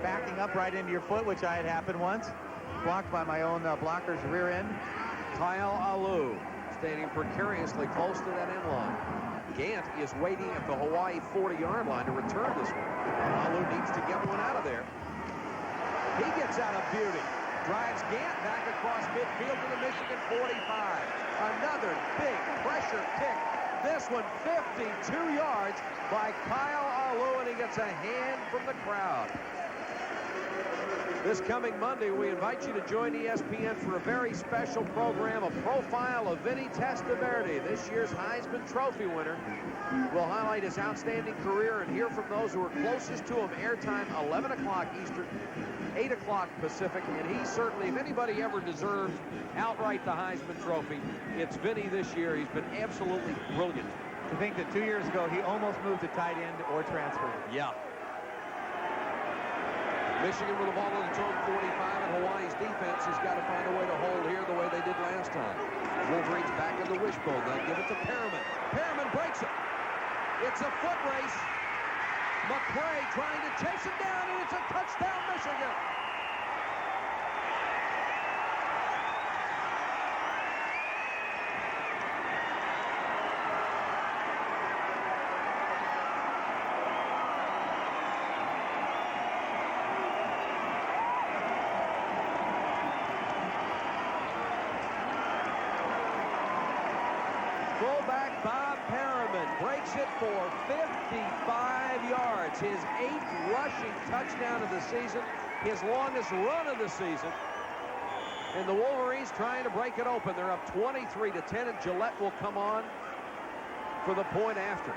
backing up right into your foot, which I had happened once. Blocked by my own blocker's rear end.
Kyle Alu standing precariously close to that end line. Gant is waiting at the Hawaii 40-yard line to return this one. Alu needs to get one out of there. He gets out of beauty. Drives Gant back across midfield to the Michigan 45. Another big pressure kick. This one 52 yards by Kyle Alu, and he gets a hand from the crowd. This coming Monday, we invite you to join ESPN for a very special program, a profile of Vinny Testaverde, this year's Heisman Trophy winner. We'll highlight his outstanding career and hear from those who are closest to him. Airtime 11 o'clock Eastern, 8 o'clock Pacific, and he certainly, if anybody ever deserves outright the Heisman Trophy, it's Vinny this year. He's been absolutely brilliant.
To think that 2 years ago, he almost moved to tight end or transferred.
Yeah. Michigan with the ball on its own 45, and Hawaii's defense has got to find a way to hold here the way they did last time. Wolverines back in the wishbone. They give it to Perriman. Perriman breaks it. It's a foot race. McCray trying to chase him down, and it's a touchdown, Michigan. Fullback Bob Perriman breaks it for 55 yards. His 8th rushing touchdown of the season. His longest run of the season. And the Wolverines trying to break it open. They're up 23-10, and Gillette will come on for the point after.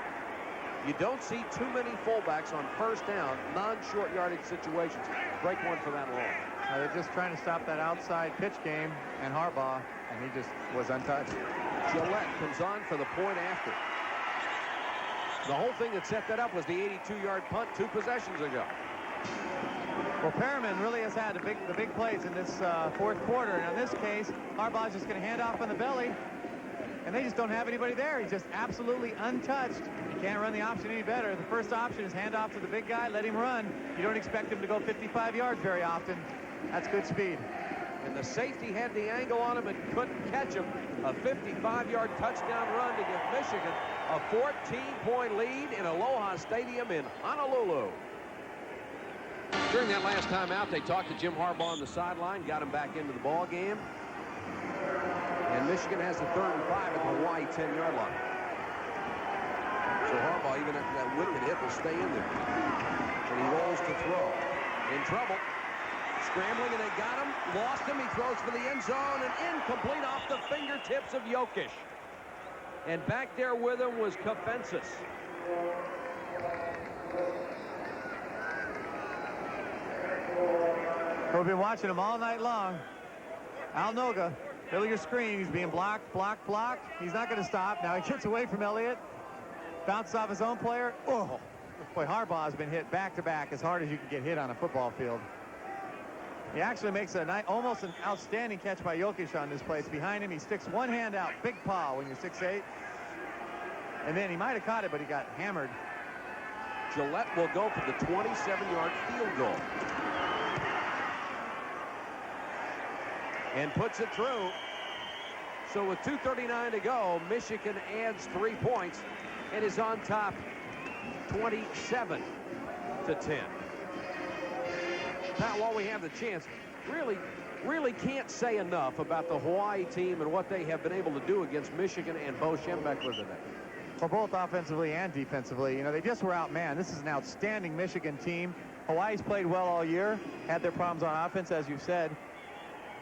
You don't see too many fullbacks on first down, non-short yardage situations. Break one for that long.
They're just trying to stop that outside pitch game and Harbaugh, and he just was untouched.
Gillette comes on for the point after. The whole thing that set that up was the 82-yard punt 2 possessions ago.
Well, Perriman really has had the big plays in this fourth quarter. And in this case, Harbaugh's just going to hand off on the belly, and they just don't have anybody there. He's just absolutely untouched. You can't run the option any better. The first option is hand off to the big guy, let him run. You don't expect him to go 55 yards very often. That's good speed.
And the safety had the angle on him and couldn't catch him. A 55-yard touchdown run to give Michigan a 14-point lead in Aloha Stadium in Honolulu. During that last time out, they talked to Jim Harbaugh on the sideline, got him back into the ball game. And Michigan has the 3rd and 5 at the Hawaii 10-yard line. So Harbaugh, even after that wicked hit, will stay in there. And he rolls to throw. In trouble. Scrambling, and they got him. Lost him. He throws for the end zone, and incomplete off the fingertips of Jokic. And back there with him was Kafensis.
We've been watching him all night long. Al Noga, middle of your screen. He's being blocked. He's not going to stop. Now he gets away from Elliott. Bounces off his own player. Oh, boy, Harbaugh has been hit back-to-back as hard as you can get hit on a football field. He actually makes almost an outstanding catch by Jokic on this play. It's behind him. He sticks one hand out. Big paw when you're 6'8". And then he might have caught it, but he got hammered.
Gillette will go for the 27-yard field goal. And puts it through. So with 2:39 to go, Michigan adds 3 points and is on top 27-10. Now, while we have the chance, really can't say enough about the Hawaii team and what they have been able to do against Michigan and Bo Schembechler today.
For both offensively and defensively, you know, they just were outmanned. This is an outstanding Michigan team. Hawaii's played well all year, had their problems on offense, as you said.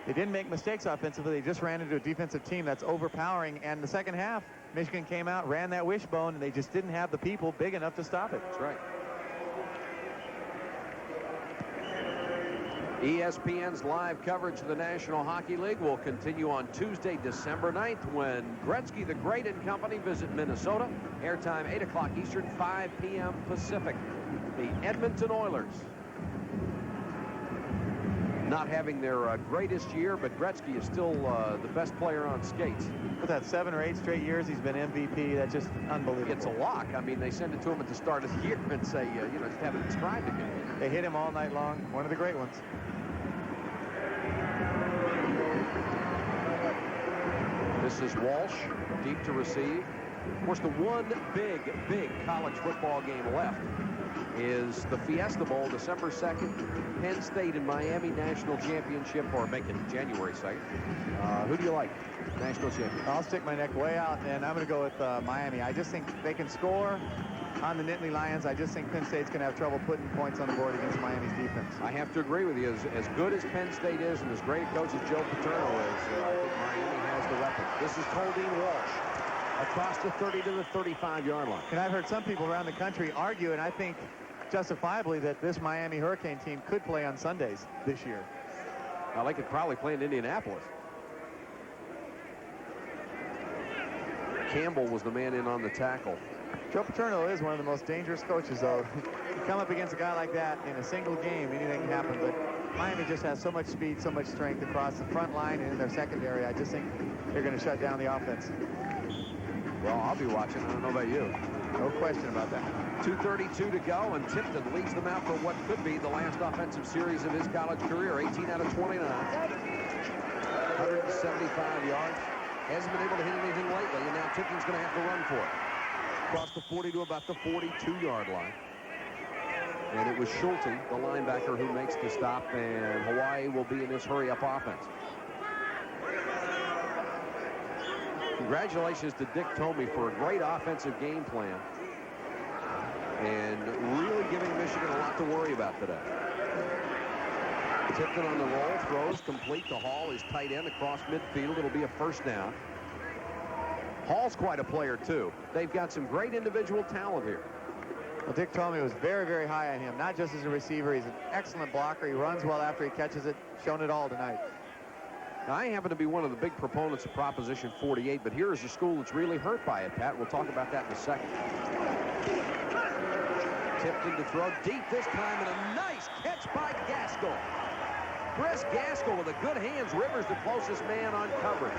They didn't make mistakes offensively. They just ran into a defensive team that's overpowering. And the second half, Michigan came out, ran that wishbone, and they just didn't have the people big enough to stop it.
That's right. ESPN's live coverage of the National Hockey League will continue on Tuesday, December 9th, when Gretzky the Great and company visit Minnesota. Airtime 8 o'clock Eastern, 5 p.m. Pacific. The Edmonton Oilers not having their greatest year, but Gretzky is still the best player on skates.
With that 7 or 8 straight years, he's been MVP. That's just unbelievable.
It's a lock. I mean, they send it to him at the start of the year and say, you know, just have it inscribed again.
They hit him all night long. One of the great ones.
This is Walsh, deep to receive. Of course, the one big college football game left is the Fiesta Bowl, December 2nd. Penn State and Miami National Championship, or make it January 2nd. Who do you like? National champion.
I'll stick my neck way out, and I'm going to go with Miami. I just think they can score on the Nittany Lions. I just think Penn State's going to have trouble putting points on the board against Miami's defense.
I have to agree with you. As good as Penn State is and as great a coach as Joe Paterno is, I think Miami has the weapons. This is Toldine Walsh across the 30 to the 35-yard line.
And I've heard some people around the country argue, and I think justifiably, that this Miami Hurricane team could play on Sundays this year.
Well, they could probably play in Indianapolis. Campbell was the man in on the tackle.
Joe Paterno is one of the most dangerous coaches, though. You come up against a guy like that in a single game, anything can happen. But Miami just has so much speed, so much strength across the front line and in their secondary. I just think they're going to shut down the offense.
Well, I'll be watching. I don't know about you.
No question about that.
2:32 to go, and Tipton leads them out for what could be the last offensive series of his college career. 18 out of 29. 175 yards. Hasn't been able to hit anything lately, and now Tipton's going to have to run for it. Across the 40 to about the 42-yard line. And it was Schulte, the linebacker, who makes the stop, and Hawaii will be in this hurry-up offense. Congratulations to Dick Tomey for a great offensive game plan and really giving Michigan a lot to worry about today. Tipton on the roll, throws complete to Hall, his tight end across midfield. It'll be a first down. Hall's quite a player, too. They've got some great individual talent here.
Well, Dick Tomey was very, very high on him, not just as a receiver. He's an excellent blocker. He runs well after he catches it. Shown it all tonight.
Now, I happen to be one of the big proponents of Proposition 48, but here is a school that's really hurt by it, Pat. We'll talk about that in a second. Tipton to throw deep this time, and a nice catch by Gaskell. Chris Gaskell with a good hands. Rivers the closest man on coverage.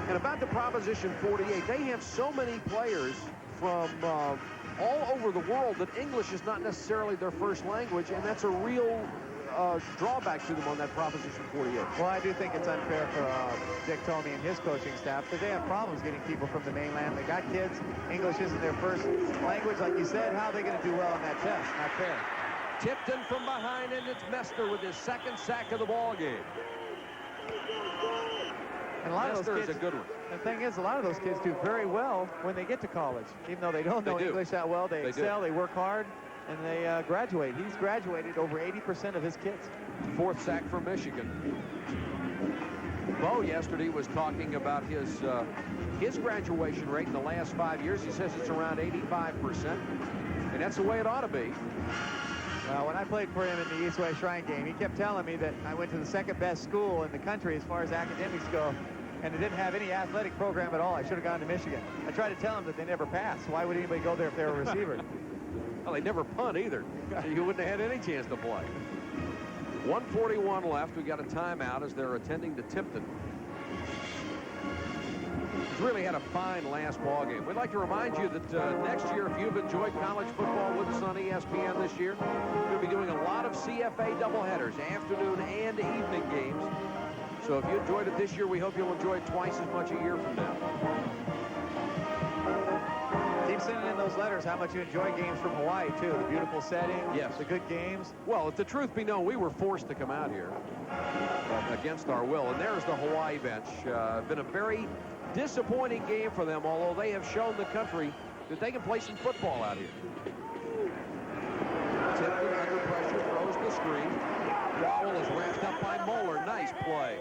And about the Proposition 48, they have so many players from all over the world that English is not necessarily their first language, and that's a real drawback to them on that Proposition 48.
Well, I do think it's unfair for Dick Tomey and his coaching staff because they have problems getting people from the mainland. They got kids. English isn't their first language. Like you said, how are they going to do well on that test? Not fair.
Tipton from behind, and it's Mester with his second sack of the ball game.
And a lot of those kids,
is a good one.
The thing is, a lot of those kids do very well when they get to college. Even though they don't know English that well, they excel, they work hard, and they graduate. He's graduated over 80% of his kids.
Fourth sack for Michigan. Bo yesterday was talking about his graduation rate in the last 5 years. He says it's around 85%, and that's the way it ought to be.
Well, when I played for him in the East West Shrine game, he kept telling me that I went to the second best school in the country as far as academics go, and it didn't have any athletic program at all. I should have gone to Michigan. I tried to tell him that they never passed. Why would anybody go there if they were a receiver?
Well, they never punt either, so you wouldn't have had any chance to play. 1:41 left. We got a timeout as they're attending to Tipton. He's really had a fine last ball game. We'd like to remind you that next year, if you've enjoyed college football with us on ESPN this year, we're going to be doing a lot of CFA doubleheaders, afternoon and evening games. So if you enjoyed it this year, we hope you'll enjoy it twice as much a year from now.
Keep sending in those letters how much you enjoy games from Hawaii, too. The beautiful setting,
yes,
the good games.
Well, if the truth be known, we were forced to come out here against our will. And there's the Hawaii bench. Been a very disappointing game for them, although they have shown the country that they can play some football out here. Tipton under pressure, throws the screen. Wowell is wrapped up by Moeller. Nice play.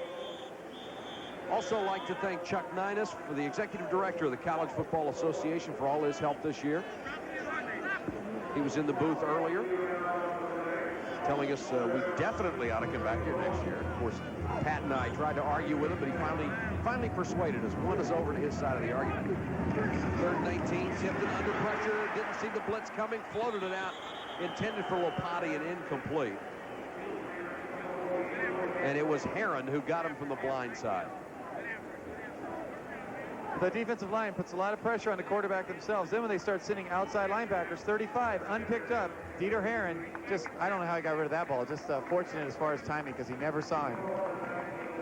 Also like to thank Chuck Ninus, for the executive director of the College Football Association, for all his help this year. He was in the booth earlier telling us we definitely ought to come back here next year. Of course, Pat and I tried to argue with him, but he finally persuaded us. Won us over to his side of the argument. 3rd and 19, Tipton under pressure, didn't see the blitz coming, floated it out, intended for Lopati and incomplete. And it was Heron who got him from the blind side.
The defensive line puts a lot of pressure on the quarterback themselves. Then when they start sending outside linebackers, 35, unpicked up, Dieter Heron, I don't know how he got rid of that ball. Just fortunate as far as timing because he never saw him.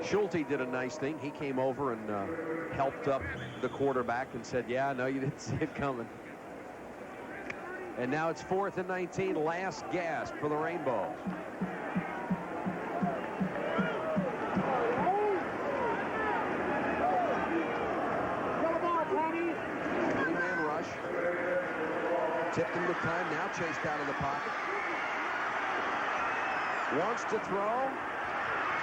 Schulte did a nice thing. He came over and helped up the quarterback and said, yeah, no, you didn't see it coming. And now it's 4th and 19, last gasp for the Rainbows. Tipton with time now, chased out of the pocket. Wants to throw.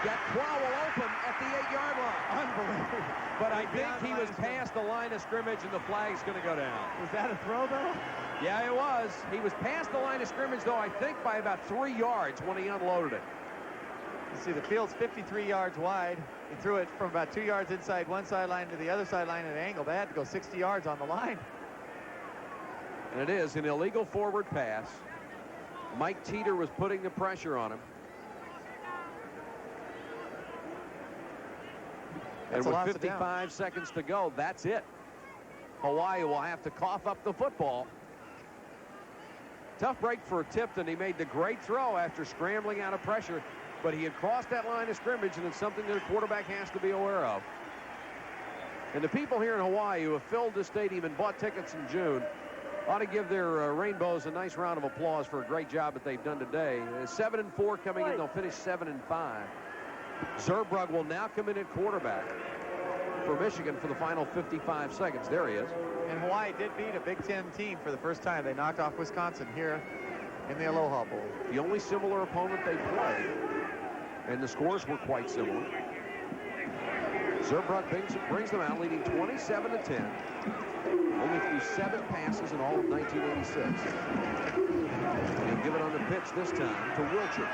Got Crowell open at the 8-yard line.
Unbelievable.
But I think he was past the line of scrimmage and the flag's going to go down.
Was that a throw, though?
Yeah, it was. He was past the line of scrimmage, though, I think by about 3 yards when he unloaded it.
You see, the field's 53 yards wide. He threw it from about 2 yards inside one sideline to the other sideline at an angle. They had to go 60 yards on the line.
And it is an illegal forward pass. Mike Teeter was putting the pressure on him. And with 55 seconds to go, that's it. Hawaii will have to cough up the football. Tough break for Tipton. He made the great throw after scrambling out of pressure, but he had crossed that line of scrimmage, and it's something that a quarterback has to be aware of. And the people here in Hawaii who have filled the stadium and bought tickets in June ought to give their Rainbows a nice round of applause for a great job that they've done today. 7-4 coming in. They'll finish 7-5. Zerbrug will now come in at quarterback. for Michigan for the final 55 seconds. There he is.
And Hawaii did beat a Big Ten team for the first time. They knocked off Wisconsin here in the Aloha Bowl.
The only similar opponent they played, and the scores were quite similar. Zerbrug brings them out, leading 27-10. Only threw 7 passes in all of 1986. He'll give it on the pitch this time to Wilcher.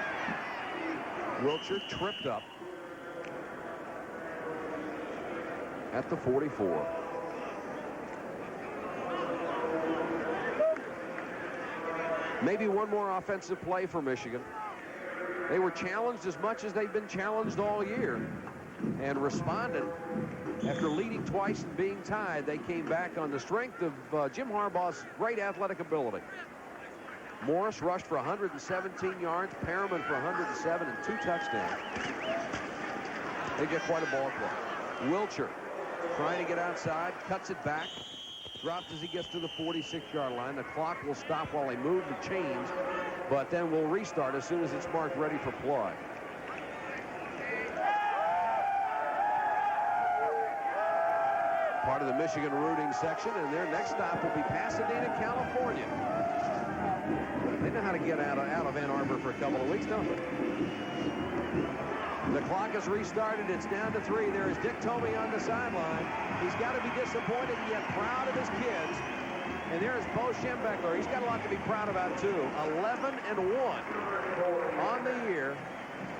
Wilcher tripped up at the 44. Maybe one more offensive play for Michigan. They were challenged as much as they've been challenged all year and responded. After leading twice and being tied, they came back on the strength of Jim Harbaugh's great athletic ability. Morris rushed for 117 yards, Perriman for 107 and 2 touchdowns. They get quite a ball play. Wilcher trying to get outside, cuts it back, drops as he gets to the 46-yard line. The clock will stop while they move the chains, but then we'll restart as soon as it's marked ready for play. Part of the Michigan rooting section, and their next stop will be Pasadena, California. They know how to get out of Ann Arbor for a couple of weeks, don't they? The clock is restarted. It's down to 3. There is Dick Tomey on the sideline. He's got to be disappointed yet proud of his kids. And there's Bo Schembechler. He's got a lot to be proud about, too. 11-1 on the year.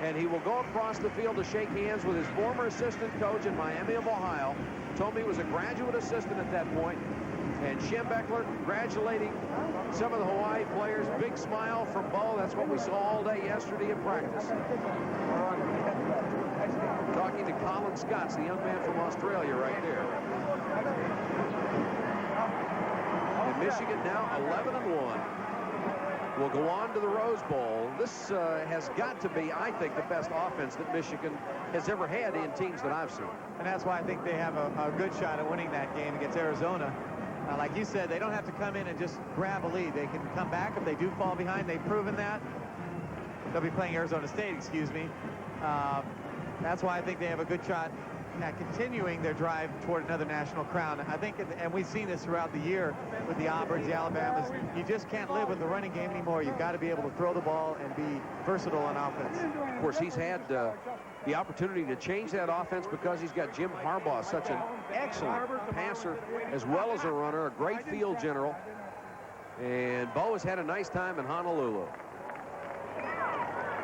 And he will go across the field to shake hands with his former assistant coach in Miami of Ohio. Tomey was a graduate assistant at that point. And Schembechler congratulating some of the Hawaii players. Big smile from Bo. That's what we saw all day yesterday in practice. Talking to Colin Scott, the young man from Australia right there. And Michigan now 11-1. Will go on to the Rose Bowl. This has got to be, I think, the best offense that Michigan has ever had in teams that I've seen.
And that's why I think they have a good shot at winning that game against Arizona. Like you said, they don't have to come in and just grab a lead. They can come back if they do fall behind. They've proven that. They'll be playing Arizona State, excuse me. That's why I think they have a good shot at continuing their drive toward another national crown. I think, and we've seen this throughout the year with the Auburns, the Alabamas, you just can't live with the running game anymore. You've got to be able to throw the ball and be versatile on offense.
Of course, he's had the opportunity to change that offense because he's got Jim Harbaugh, such an excellent passer as well as a runner, a great field general. And Bo has had a nice time in Honolulu.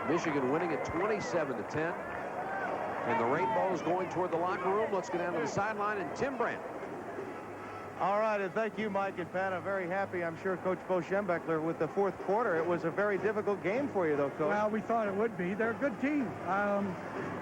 Michigan winning at 27-10. And the Rainbow is going toward the locker room. Let's go down to the sideline and Tim Brandt.
All right, and thank you, Mike and Pat. I'm very happy, I'm sure, Coach Bo Schembechler, with the fourth quarter. It was a very difficult game for you, though, Coach.
Well, we thought it would be. They're a good team.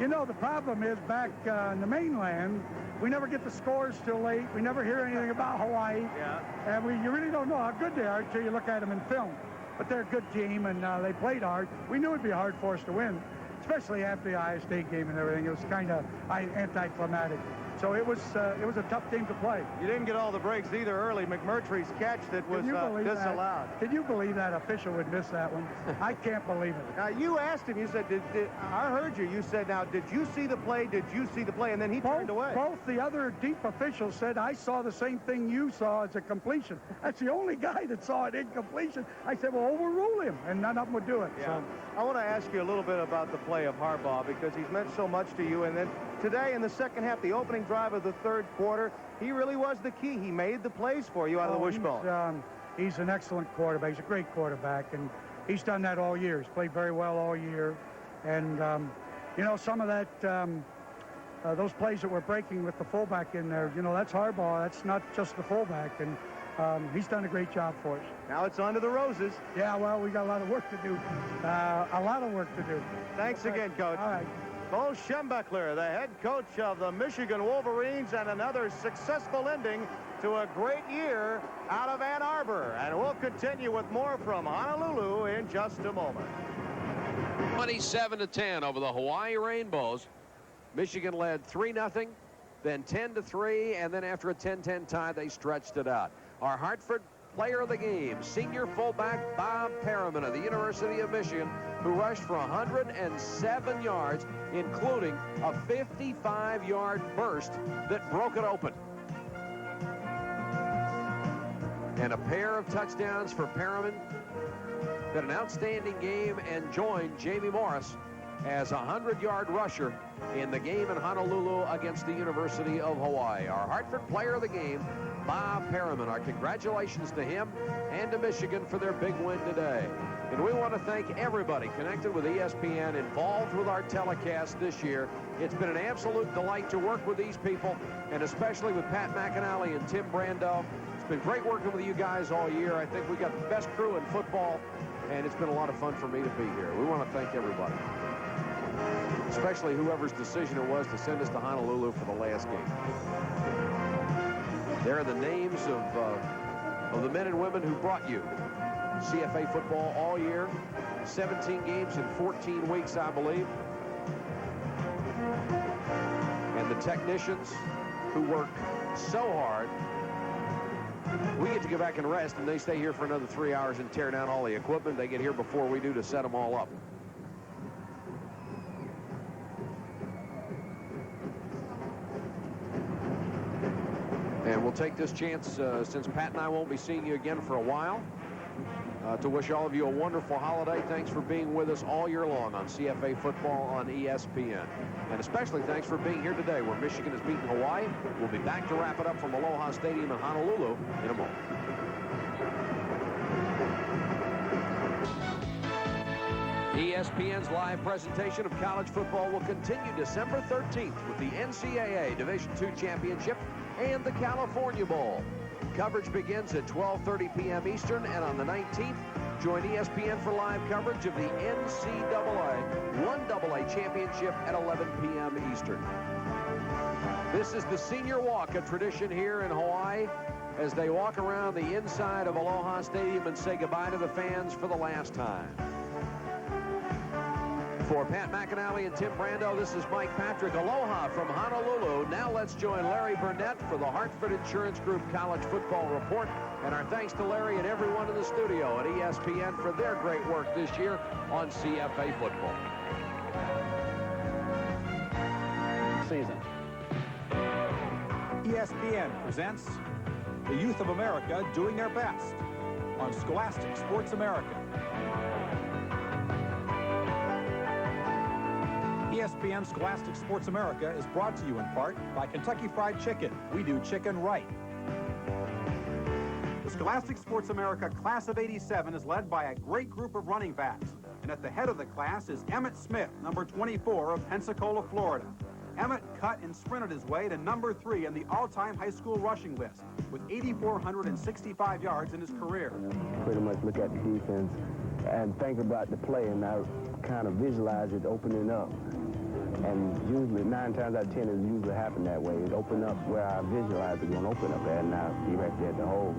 You know, the problem is back in the mainland, we never get the scores till late. We never hear anything about Hawaii.
Yeah.
And you really don't know how good they are until you look at them in film. But they're a good team, and they played hard. We knew it'd be hard for us to win, especially after the Iowa State game and everything. It was kind of anticlimactic. So it was a tough game to play.
You didn't get all the breaks either early. McMurtry's catch that was disallowed.
Can you believe that official would miss that one? I can't believe it.
Now, you asked him, you said, I heard you. You said, now, did you see the play? Did you see the play? And then he turned away.
Both the other deep officials said, I saw the same thing you saw as a completion. That's the only guy that saw it incompletion. I said, well, overrule him, and none of them would do it.
Yeah.
So
I want to ask you a little bit about the play of Harbaugh, because he's meant so much to you. And then today in the second half, the opening drive of the third quarter, he really was the key. He made the plays for you out of the wishbone.
He's an excellent quarterback. He's a great quarterback, and he's done that all year. He's played very well all year. And, you know, some of that, those plays that we're breaking with the fullback in there, you know, that's Harbaugh. That's not just the fullback. And he's done a great job for us.
Now it's on to the Roses.
Yeah, well, we got a lot of work to do. A lot of work to do.
Thanks again, Coach.
All right.
Bo Schembechler, the head coach of the Michigan Wolverines, and another successful ending to a great year out of Ann Arbor. And we'll continue with more from Honolulu in just a moment.
27-10 over the Hawaii Rainbows. Michigan led 3-0, then 10-3, and then after a 10-10 tie, they stretched it out. Our Hartford player of the game, senior fullback Bob Perriman of the University of Michigan, who rushed for 107 yards, including a 55-yard burst that broke it open. And a pair of touchdowns for Perriman. Had an outstanding game and joined Jamie Morris as a 100-yard rusher in the game in Honolulu against the University of Hawaii. Our Hartford player of the game, Bob Perriman. Our congratulations to him and to Michigan for their big win today. And we want to thank everybody connected with ESPN, involved with our telecast this year. It's been an absolute delight to work with these people, and especially with Pat McAnally and Tim Brando. It's been great working with you guys all year. I think we got the best crew in football, and it's been a lot of fun for me to be here. We want to thank everybody, especially whoever's decision it was to send us to Honolulu for the last game. There are the names of the men and women who brought you CFA football all year. 17 games in 14 weeks, I believe. And the technicians who work so hard. We get to go back and rest, and they stay here for another 3 hours and tear down all the equipment. They get here before we do to set them all up. And we'll take this chance, since Pat and I won't be seeing you again for a while, to wish all of you a wonderful holiday. Thanks for being with us all year long on CFA football on ESPN. And especially thanks for being here today, where Michigan has beaten Hawaii. We'll be back to wrap it up from Aloha Stadium in Honolulu in a moment. ESPN's live presentation of college football will continue December 13th with the NCAA Division II Championship and the California Bowl. Coverage begins at 12:30 p.m. Eastern, and on the 19th, join ESPN for live coverage of the NCAA 1AA Championship at 11 p.m. Eastern. This is the Senior Walk, a tradition here in Hawaii, as they walk around the inside of Aloha Stadium and say goodbye to the fans for the last time. For Pat McAnally and Tim Brando, this is Mike Patrick. Aloha from Honolulu. Now let's join Larry Burnett for the Hartford Insurance Group College Football Report. And our thanks to Larry and everyone in the studio at ESPN for their great work this year on CFA football.
Season. ESPN presents the Youth of America doing their best on Scholastic Sports America. ESPN Scholastic Sports America is brought to you in part by Kentucky Fried Chicken. We do chicken right. The Scholastic Sports America Class of '87 is led by a great group of running backs. And at the head of the class is Emmitt Smith, number 24 of Pensacola, Florida. Emmitt cut and sprinted his way to number 3 in the all-time high school rushing list with 8,465 yards in his career.
Pretty much look at the defense and think about the play, and I kind of visualize it opening up. And usually, 9 times out of 10, it usually happen that way. It open up where I visualize it going to open up at, and I'll be right there at the hole.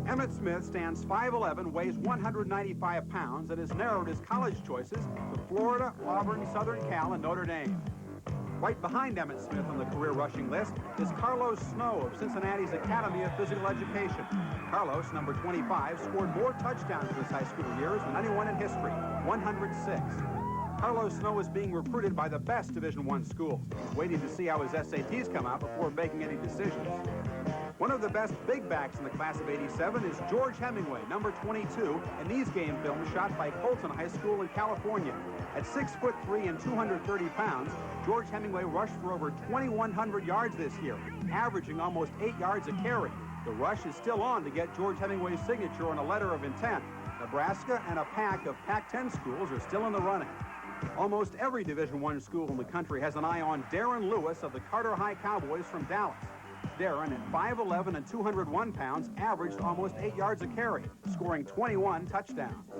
Emmitt Smith stands 5'11", weighs 195 pounds, and has narrowed his college choices to Florida, Auburn, Southern Cal, and Notre Dame. Right behind Emmitt Smith on the career rushing list is Carlos Snow of Cincinnati's Academy of Physical Education. Carlos, number 25, scored more touchdowns in his high school years than anyone in history, 106. Carlos Snow is being recruited by the best Division I schools, waiting to see how his SATs come out before making any decisions. One of the best big backs in the class of '87 is George Hemingway, number 22, in these game films shot by Colton High School in California. At 6'3" and 230 pounds, George Hemingway rushed for over 2,100 yards this year, averaging almost 8 yards a carry. The rush is still on to get George Hemingway's signature on a letter of intent. Nebraska and a pack of Pac-10 schools are still in the running. Almost every Division I school in the country has an eye on Darren Lewis of the Carter High Cowboys from Dallas. Darren, at 5'11" and 201 pounds, averaged almost 8 yards a carry, scoring 21 touchdowns.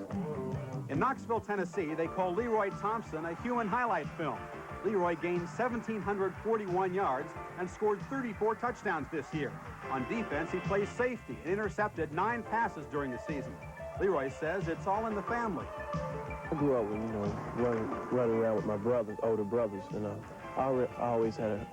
In Knoxville, Tennessee, they call Leroy Thompson a human highlight film. Leroy gained 1,741 yards and scored 34 touchdowns this year. On defense, he plays safety and intercepted 9 passes during the season. Leroy says it's all in the family.
I grew up with, running around with my brothers, older brothers, and I always had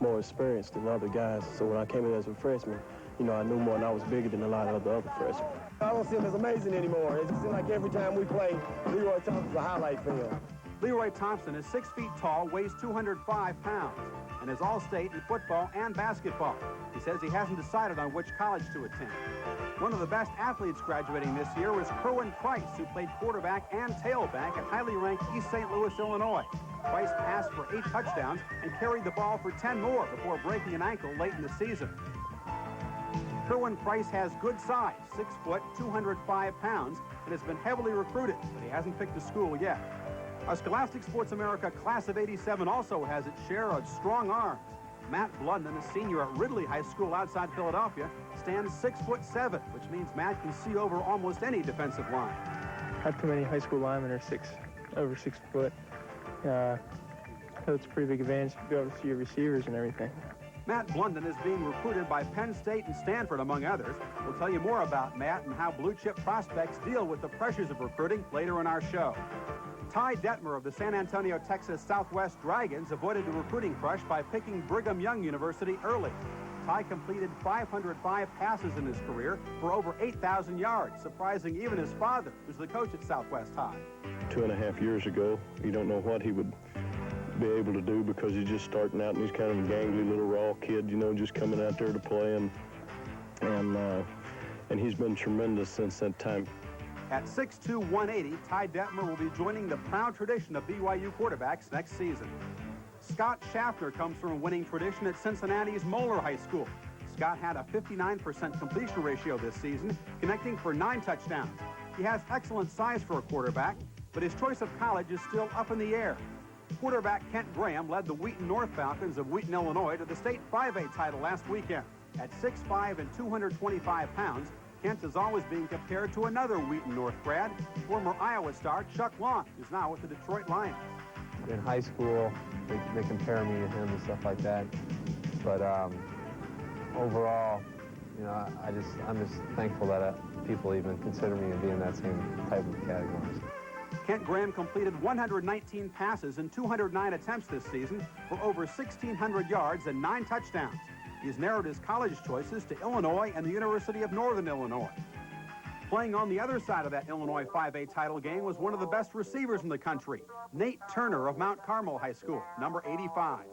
more experience than other guys. So when I came in as a freshman, you know, I knew more and I was bigger than a lot of the other freshmen. I don't see him as amazing anymore. It just seems like every time we play, Leroy Thompson's a highlight film.
Leroy Thompson is 6 feet tall, weighs 205 pounds, and is all-state in football and basketball. He says he hasn't decided on which college to attend. One of the best athletes graduating this year was Kerwin Price, who played quarterback and tailback at highly ranked East St. Louis, Illinois. Price passed for 8 touchdowns and carried the ball for 10 more before breaking an ankle late in the season. Kerwin Price has good size, 6 foot, 205 pounds, and has been heavily recruited, but he hasn't picked a school yet. Our Scholastic Sports America Class of '87 also has its share of strong arms. Matt Blunden, a senior at Ridley High School outside Philadelphia, stands 6'7", which means Matt can see over almost any defensive line.
Not too many high school linemen are over 6 foot. It's a pretty big advantage to be able to see your receivers and everything.
Matt Blunden is being recruited by Penn State and Stanford, among others. We'll tell you more about Matt and how blue-chip prospects deal with the pressures of recruiting later in our show. Ty Detmer of the San Antonio, Texas Southwest Dragons avoided the recruiting crush by picking Brigham Young University early. Ty completed 505 passes in his career for over 8,000 yards, surprising even his father, who's the coach at Southwest High.
2.5 years ago, you don't know what he would be able to do because he's just starting out and he's kind of a gangly little raw kid, you know, just coming out there to play, and he's been tremendous since that time.
At 6'2", 180, Ty Detmer will be joining the proud tradition of BYU quarterbacks next season. Scott Schaffner comes from a winning tradition at Cincinnati's Moeller High School. Scott had a 59% completion ratio this season, connecting for 9 touchdowns. He has excellent size for a quarterback, but his choice of college is still up in the air. Quarterback Kent Graham led the Wheaton North Falcons of Wheaton, Illinois to the state 5A title last weekend. At 6'5" and 225 pounds, Kent is always being compared to another Wheaton North grad, former Iowa star Chuck Long, who's now with the Detroit Lions.
In high school, they compare me to him and stuff like that. But overall, you know, I'm just thankful that people even consider me to be in that same type of category.
Kent Graham completed 119 passes in 209 attempts this season for over 1,600 yards and 9 touchdowns. He's narrowed his college choices to Illinois and the University of Northern Illinois. Playing on the other side of that Illinois 5A title game was one of the best receivers in the country, Nate Turner of Mount Carmel High School, number 85.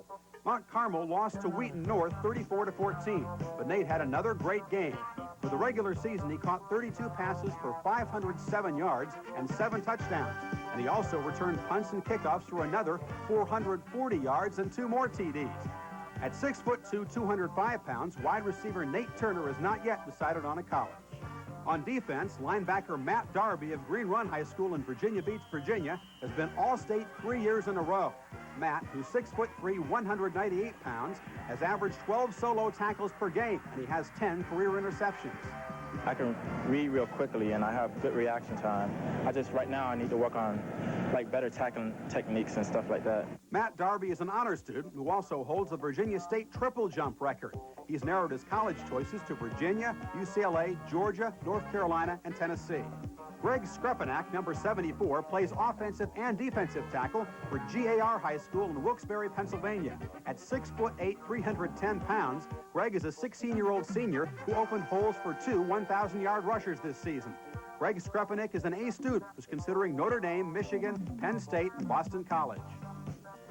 Mount Carmel lost to Wheaton North 34-14, but Nate had another great game. For the regular season, he caught 32 passes for 507 yards and 7 touchdowns. And he also returned punts and kickoffs for another 440 yards and 2 more TDs. At 6'2", 205 pounds, wide receiver Nate Turner has not yet decided on a college. On defense, linebacker Matt Darby of Green Run High School in Virginia Beach, Virginia, has been All-State 3 years in a row. Matt, who's 6'3", 198 pounds, has averaged 12 solo tackles per game, and he has 10 career interceptions.
I can read real quickly, and I have good reaction time. Right now, I need to work on, better tackling techniques and stuff like that.
Matt Darby is an honor student who also holds the Virginia State triple jump record. He's narrowed his college choices to Virginia, UCLA, Georgia, North Carolina, and Tennessee. Greg Skrepanak, number 74, plays offensive and defensive tackle for GAR High School in Wilkes-Barre, Pennsylvania. At 6'8", 310 pounds, Greg is a 16-year-old senior who opened holes for 2 1,000-yard rushers this season. Greg Skrepanak is an A student who's considering Notre Dame, Michigan, Penn State, and Boston College.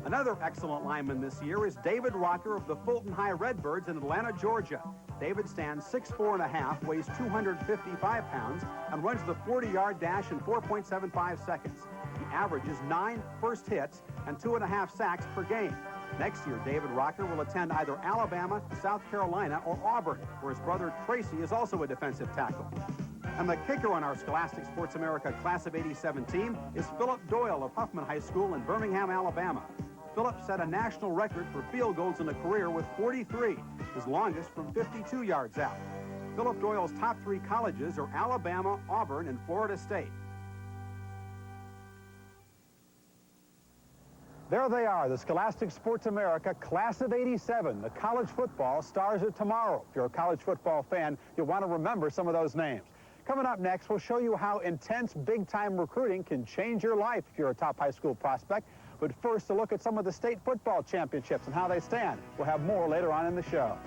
Another excellent lineman this year is David Rocker of the Fulton High Redbirds in Atlanta, Georgia. David stands 6'4½", weighs 255 pounds, and runs the 40-yard dash in 4.75 seconds. He averages 9 first hits and 2.5 sacks per game. Next year, David Rocker will attend either Alabama, South Carolina, or Auburn, where his brother Tracy is also a defensive tackle. And the kicker on our Scholastic Sports America Class of '87 team is Philip Doyle of Huffman High School in Birmingham, Alabama. Philip set a national record for field goals in a career with 43, his longest from 52 yards out. Philip Doyle's top 3 colleges are Alabama, Auburn, and Florida State. There they are, the Scholastic Sports America Class of '87. The college football stars of tomorrow. If you're a college football fan, you'll want to remember some of those names. Coming up next, we'll show you how intense big-time recruiting can change your life if you're a top high school prospect. But first, a look at some of the state football championships and how they stand. We'll have more later on in the show.